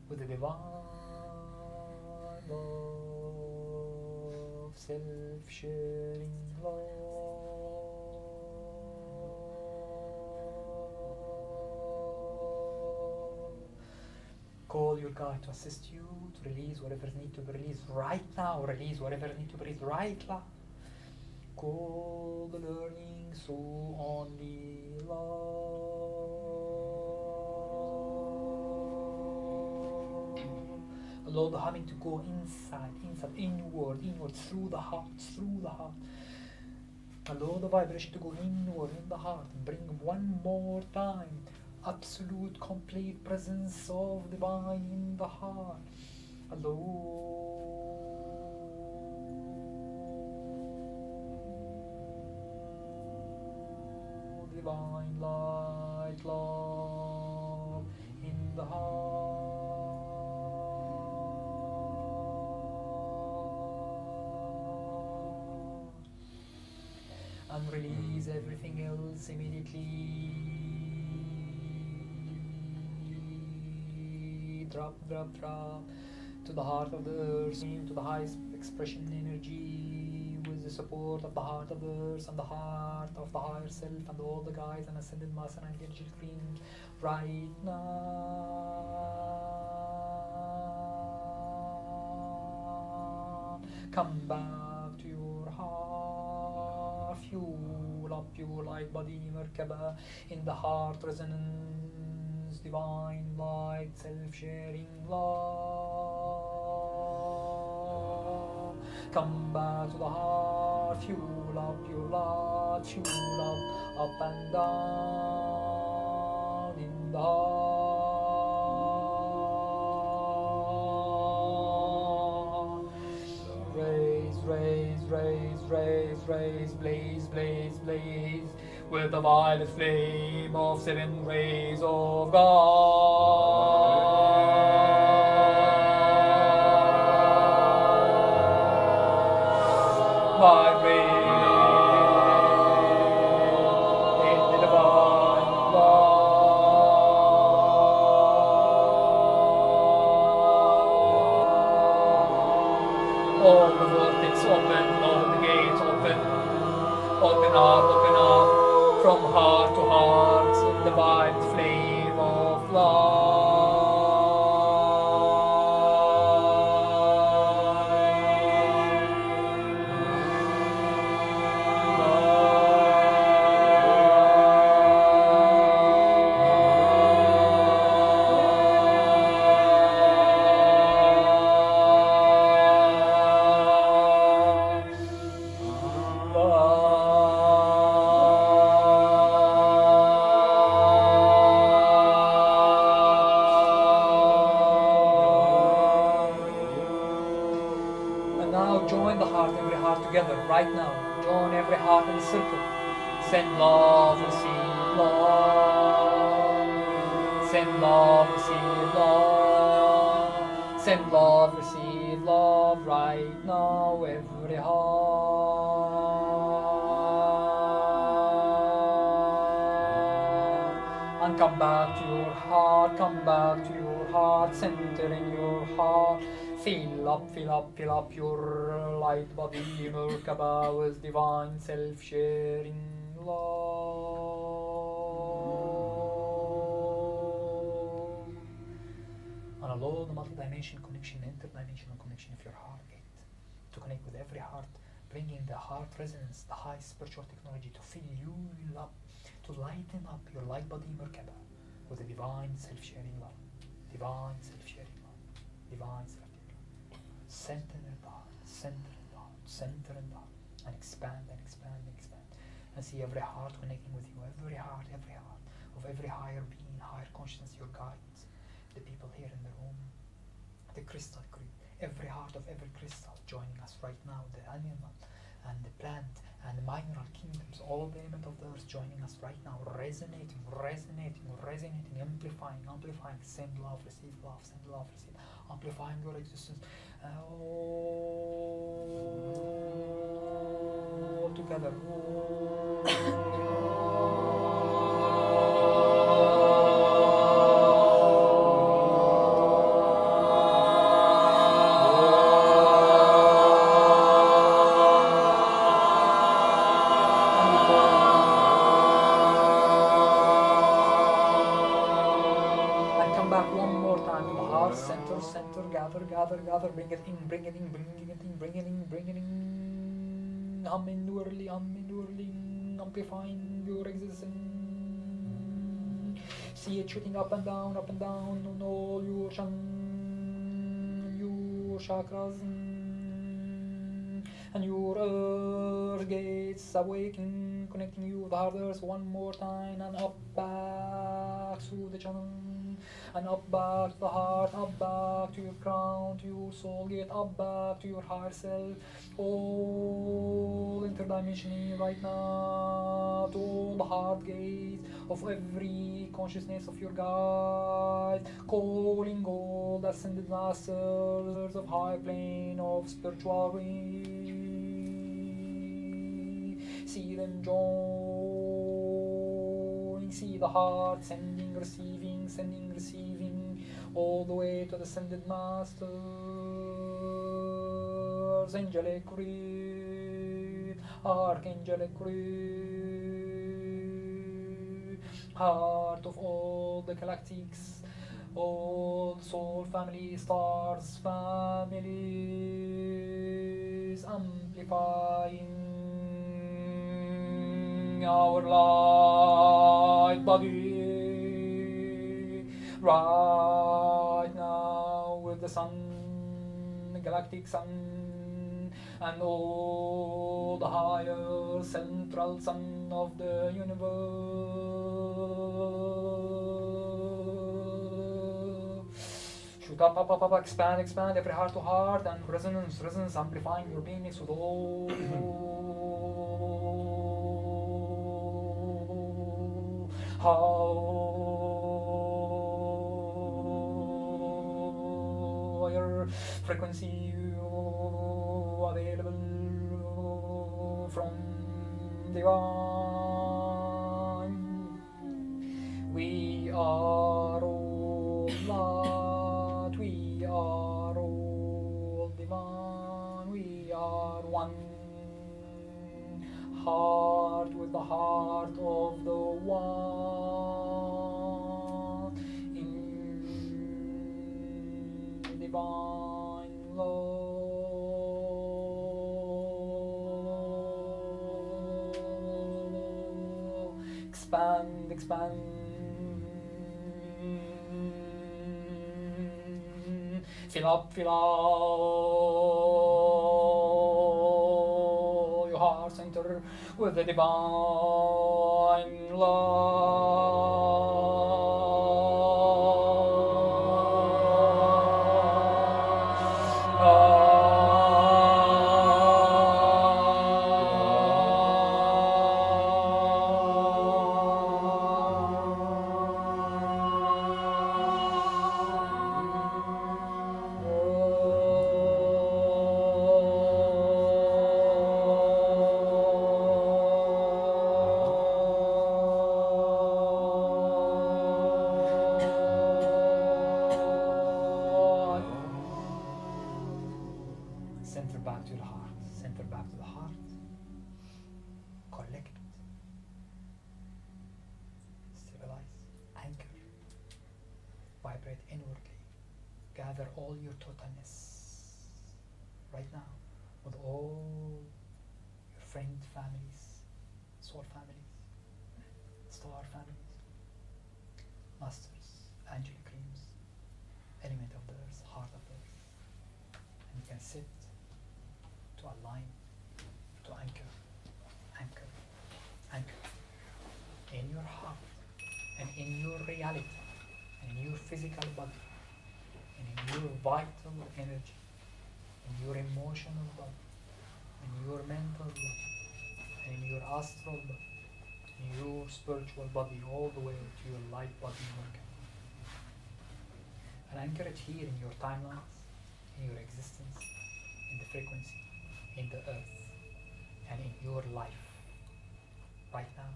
Speaker 10: with the divine love, self-sharing love. Call your guide to assist you to release whatever needs to be released right now. Release whatever needs to be released right now. Call the learning so only love. Allow the humming to go inside, inward, through the heart. Allow the vibration to go inward in the heart. Bring one more time absolute, complete presence of divine in the heart. Allow divine light, love in the heart. And release everything else immediately. Drop to the heart of the earth, to the highest expression energy with the support of the heart of the earth and the heart of the higher self and all the guides and ascended master and angelic being right now. Come back to your heart, fuel up your light body, Merkaba, in the heart resonance, divine light, self-sharing love. Come back to the heart, fuel up your light, fuel up and down in the heart. Raise, blaze, with the violet flame of 7 rays of God. Vibrate in the divine love. All the vortex open, all the gates open. Open up, from heart to heart, in the divine flame of And now join the heart, every heart together, right now. Join every heart in a circle. Send love, receive love. Send love, receive love. Send love, receive love, right now, every heart. And come back to your heart, come back to your heart, center in your heart. Fill up your light body, Merkaba, with divine self-sharing love. And allow the multi-dimension connection, interdimensional connection of your heart gate to connect with every heart, bringing the heart resonance, the high spiritual technology to fill you up, to lighten up your light body, Merkaba, with a divine self-sharing love, divine self-sharing love, divine self-sharing love. Center in the heart, center in the heart, center in the heart, and expand and expand and expand. And see every heart connecting with you, every heart of every higher being, higher consciousness, your guides, the people here in the room, the crystal grid, every heart of every crystal joining us right now, the animal and the plant and the mineral kingdoms, all the elements of the earth joining us right now, resonating, amplifying, send love, receive love, send love, receive, amplifying your existence, all together. Center, gather, bring it in, unwirling, amplifying your existence. See it shooting up and down on all your chakras and your earth gates awaken, connecting you with the heart earth one more time, and up back through the channel. And up back to the heart, up back to your crown, to your soul gate, up back to your higher self, all interdimensionally right now, to all the heart gates of every consciousness of your guide, calling all the ascended masters of high plane of spirituality. See them join, see the heart sending, receiving, all the way to the ascended masters, angelic read, archangelic read, heart of all the galactics, all the soul family, stars families, amplifying our light body right now with the sun, the galactic sun, and all the higher central sun of the universe. Shoot up, expand every heart to heart, and resonance, amplifying your beingness with all higher frequency available from divine. We are all light, we are all divine, we are one heart with the heart of the one in divine love. Expand, expand. Fill up your heart center with the divine Center back to the heart, center back to the heart, collect, stabilize, anchor, vibrate inwardly, gather all your totalness right now with all your friend families, soul families, star families, masters, angelic creams, element of the earth, heart of the earth, and you can sit to align, to anchor, anchor, anchor in your heart and in your reality and in your physical body and in your vital energy, in your emotional body, in your mental body, and in your astral body, in your spiritual body, all the way to your light body Merkaba. And anchor it here in your timelines, in your existence, in the frequency, in the earth, and in your life. Right now,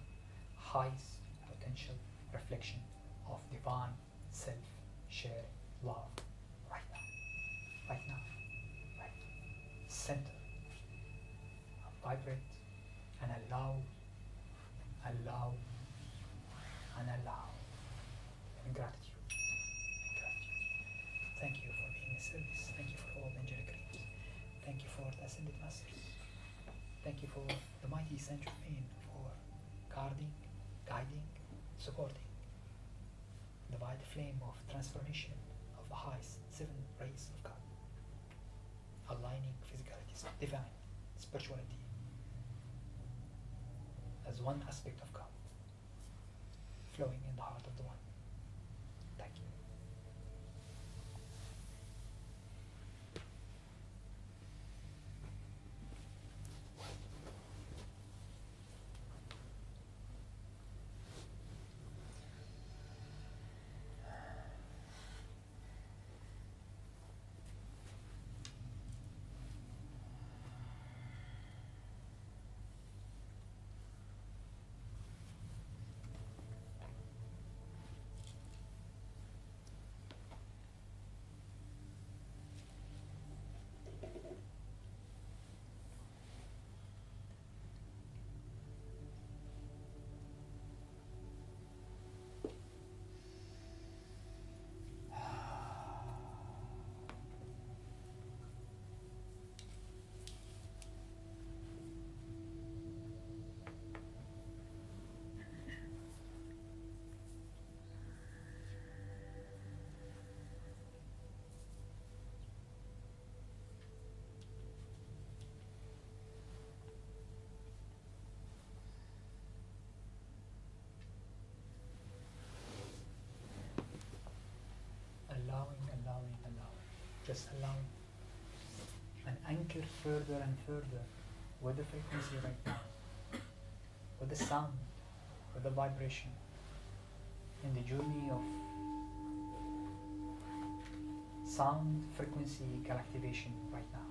Speaker 10: highest potential reflection of divine self-sharing love. Right now, right now, right now. Center, and vibrate, and allow, and allow. And gratitude, and gratitude. Thank you for being in service. Thank you for all the angelic creams. Thank you for the ascended masters. Thank you for the mighty Saint Germain for guarding, guiding, supporting the white flame of transformation of the highest 7 rays of God, aligning physicality, divine, spirituality as one aspect of God, flowing in the heart of the one. Thank you. Allowing, just allowing, and anchor further and further with the frequency right now, with the sound, with the vibration, in the journey of sound frequency galactivation right now.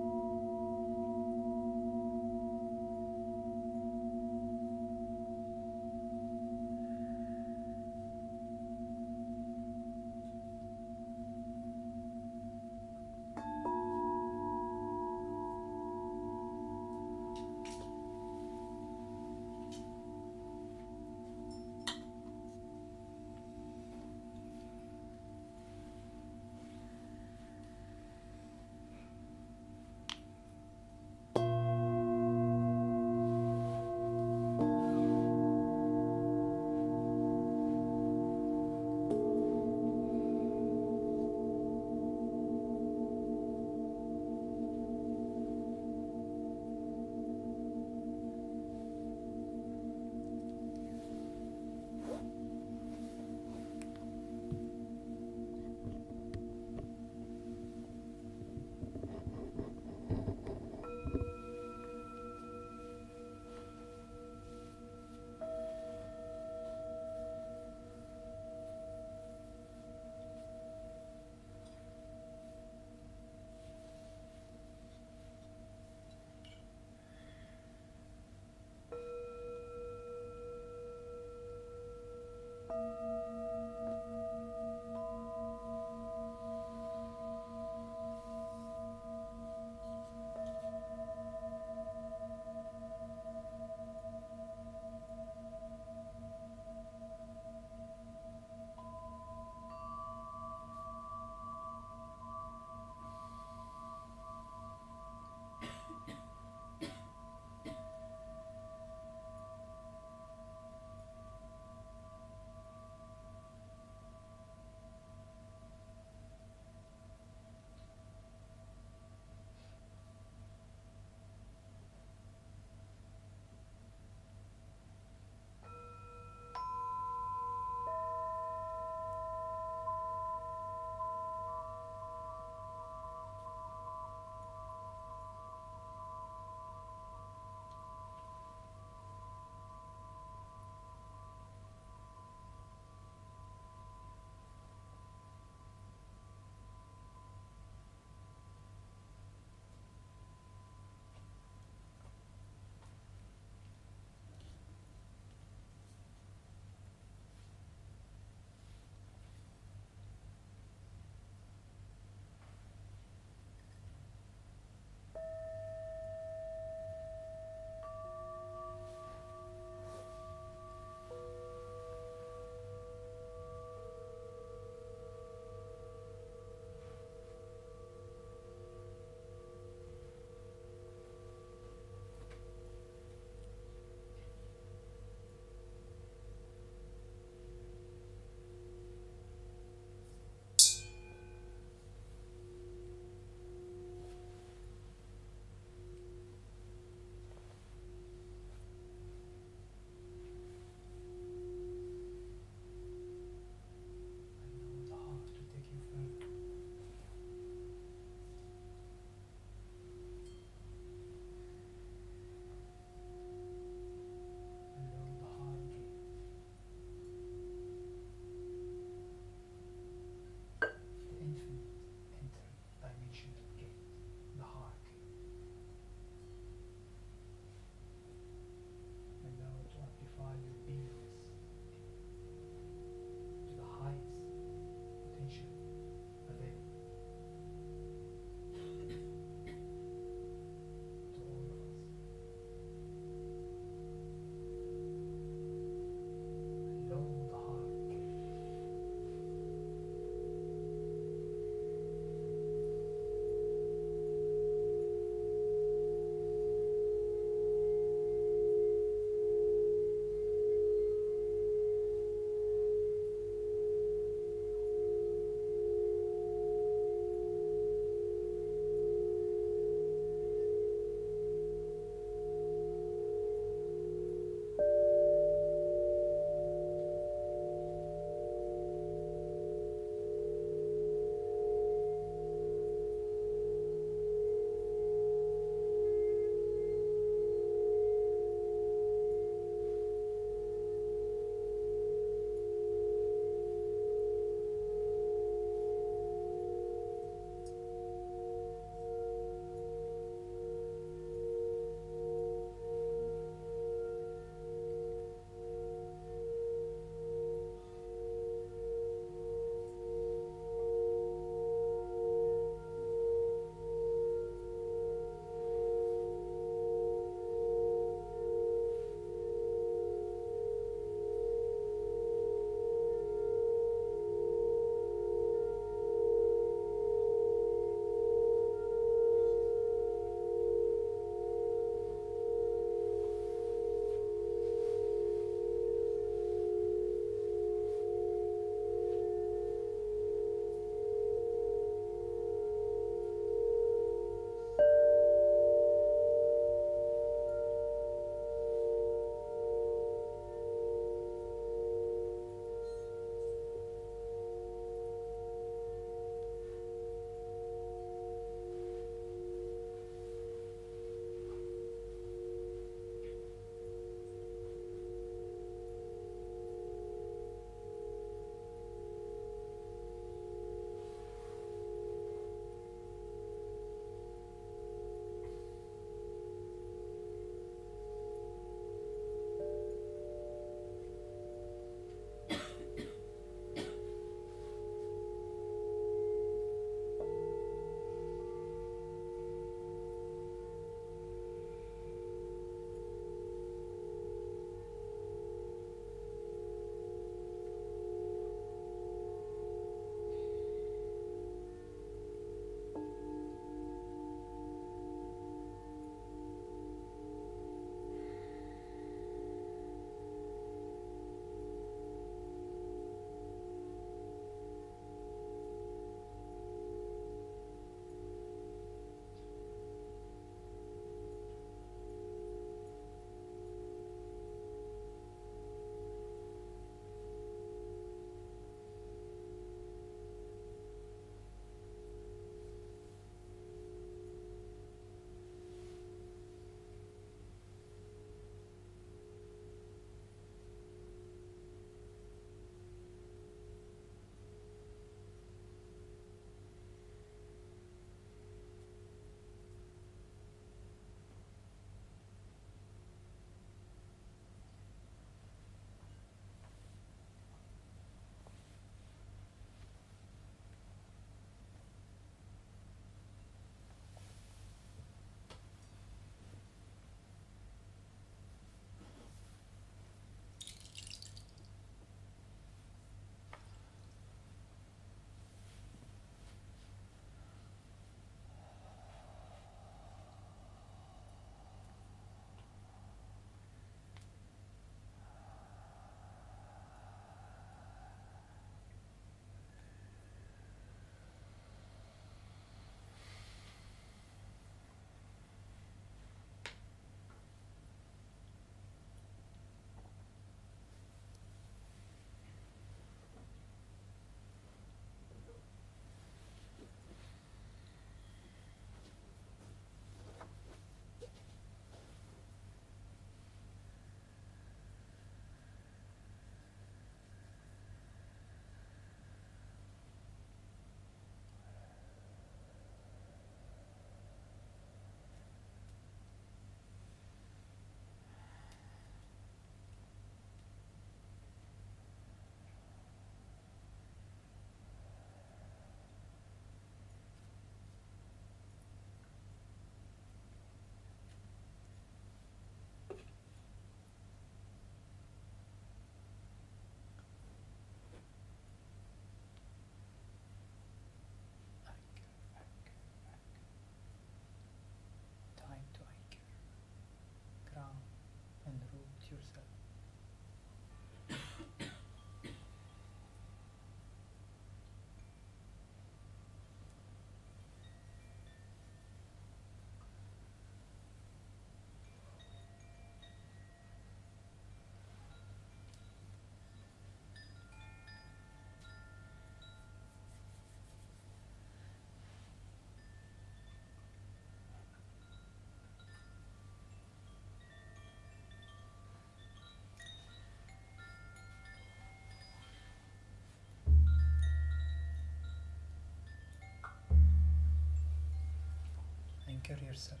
Speaker 4: Anchor yourself.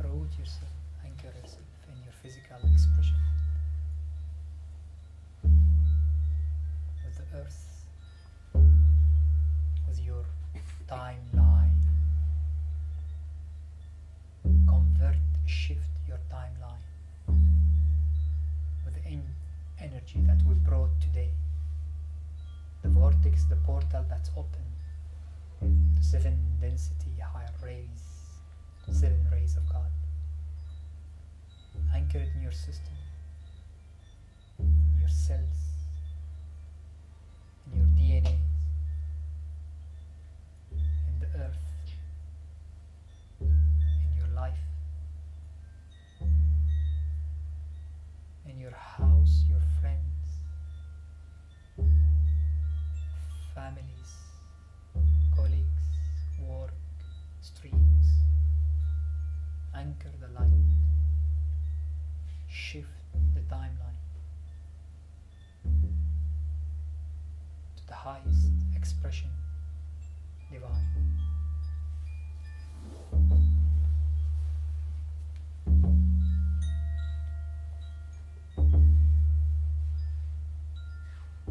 Speaker 4: Root yourself. Anchor yourself in your physical expression with the earth, with your timeline. Convert, shift your timeline with the energy that we brought today. The vortex, the portal that's open, the 7 density higher rays, 7 rays of God. Anchor it in your system, your cells, in your DNA, in the earth, in your life, in your house, your friends, families, colleagues, work, streams. Anchor the light. Shift the timeline to the highest expression divine.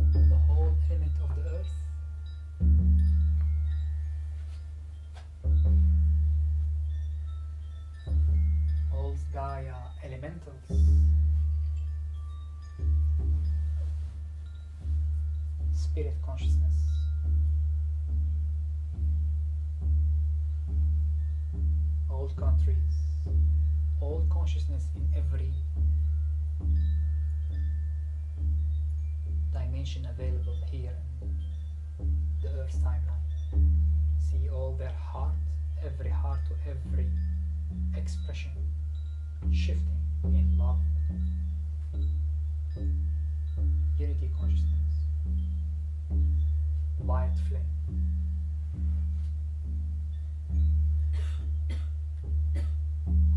Speaker 4: The whole element of the earth all Gaia elementals spirit consciousness all countries, all consciousness in every dimension available here in the Earth's timeline. See all their heart, every heart to every expression shifting in love, unity consciousness, light flame.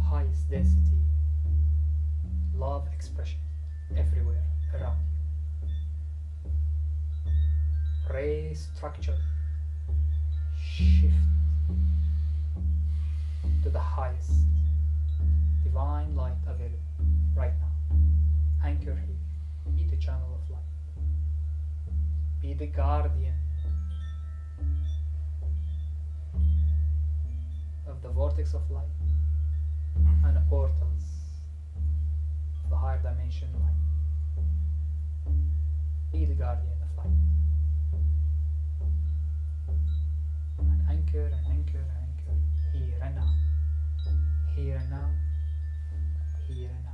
Speaker 4: Highest density, love expression everywhere around you. Ray structure shift to the highest divine light available right now. Anchor here. Be the channel of light. Be the guardian of the vortex of light and the portals of the higher dimension light. Be the guardian of light. And anchor and anchor and anchor here and now. Here and now. Here and now.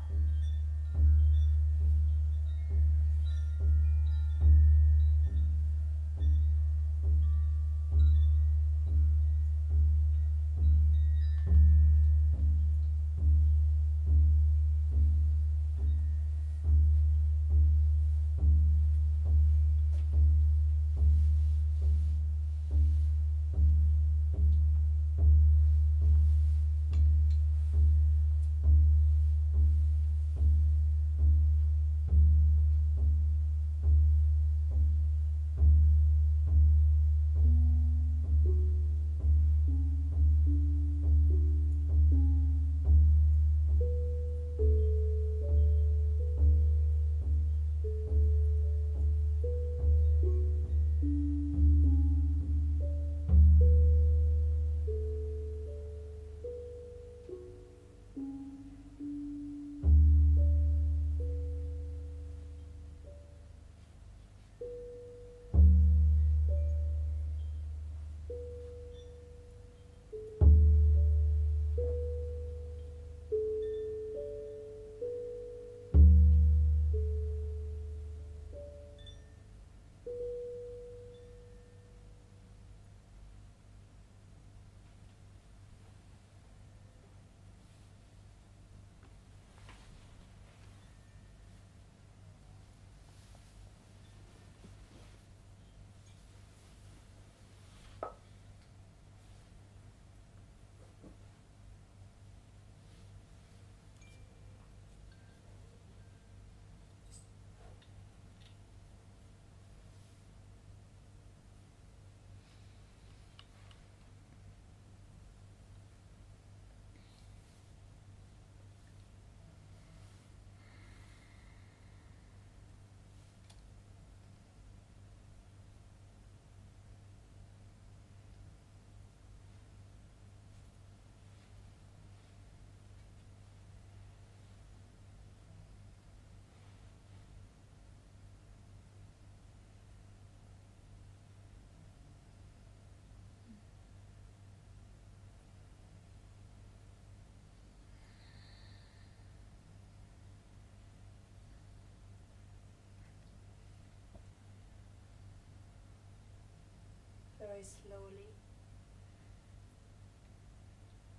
Speaker 11: very slowly,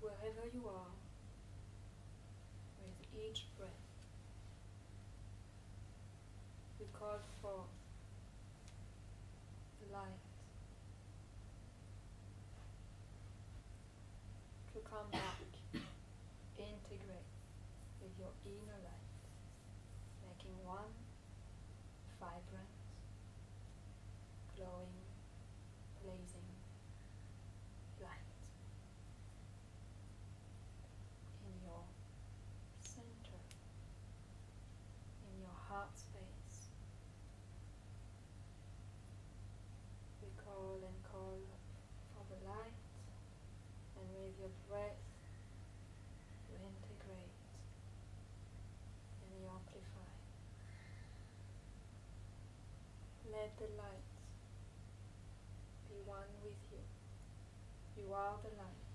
Speaker 11: wherever you are, with each breath, we call forth light to come back, integrate with your inner light, making one vibrant, glowing, blazing light in your center, in your heart space. We call and call for the light, and with your breath you integrate and you amplify. Let the light be one with you. You are the light,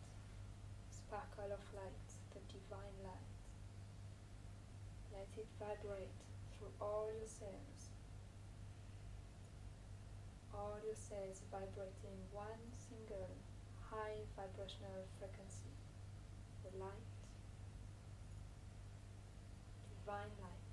Speaker 11: sparkle of light, the divine light. Let it vibrate through all your cells vibrating one single high vibrational frequency, the light, divine light.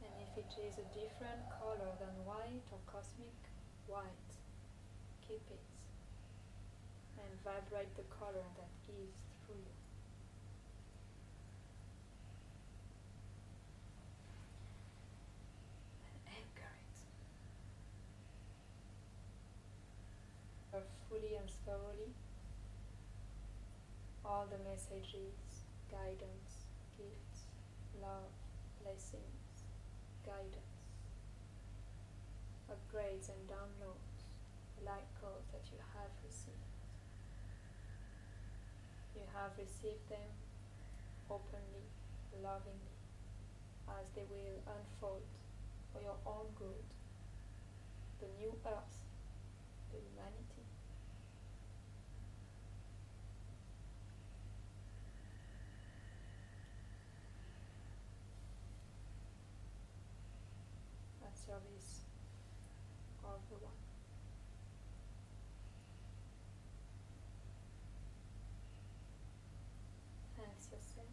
Speaker 11: And if it is a different color than white or cosmic white, keep it and vibrate the color that is through you. And anchor it. Fully and thoroughly all the messages, guidance, gifts, love, blessings, guidance, upgrades and downloads, light codes that you have received. You have received them openly, lovingly, as they will unfold for your own good, the new earth, the humanity. At service of the one. Thanks yourself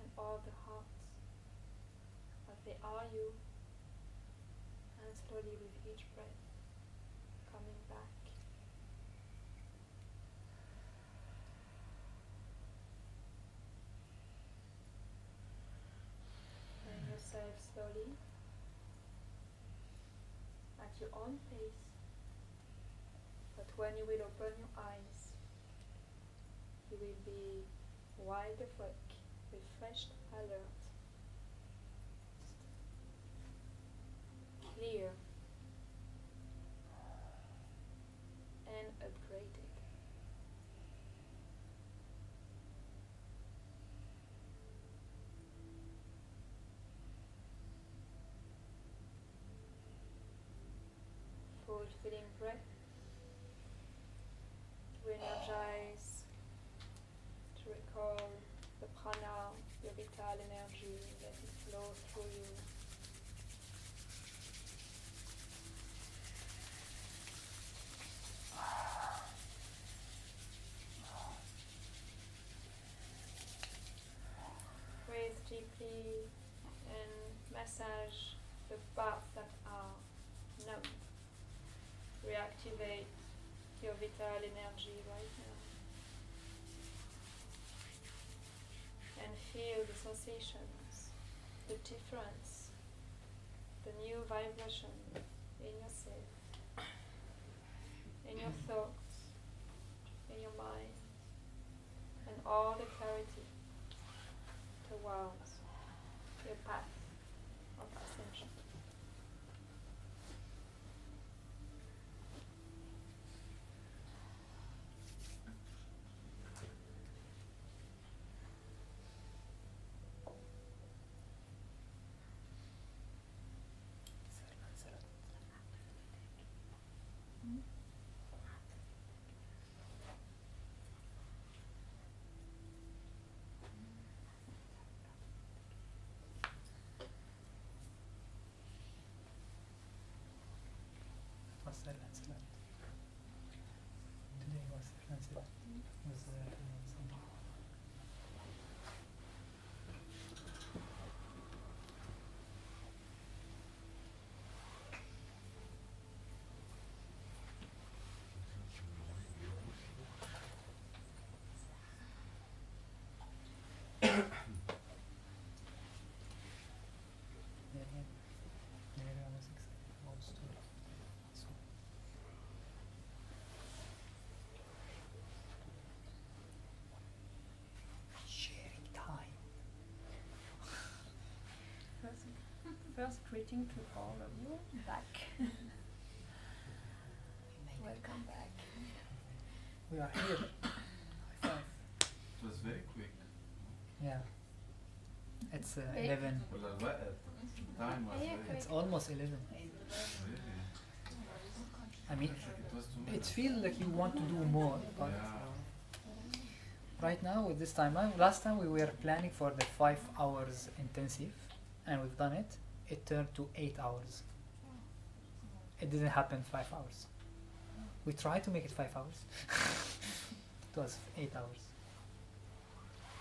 Speaker 11: and all the hearts as they are you, and slowly with each breath coming back. And yourself slowly at your own pace, but when you will open your eyes, you will be wide awake, refreshed, alert, clear, and upgraded. Fulfilling breath to energize, to recall the prana, your vital energy, let it flow through you. Breathe deeply and massage the parts that are numb. Reactivate your vital energy right now. And feel the sensations, the difference, the new vibration in yourself, in your thoughts, in your mind, and all the clarity towards your path of ascension.
Speaker 4: was Sir Lancelot. Today was Sir Lancelot. Was something. I was excited about story. So sharing time.
Speaker 1: First greeting to all of you back. Welcome back.
Speaker 4: We are here. High five.
Speaker 2: It was very quick.
Speaker 4: Yeah. It's
Speaker 8: Okay.
Speaker 4: 11.
Speaker 2: ولا الوقت time was
Speaker 8: Yeah,
Speaker 2: very
Speaker 4: It's almost 11.
Speaker 2: really.
Speaker 4: I mean,
Speaker 2: It was too
Speaker 4: it
Speaker 2: much.
Speaker 4: feels like you want to do more, but
Speaker 2: Yeah.
Speaker 4: right now with this timeline, last time we were planning for the 5 hours intensive, and we've done it. It turned to 8 hours. It didn't happen 5 hours. We tried to make it 5 hours. It was 8 hours.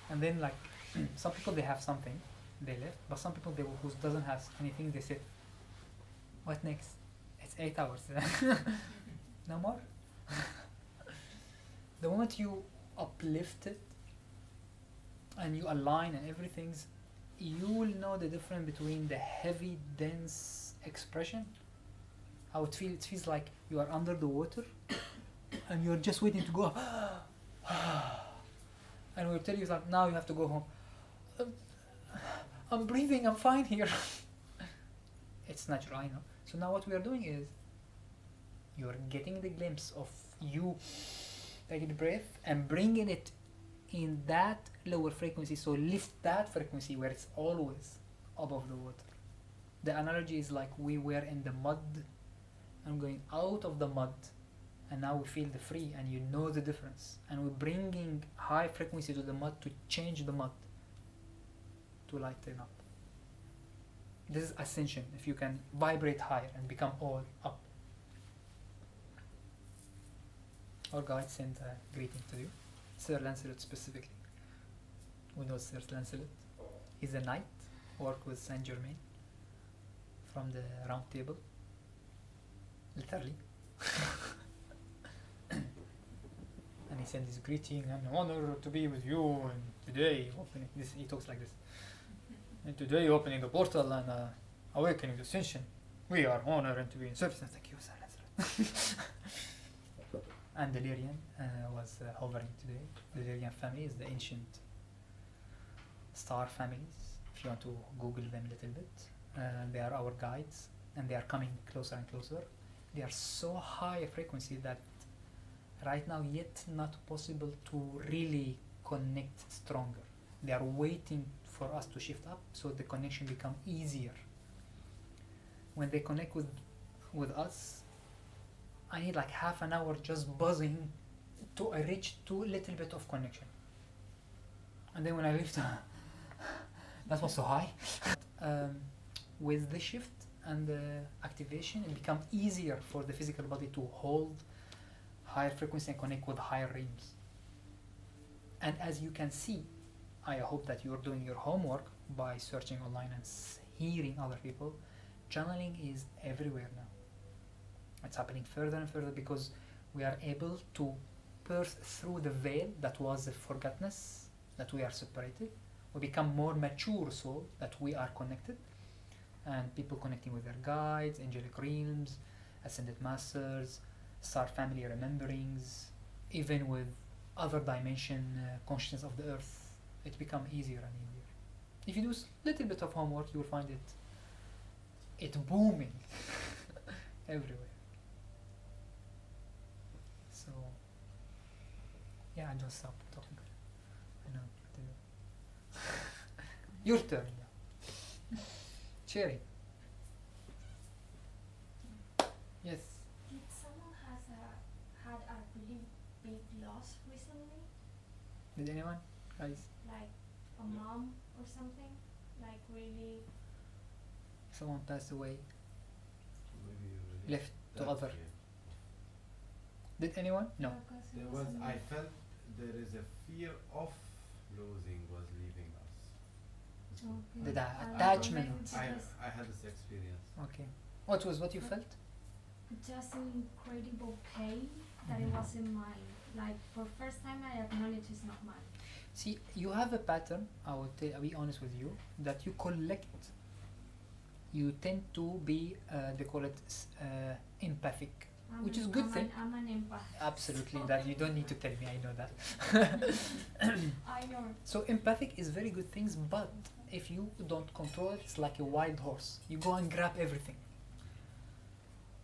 Speaker 4: And then like some people they have something, they left, but some people who doesn't have anything, they said, what next? It's 8 hours. No more. The moment you uplift it and you align and everything's, you will know the difference between the heavy, dense expression. How it feels like you are under the water and you're just waiting to go. And we'll tell you that now you have to go home. I'm breathing, I'm fine here. It's natural, I know. So now what we are doing is, you're getting the glimpse of you taking the breath and bringing it in that lower frequency. So lift that frequency where it's always above the water. The analogy is like we were in the mud and going out of the mud, and now we feel the free, and you know the difference. And we're bringing high frequency to the mud to change the mud, to lighten up. This is ascension, if you can vibrate higher and become all up. Our guide sent a greeting to you, Sir Lancelot specifically. We know Sir Lancelot. He's a knight, work with Saint Germain from the round table, literally. And he sent his greeting, I'm honored to be with you, and today opening this, he talks like this. And today opening the portal and awakening the Ascension. We are honored to be in service. And thank you, Sir Lancelot. And Delirian was hovering today. The Delirian family is the ancient star families. If you want to Google them a little bit, they are our guides, and they are coming closer and closer. They are so high a frequency that right now yet not possible to really connect stronger. They are waiting for us to shift up so the connection become easier. When they connect with us, I need like half an hour just buzzing to reach to a little bit of connection. And then when I lift, that was so high. With the shift and the activation, it becomes easier for the physical body to hold higher frequency and connect with higher realms. And as you can see, I hope that you're doing your homework by searching online and hearing other people. Channeling is everywhere now. It's happening further and further because we are able to pierce through the veil that was the forgottenness, that we are separated. We become more mature soul, that we are connected. And people connecting with their guides, angelic realms, ascended masters, star family rememberings, even with other dimension consciousness of the earth, it becomes easier and easier. If you do a little bit of homework, you will find it booming everywhere. So yeah, I just stopped talking. I know. Your turn now. Cherry. Yes.
Speaker 8: Did someone had a really big loss recently?
Speaker 4: Did anyone, guys?
Speaker 8: Like a mom or something? Like really?
Speaker 4: Someone passed away,
Speaker 2: Maybe you
Speaker 4: left to
Speaker 2: That's
Speaker 4: other.
Speaker 2: it.
Speaker 4: Did anyone? No.
Speaker 2: There was, I felt there is a fear of losing was leaving us.
Speaker 8: Okay.
Speaker 4: The
Speaker 8: I
Speaker 4: attachment.
Speaker 8: remember
Speaker 2: I had this experience.
Speaker 4: Okay. What you felt?
Speaker 8: just an incredible pain that it wasn't mine. Like for first time I acknowledge it's not mine.
Speaker 4: See, you have a pattern, I'll be honest with you, that you collect. You tend to be, they call it empathic, which is a good thing.
Speaker 8: I'm an empath.
Speaker 4: Absolutely, that you don't need to tell me, I know that.
Speaker 8: I know.
Speaker 4: So empathic is very good things, but if you don't control it, it's like a wild horse. You go and grab everything.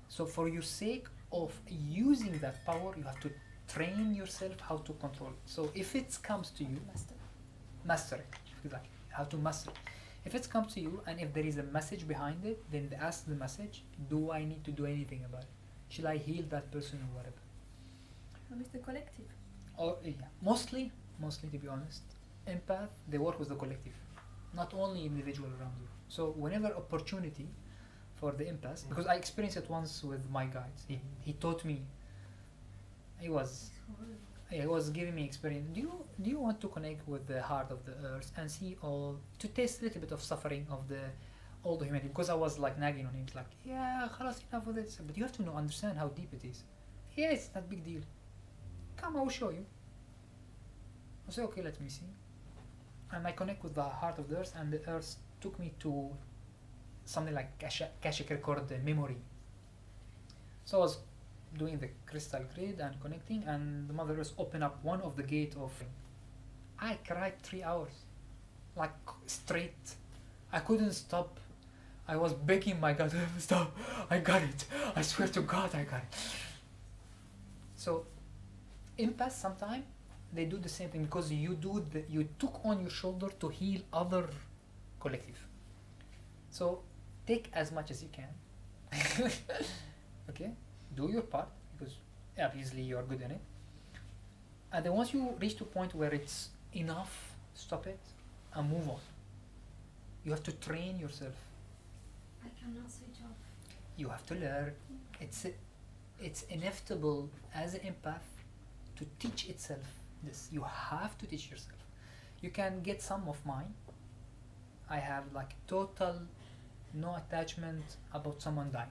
Speaker 4: So for your sake of using that power, you have to train yourself how to control it. So if it comes to you, master it. Exactly, how to master it. If it comes to you and if there is a message behind it, then ask the message, do I need to do anything about it? Shall I heal that person or whatever?
Speaker 1: Or with the collective.
Speaker 4: Or mostly to be honest, empath, they work with the collective, not only individual around you. So whenever opportunity for the empath, because I experienced it once with my guides. He taught me. He was giving me experience. Do you want to connect with the heart of the earth and see to taste a little bit of suffering of all the humanity? Because I was like nagging on him, like, yeah, خلاص, enough with it. But you have to understand how deep it is. Yeah, it's not big deal. Come, I will show you. I said, okay, let me see. And I connect with the heart of the earth, and the earth took me to something like Akashic record memory. So I was doing the crystal grid and connecting, and the Mother Earth opened up one of the gate of. I cried 3 hours, like straight. I couldn't stop. I was begging my God, stop! I got it. I swear to God, I got it. So, empaths sometimes they do the same thing because you took on your shoulder to heal other collective. So, take as much as you can. Okay. Do your part, because obviously you are good in it. And then once you reach to a point where it's enough, stop it and move on. You have to train yourself.
Speaker 8: I cannot switch off.
Speaker 4: You have to learn. It's inevitable as an empath to teach itself this. You have to teach yourself. You can get some of mine. I have like total no attachment about someone dying.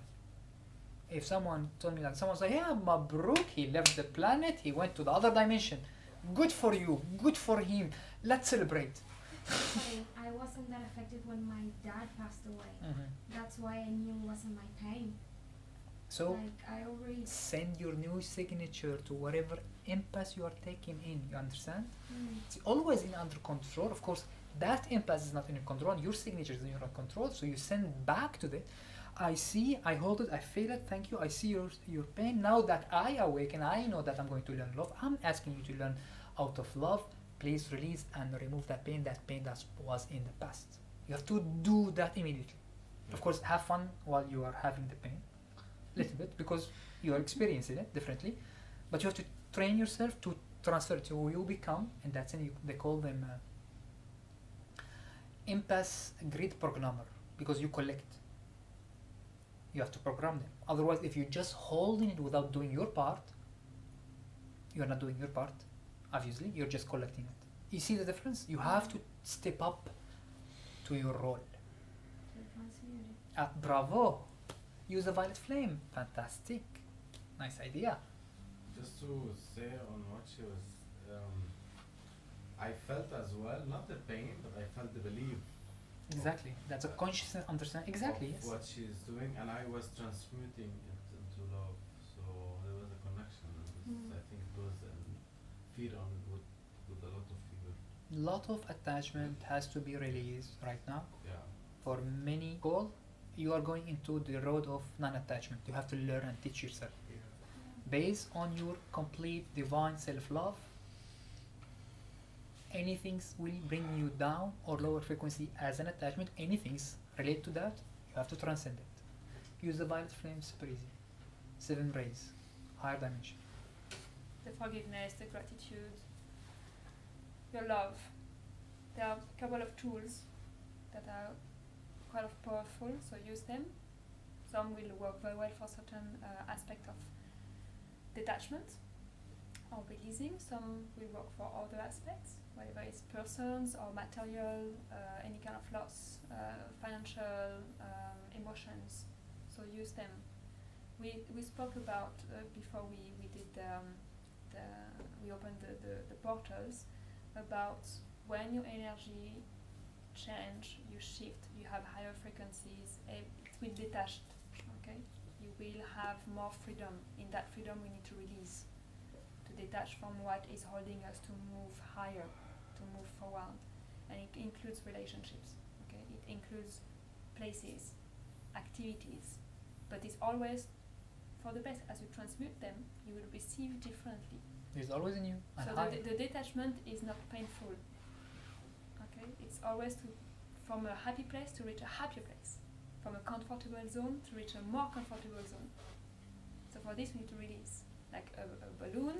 Speaker 4: If someone told me, like, someone said, yeah, Mabruk, he left the planet, he went to the other dimension. Good for you, good for him, let's celebrate.
Speaker 8: Sorry, I wasn't that affected when my dad passed away. That's why I knew it wasn't my pain.
Speaker 4: So,
Speaker 8: like, I already
Speaker 4: send your new signature to whatever impasse you are taking in, you understand? It's always under control. Of course, that impasse is not in your control, your signature is in your control, so you send back to it. I see, I hold it, I feel it, thank you, I see your pain. Now that I awaken, I know that I'm going to learn love. I'm asking you to learn out of love. Please release and remove that pain that was in the past. You have to do that immediately. Of course, have fun while you are having the pain. Little bit, because you are experiencing it differently. But you have to train yourself to transfer it to who you become, and that's they call them impasse grid programmer, because you collect. You have to program them. Otherwise, if you're just holding it without doing your part, you're not doing your part. Obviously, you're just collecting it. You see the difference? You have to step up to your role. Bravo! Use a violet flame. Fantastic. Nice idea.
Speaker 2: Just to say on what she was, I felt as well, not the pain, but I felt the belief.
Speaker 4: Exactly. That's a consciousness understand. Exactly. Yes.
Speaker 2: What she's doing, and I was transmuting it into love. So there was a connection. I think it was feed on with a lot of people.
Speaker 4: Lot of attachment has to be released right now.
Speaker 2: Yeah.
Speaker 4: For many goals, you are going into the road of non-attachment. You have to learn and teach yourself.
Speaker 2: Yeah.
Speaker 4: Based on your complete divine self-love, anything will bring you down or lower frequency as an attachment, anything related to that, you have to transcend it. Use the violet flame, super easy. 7 rays, higher dimension.
Speaker 1: The forgiveness, the gratitude, your love. There are a couple of tools that are quite powerful, so use them. Some will work very well for certain aspect of detachment or releasing. Some will work for other aspects, whether it's persons or material, any kind of loss, financial, emotions. So use them. We spoke about before we did we opened the portals about when your energy change, you shift, you have higher frequencies, it will detach. Okay, you will have more freedom. In that freedom, we need to release, to detach from what is holding us to move higher, to move forward, and it includes relationships. Okay, it includes places, activities, but it's always for the best. As you transmute them, you will receive differently.
Speaker 10: There's always a new and
Speaker 1: So
Speaker 10: higher.
Speaker 1: the detachment is not painful. Okay, it's always from a happy place to reach a happier place, from a comfortable zone to reach a more comfortable zone. So for this, we need to release, like a balloon,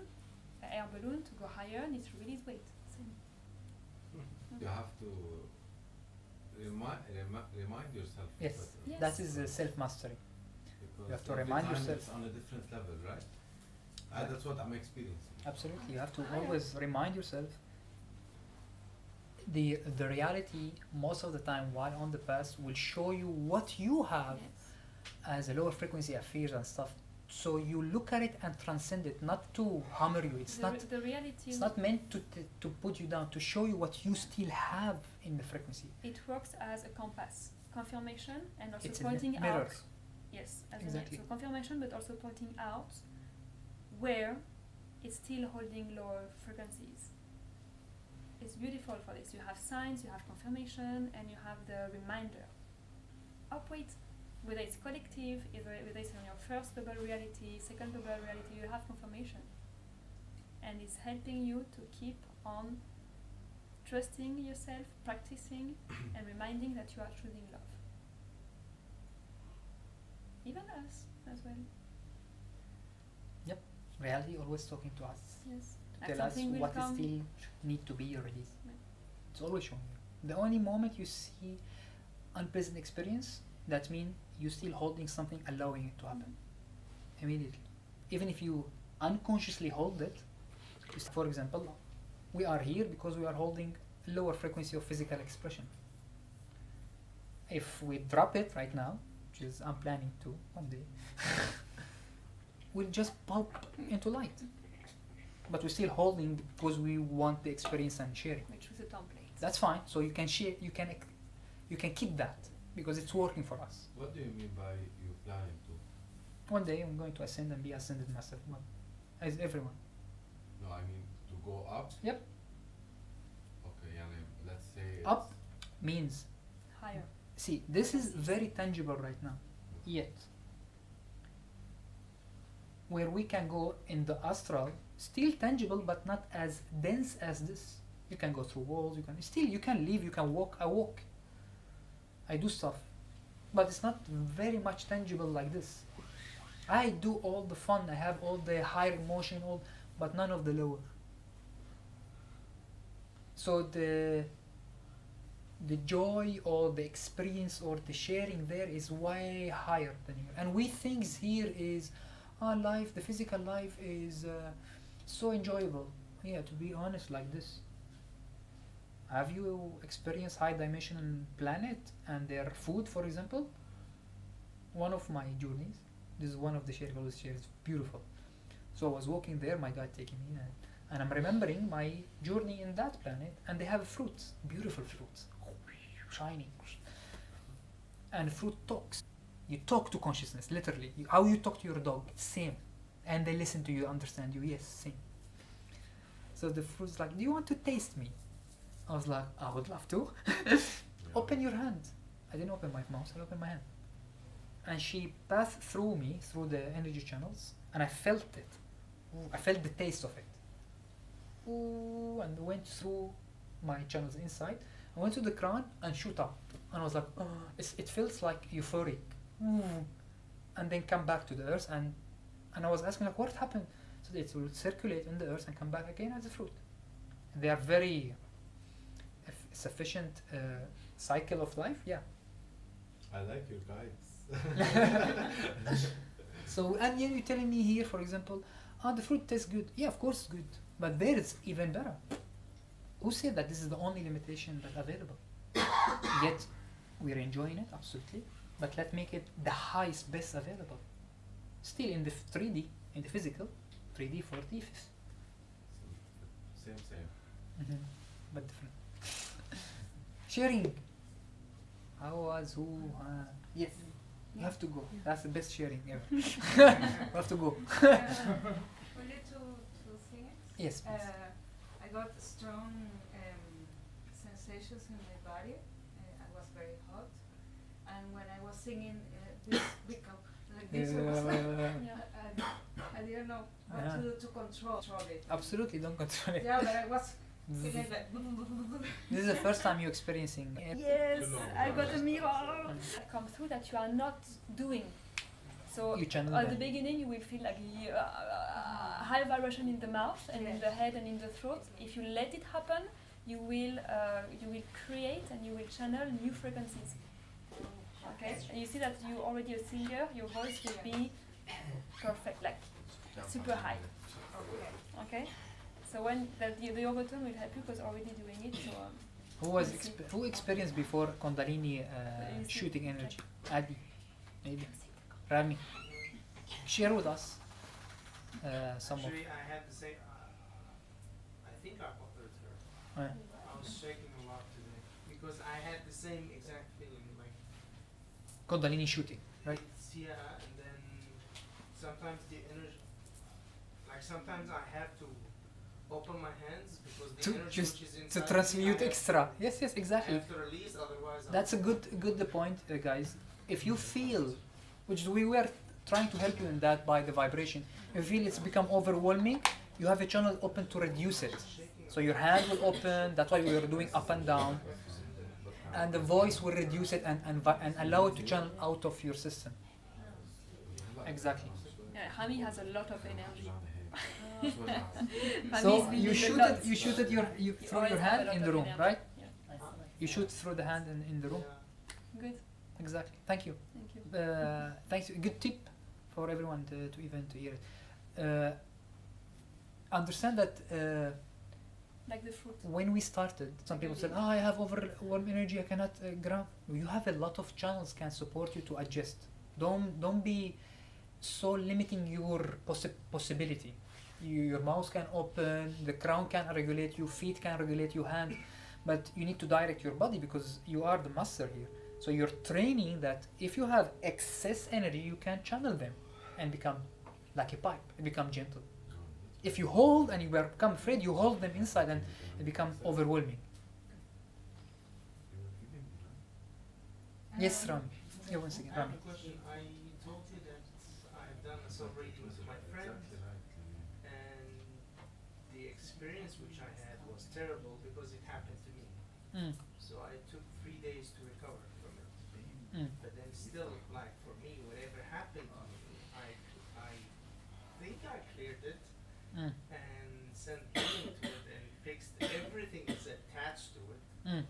Speaker 1: an air balloon, to go higher needs to release weight. Same.
Speaker 12: You have to remind yourself.
Speaker 10: Yes,
Speaker 1: Yes.
Speaker 10: that is self-mastery.
Speaker 12: Because
Speaker 10: You have to
Speaker 12: every
Speaker 10: remind
Speaker 12: time
Speaker 10: yourself.
Speaker 12: it's on a different level, right? That's what I'm experiencing.
Speaker 10: Absolutely, you have to always remind yourself. The reality most of the time while on the path will show you what you have as a lower frequency affairs and stuff. So you look at it and transcend it, not to hammer you. It's not.
Speaker 1: The reality.
Speaker 10: It's not meant to put you down. To show you what you still have in the frequency.
Speaker 1: It works as a compass, confirmation, and also
Speaker 10: It's a
Speaker 1: pointing
Speaker 10: mirror.
Speaker 1: out. Yes, as
Speaker 10: Exactly.
Speaker 1: so confirmation, but also pointing out where it's still holding lower frequencies. It's beautiful for this. You have signs, you have confirmation, and you have the reminder. Wait, whether it's collective, whether it's on your first bubble reality, second bubble reality, you have confirmation. And it's helping you to keep on trusting yourself, practicing, and reminding that you are choosing love. Even us as well.
Speaker 10: Reality always talking to us.
Speaker 1: Yes.
Speaker 10: To
Speaker 1: Like
Speaker 10: tell us
Speaker 1: something will
Speaker 10: what
Speaker 1: come.
Speaker 10: still need to be released.
Speaker 1: Yeah.
Speaker 10: It's always showing you. The only moment you see unpleasant experience, that means you're still holding something, allowing it to happen immediately. Even if you unconsciously hold it, for example, we are here because we are holding a lower frequency of physical expression. If we drop it right now, which is I'm planning to one day, we'll just pulp into light. But we're still holding because we want the experience and sharing.
Speaker 1: We choose a template.
Speaker 10: That's fine. So you can share. You can keep that because it's working for us.
Speaker 12: What do you mean by you planning to?
Speaker 10: One day I'm going to ascend and be ascended master, as everyone.
Speaker 12: No, I mean to go up.
Speaker 10: Yep.
Speaker 12: Okay, let's say
Speaker 10: Up means.
Speaker 1: Higher.
Speaker 10: See, this is very tangible right now. Yet, where we can go in the astral, still tangible but not as dense as this. You can go through walls, you can live, you can walk. I walk. I do stuff. But it's not very much tangible like this. I do all the fun, I have all the higher emotion, but none of the lower. So the joy or the experience or the sharing there is way higher than here. And we think here is life, the physical life is so enjoyable. Yeah, to be honest, like this. Have you experienced high dimensional planet and their food, for example? One of my journeys, this is one of the shares, always shares, beautiful. So I was walking there, my guide taking me, and I'm remembering my journey in that planet, and they have fruits, beautiful fruits, shining. And fruit talks. You talk to consciousness, literally. How you talk to your dog, same. And they listen to you, understand you, yes, same. So the fruit's like, do you want to taste me? I was like, I would love to. Open your hand. I didn't open my mouth, I opened my hand. And she passed through me, through the energy channels, and I felt it. Ooh, I felt the taste of it. Ooh, and went through my channels inside. I went to the crown and shoot up. And I was like, oh, it feels like euphoric. Ooh. And then come back to the earth, and I was asking like, what happened? So it will circulate in the earth and come back again as a fruit. They are very sufficient cycle of life, yeah.
Speaker 12: I like your guides.
Speaker 10: So, and you're telling me here, for example,
Speaker 4: Ah, the fruit tastes good. Yeah, of course it's good. But there it's even better. Who said that this is the only limitation that's available? Yet we're enjoying it, absolutely. But let's make it the highest, best available. Still in the 3D, in the physical, 3D, 4D,
Speaker 2: Same.
Speaker 4: but different. Sharing. How was who? Yes. You have to go. That's the best sharing ever. You have to go.
Speaker 7: Only two things.
Speaker 4: Yes, please.
Speaker 7: I got strong sensations in my body. I was very hot, and when I was singing, this become like this. I was like, I didn't know what to do to control it.
Speaker 4: Absolutely, don't control it.
Speaker 7: Yeah, but I was feeling like.
Speaker 4: This is the first time you're experiencing it.
Speaker 1: Yes, I got a mirror. Come through that you are not doing. So
Speaker 4: You channel
Speaker 1: at the
Speaker 4: them.
Speaker 1: beginning you will feel like high vibration in the mouth and in the head and in the throat. If you let it happen, you will create and you will channel new frequencies. Okay, and you see that you're already a singer. Your voice will be perfect, like super high. Okay, so when the overtone will help you because already doing it. So
Speaker 4: Who experienced before Kundalini shooting energy? Adi, maybe. Rami. Share with us some of.
Speaker 3: Actually, I had the same. I think I bothered her. I was shaking a lot today because I had the same exact feeling, like
Speaker 4: Kundalini shooting, right?
Speaker 3: it's, yeah, and then sometimes the energy, like sometimes I have to open my hands because the
Speaker 4: To
Speaker 3: energy
Speaker 4: just
Speaker 3: which is
Speaker 4: to
Speaker 3: inside me,
Speaker 4: transmute
Speaker 3: I
Speaker 4: extra. Yes,
Speaker 3: have
Speaker 4: exactly.
Speaker 3: to release, otherwise
Speaker 4: That's a good point, guys. If you feel, which we were trying to help you in that by the vibration, if you feel it's become overwhelming, you have a channel open to reduce it. So your hand will open, that's why we were doing up and down. And the voice will reduce it and allow it to channel out of your system. Exactly.
Speaker 1: yeah, Rami has a lot of energy.
Speaker 4: So you shoot it through your hand in the room, right?
Speaker 1: Yeah.
Speaker 4: You shoot through the hand in the room.
Speaker 1: Good.
Speaker 4: Exactly. Thank you.
Speaker 1: Thank you.
Speaker 4: Thanks. Good tip for everyone to hear it. Understand that
Speaker 1: Like the fruit.
Speaker 4: when we started, some people said, "Oh, I have overwhelm energy. I cannot ground." You have a lot of channels can support you to adjust. Don't be so limiting your possibility. Your mouth can open, the crown can regulate you, feet can regulate your hand, but you need to direct your body because you are the master here. So you're training that if you have excess energy, you can channel them and become like a pipe, and become gentle. If you hold and you become afraid, you hold them inside and it becomes overwhelming. Yes, Rami. Yeah, once again,
Speaker 3: I have
Speaker 4: Rami.
Speaker 3: a question. I told you that I've done a soul reading with my friend, and the experience which I had was terrible because it happened to me.
Speaker 4: Mm.
Speaker 3: So I took 3 days to recover from it.
Speaker 4: Mm.
Speaker 3: But then still, like for me, whatever happened to me, I think I cleared it
Speaker 4: Mm.
Speaker 3: and sent healing to it and fixed everything that's attached to it.
Speaker 4: Mm.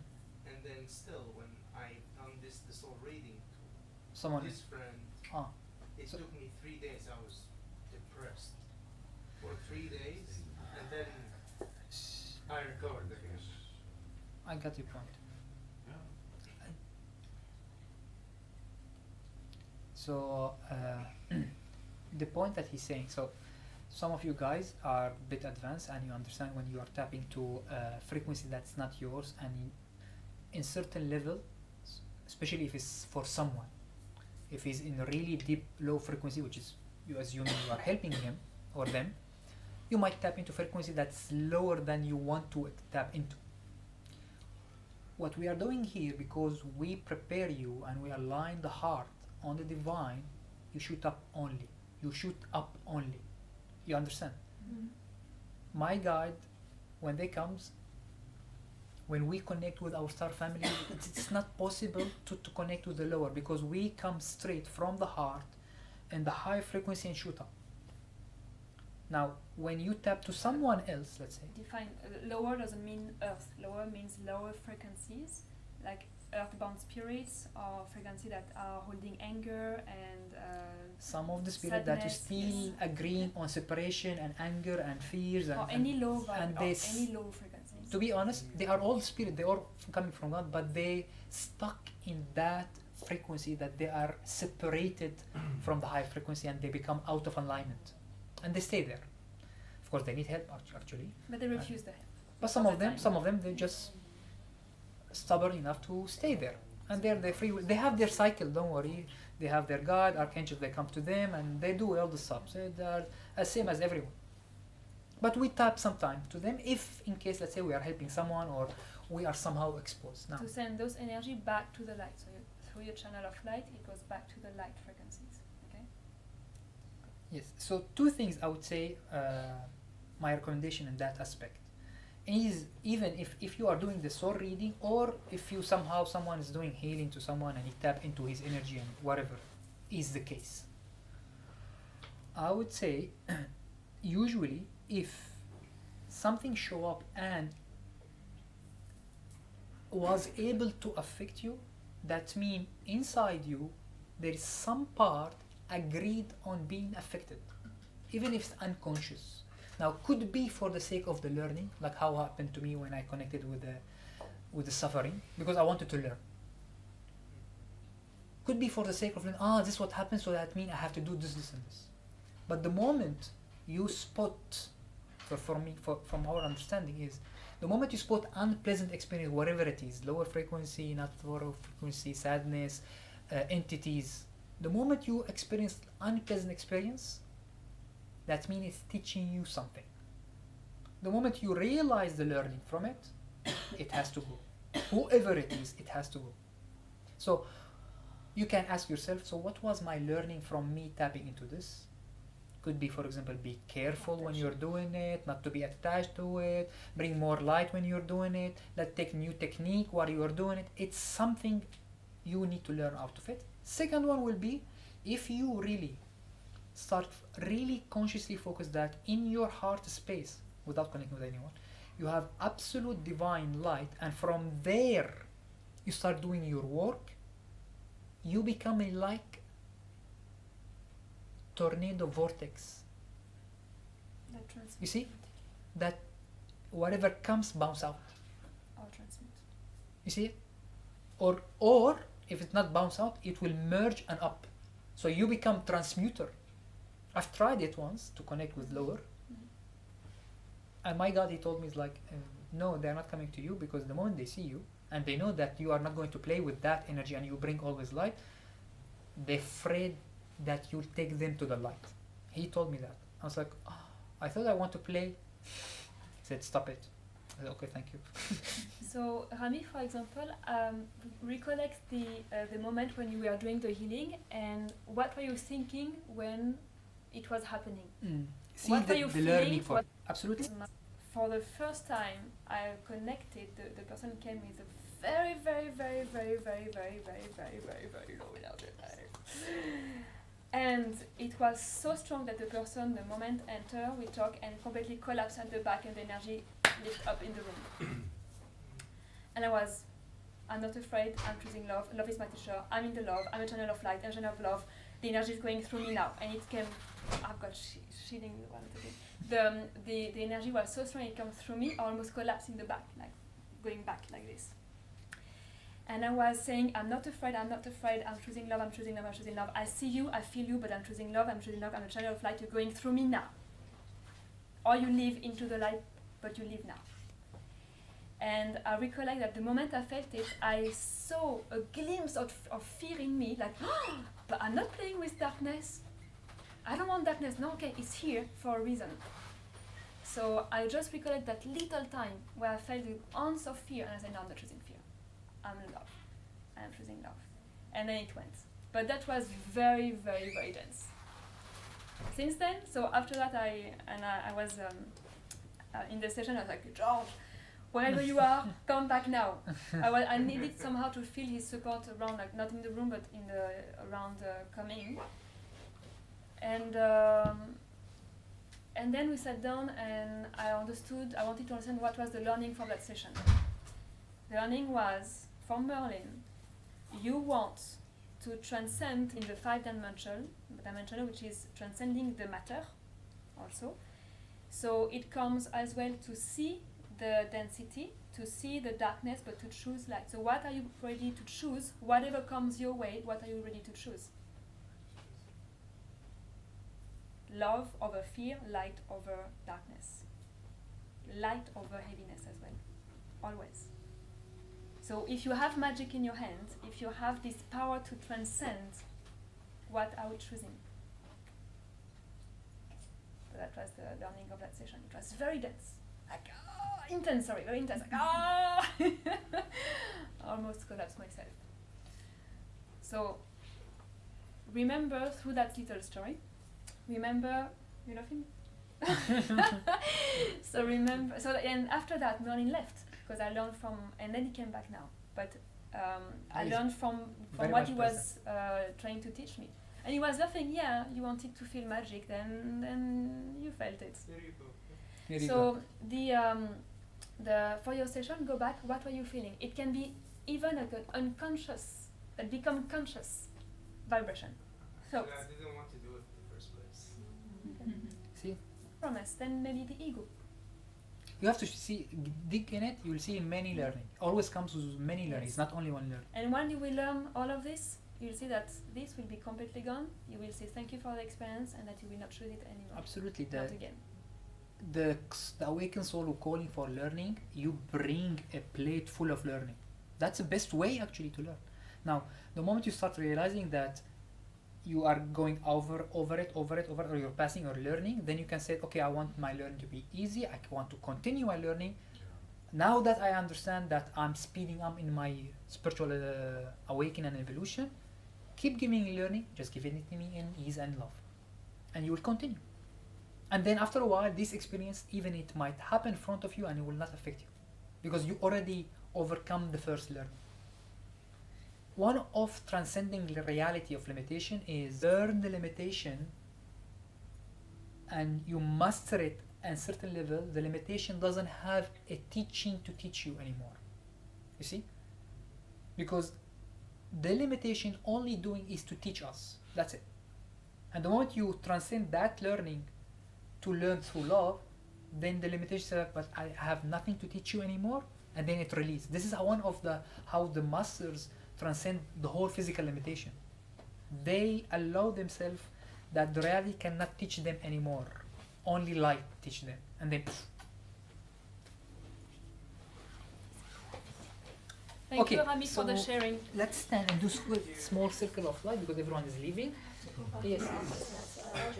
Speaker 3: And then still, when I done the soul reading to
Speaker 4: Someone.
Speaker 3: this friend,
Speaker 4: Ah.
Speaker 3: it
Speaker 4: So-
Speaker 3: took me 3 days. I was depressed for 3 days, and then I recovered again.
Speaker 4: I got your point. So the point that he's saying, so some of you guys are a bit advanced and you understand when you are tapping to a frequency that's not yours, and in certain level, especially if it's for someone, if he's in a really deep low frequency, which is you assuming you are helping him or them, you might tap into frequency that's lower than you want to tap into. What we are doing here, because we prepare you and we align the heart on the divine, you shoot up only. You shoot up only. You understand?
Speaker 1: Mm.
Speaker 4: My guide, when they comes, when we connect with our star family, it's not possible to connect with the lower because we come straight from the heart and the high frequency and shoot up. Now, when you tap to someone else, let's say,
Speaker 1: Define lower doesn't mean earth. Lower means lower frequencies like earthbound spirits or frequency that are holding anger and
Speaker 4: some of the spirit that is
Speaker 1: sadness,
Speaker 4: still
Speaker 1: yes.
Speaker 4: agreeing on separation and anger and fears
Speaker 1: or
Speaker 4: and
Speaker 1: any low vibe
Speaker 4: and
Speaker 1: or
Speaker 4: they s-
Speaker 1: any low frequencies.
Speaker 4: to be honest, they are all spirit, they are coming from God, but they stuck in that frequency that they are separated from the high frequency and they become out of alignment. And they stay there. Of course, they need help actually.
Speaker 1: But they refuse the help.
Speaker 4: But some of them, they just stubborn enough to stay there. And they're free. They have their cycle, don't worry. They have their guide, archangels, they come to them and they do all the stuff. So they're the same as everyone. But we tap sometime to them if, in case, let's say, we are helping someone or we are somehow exposed. Now,
Speaker 1: To send those energy back to the light. So through your channel of light, it goes back to the light frequencies. Okay.
Speaker 4: yes. So two things I would say, my recommendation in that aspect is even if you are doing the soul reading or if you somehow someone is doing healing to someone and you tap into his energy and whatever is the case, I would say usually if something show up and was able to affect you, that means inside you there is some part agreed on being affected, even if it's unconscious. Now, could be for the sake of the learning, like how happened to me when I connected with the suffering, because I wanted to learn. Could be for the sake of learning, this is what happens, so that means I have to do this, this, and this. But the moment you spot, from our understanding is, the moment you spot unpleasant experience, whatever it is, lower frequency, not lower frequency, sadness, entities, the moment you experience unpleasant experience, that means it's teaching you something. The moment you realize the learning from it, it has to go. Whoever it is, it has to go. So you can ask yourself, so what was my learning from me tapping into this? Could be, for example, be careful when you're doing it, not to be attached to it, bring more light when you're doing it, let's take new technique while you're doing it. It's something you need to learn out of it. Second one will be, if you really start really consciously focus that in your heart space, without connecting with anyone, you have absolute divine light, and from there you start doing your work, you become a like tornado vortex. You see? That whatever comes bounce out.
Speaker 1: Or transmit.
Speaker 4: You see it? Or if it's not bounce out, it will merge and up. So you become transmuter. I've tried it once to connect with lower. And my God, he told me, it's like, no, they're not coming to you, because the moment they see you and they know that you are not going to play with that energy and you bring always light, they're afraid that you'll take them to the light. He told me that. I was like, I thought I want to play. He said, stop it. I said, okay, thank you.
Speaker 1: So Rami, for example, recollect the moment when you were doing the healing, and what were you thinking when it was happening?
Speaker 4: See
Speaker 1: what were you
Speaker 4: the
Speaker 1: feeling?
Speaker 4: learning for absolutely.
Speaker 1: For the first time I connected, the person came with a very, very, very, very, very, very, very, very, very, very low energy. And it was so strong that the person, the moment enter, we talk, and completely collapsed at the back, and the energy lift up in the room. And I'm not afraid, I'm choosing love, love is my teacher, I'm in the love, I'm a channel of light, a channel of love, the energy is going through me now. And it came, I've got shielding one again. The energy was so strong, it came through me, I almost collapsed in the back, like going back like this. And I was saying, I'm not afraid, I'm choosing love, I'm choosing love, I'm choosing love. I see you, I feel you, but I'm choosing love, I'm a channel of light, you're going through me now. Or you live into the light, but you live now. And I recollect that the moment I felt it, I saw a glimpse of fear in me, like, but I'm not playing with darkness. I don't want darkness, no, okay, it's here for a reason. So I just recollect that little time where I felt the ounce of fear, and I said, no, I'm not choosing fear. I'm in love. I'm choosing love. And then it went. But that was very, very, very dense. Since then, so after that, I was in the session, I was like, George, wherever you are, come back now. I needed somehow to feel his support around, like not in the room, but in the around coming. And then we sat down, and I wanted to understand what was the learning from that session. The learning was, for Merlin, you want to transcend in the 5-dimensional, which is transcending the matter also. So it comes as well to see the density, to see the darkness, but to choose light. So what are you ready to choose? Whatever comes your way, what are you ready to choose? Love over fear, light over darkness. Light over heaviness as well, always. So if you have magic in your hand, if you have this power to transcend, what are we choosing? So that was the learning of that session. It was very dense. Like, intense, sorry, very intense. Like, almost collapsed myself. So remember through that little story, remember, you laughing? So remember, and after that Merlin left, because I learned from, and then he came back now, but I learned from what he was trying to teach me. And he was laughing, yeah, you wanted to feel magic, then you felt it.
Speaker 3: There you go.
Speaker 1: So the for your session, go back, what were you feeling? It can be even like an unconscious, that become conscious vibration. Thoughts.
Speaker 3: I didn't want to do it in the first place.
Speaker 4: See?
Speaker 1: Promise, then maybe the ego.
Speaker 4: You have to see, dig in it, you will see many learning. Always comes with many learning, it's not only one learning.
Speaker 1: And when you will learn all of this, you'll see that this will be completely gone. You will say thank you for the experience and that you will not choose it anymore.
Speaker 4: Absolutely.
Speaker 1: Not again.
Speaker 4: The awakened soul who calling for learning, you bring a plate full of learning. That's the best way actually to learn. Now, the moment you start realizing that you are going over it, or you're passing or learning, then you can say, okay, I want my learning to be easy, I want to continue my learning. Now that I understand that I'm speeding up in my spiritual awakening and evolution, keep giving me learning, just give it to me in ease and love. And you will continue. And then after a while, this experience, even it might happen in front of you and it will not affect you. Because you already overcome the first learning. One of transcending the reality of limitation is learn the limitation and you master it at a certain level. The limitation doesn't have a teaching to teach you anymore. You see? Because the limitation only doing is to teach us. That's it. And the moment you transcend that learning to learn through love, then the limitation says, but I have nothing to teach you anymore, and then it releases. This is one of the how the masters transcend the whole physical limitation. They allow themselves that the reality cannot teach them anymore. Only light teach them. And then
Speaker 1: Thank you, Rami, for the sharing.
Speaker 4: Let's stand and do small circle of light because everyone is leaving. Yes.
Speaker 5: Thank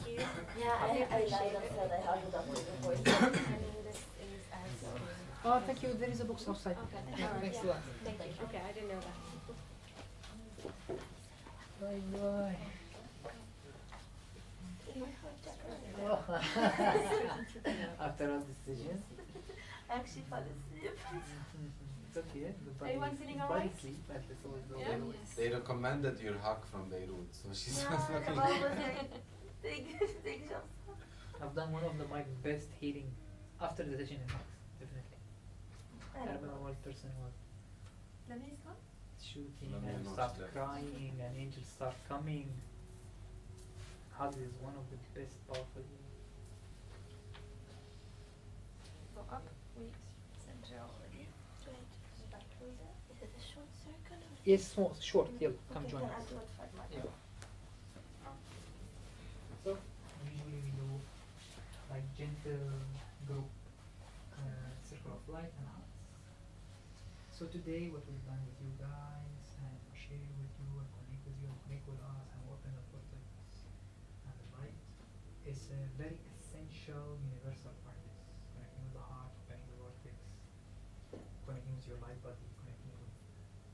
Speaker 5: you. Yeah, I light up so that I held it up with your voice.
Speaker 4: Oh, thank you. There is a box outside.
Speaker 8: Okay.
Speaker 4: Yeah, thanks a lot.
Speaker 8: Thank you. Okay, I didn't know that.
Speaker 4: Bye bye. After all decisions.
Speaker 5: I actually fell asleep.
Speaker 4: It's okay.
Speaker 1: Anyone feeling alright?
Speaker 4: Yeah.
Speaker 2: They recommended your hug from Beirut, so she's
Speaker 5: Yeah,
Speaker 2: looking.
Speaker 5: Kamal was like, big jump.
Speaker 4: I've done one of my best healing after the session in hugs, definitely. I remember one person was
Speaker 1: Lamia is gone?
Speaker 4: shooting
Speaker 2: Lamia
Speaker 4: and
Speaker 2: knows
Speaker 4: start
Speaker 2: that.
Speaker 4: crying and angels start coming. Hugs is one of the best powerful healing.
Speaker 1: Go up. We center already.
Speaker 5: Is it a short circle?
Speaker 4: Yes, small, short, yeah, come
Speaker 5: Okay,
Speaker 4: join
Speaker 5: then
Speaker 4: us.
Speaker 5: I'll do it 5 more.
Speaker 4: Yeah. So, usually we do like gentle group circle of light and hearts. So today what we've done with you guys and share with you and connect with you and connect with us and open the portals and the light is a very essential universal practice. Connecting with the heart, connecting with the vortex, connecting with your light body, connecting with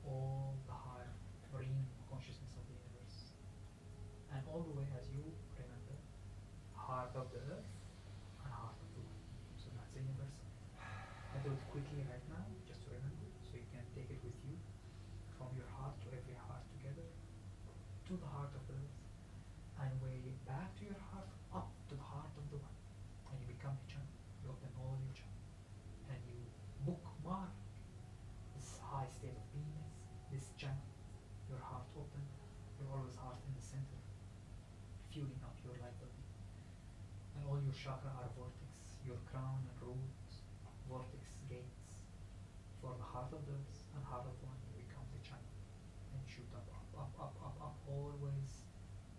Speaker 4: all the higher marine consciousness of the universe. And all the way as you remember, heart of the earth and heart of the world. So that's the universal. I do it quickly right now, just to remember, so you can take it with you from your heart to every heart together, to the heart of the earth, and way back to your heart, up to the heart of the one. And you become a channel. You open all your channel. And you bookmark this high state of being
Speaker 10: You're always heart in the center, fueling up your light body. And all your chakra are vortex, your crown and root, vortex gates. For the heart of the earth and heart of one, you become the channel. And you shoot up, always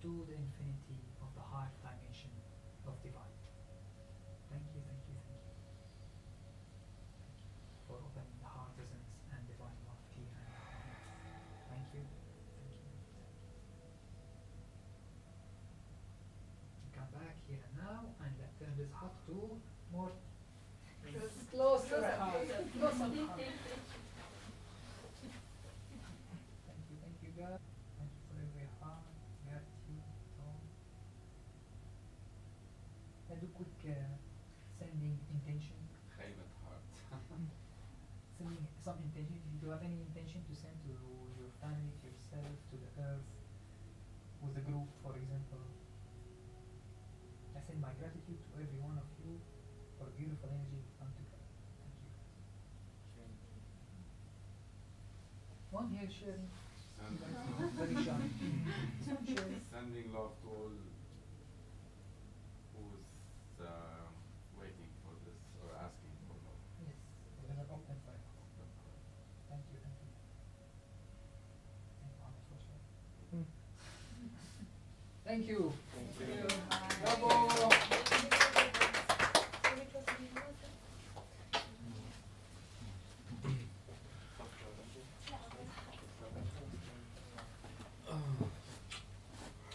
Speaker 10: to the infinity of the higher dimension of divine. Thank you, thank you, thank you. Thank you for opening the heart resonance and divine love here and now. Thank you, thank you, thank you. Come back here and now, and let's turn this heart to more closer heart. Closer heart. Thank you, God. Thank you for every heart, gratitude, all. And do quick sending intention.
Speaker 2: خيمة heart.
Speaker 10: Sending some intention. If you have any intention to send to your family, to yourself, to the earth, with the group, for example. I send my gratitude to every one of you for beautiful energy to come together. Thank you. One here sharing. Very shy. Sharing.
Speaker 2: Sending love to all who's waiting for this or asking for love.
Speaker 10: Yes, there's an open fire. Thank you, thank you. Thank you. Thank you. Bravo.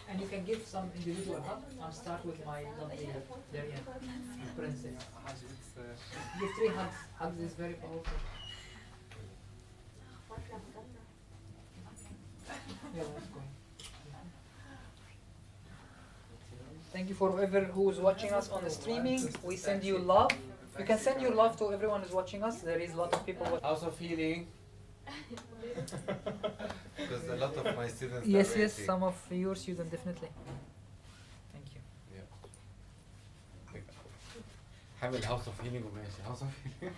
Speaker 10: And you can give some individual hug. I'll start with my lovely Darian princess. Give 3 hugs. Hugs is very powerful. Yeah, let's go. Thank you for whoever who is watching us on the streaming. We send you love. You can send your love to everyone who's watching us. There is a lot of people watching.
Speaker 2: House of Healing. Because a lot of my students
Speaker 10: Yes,
Speaker 2: are
Speaker 10: yes,
Speaker 2: waiting.
Speaker 10: some of your students definitely. Thank you.
Speaker 2: حامل House of Healing وماشي House of Healing.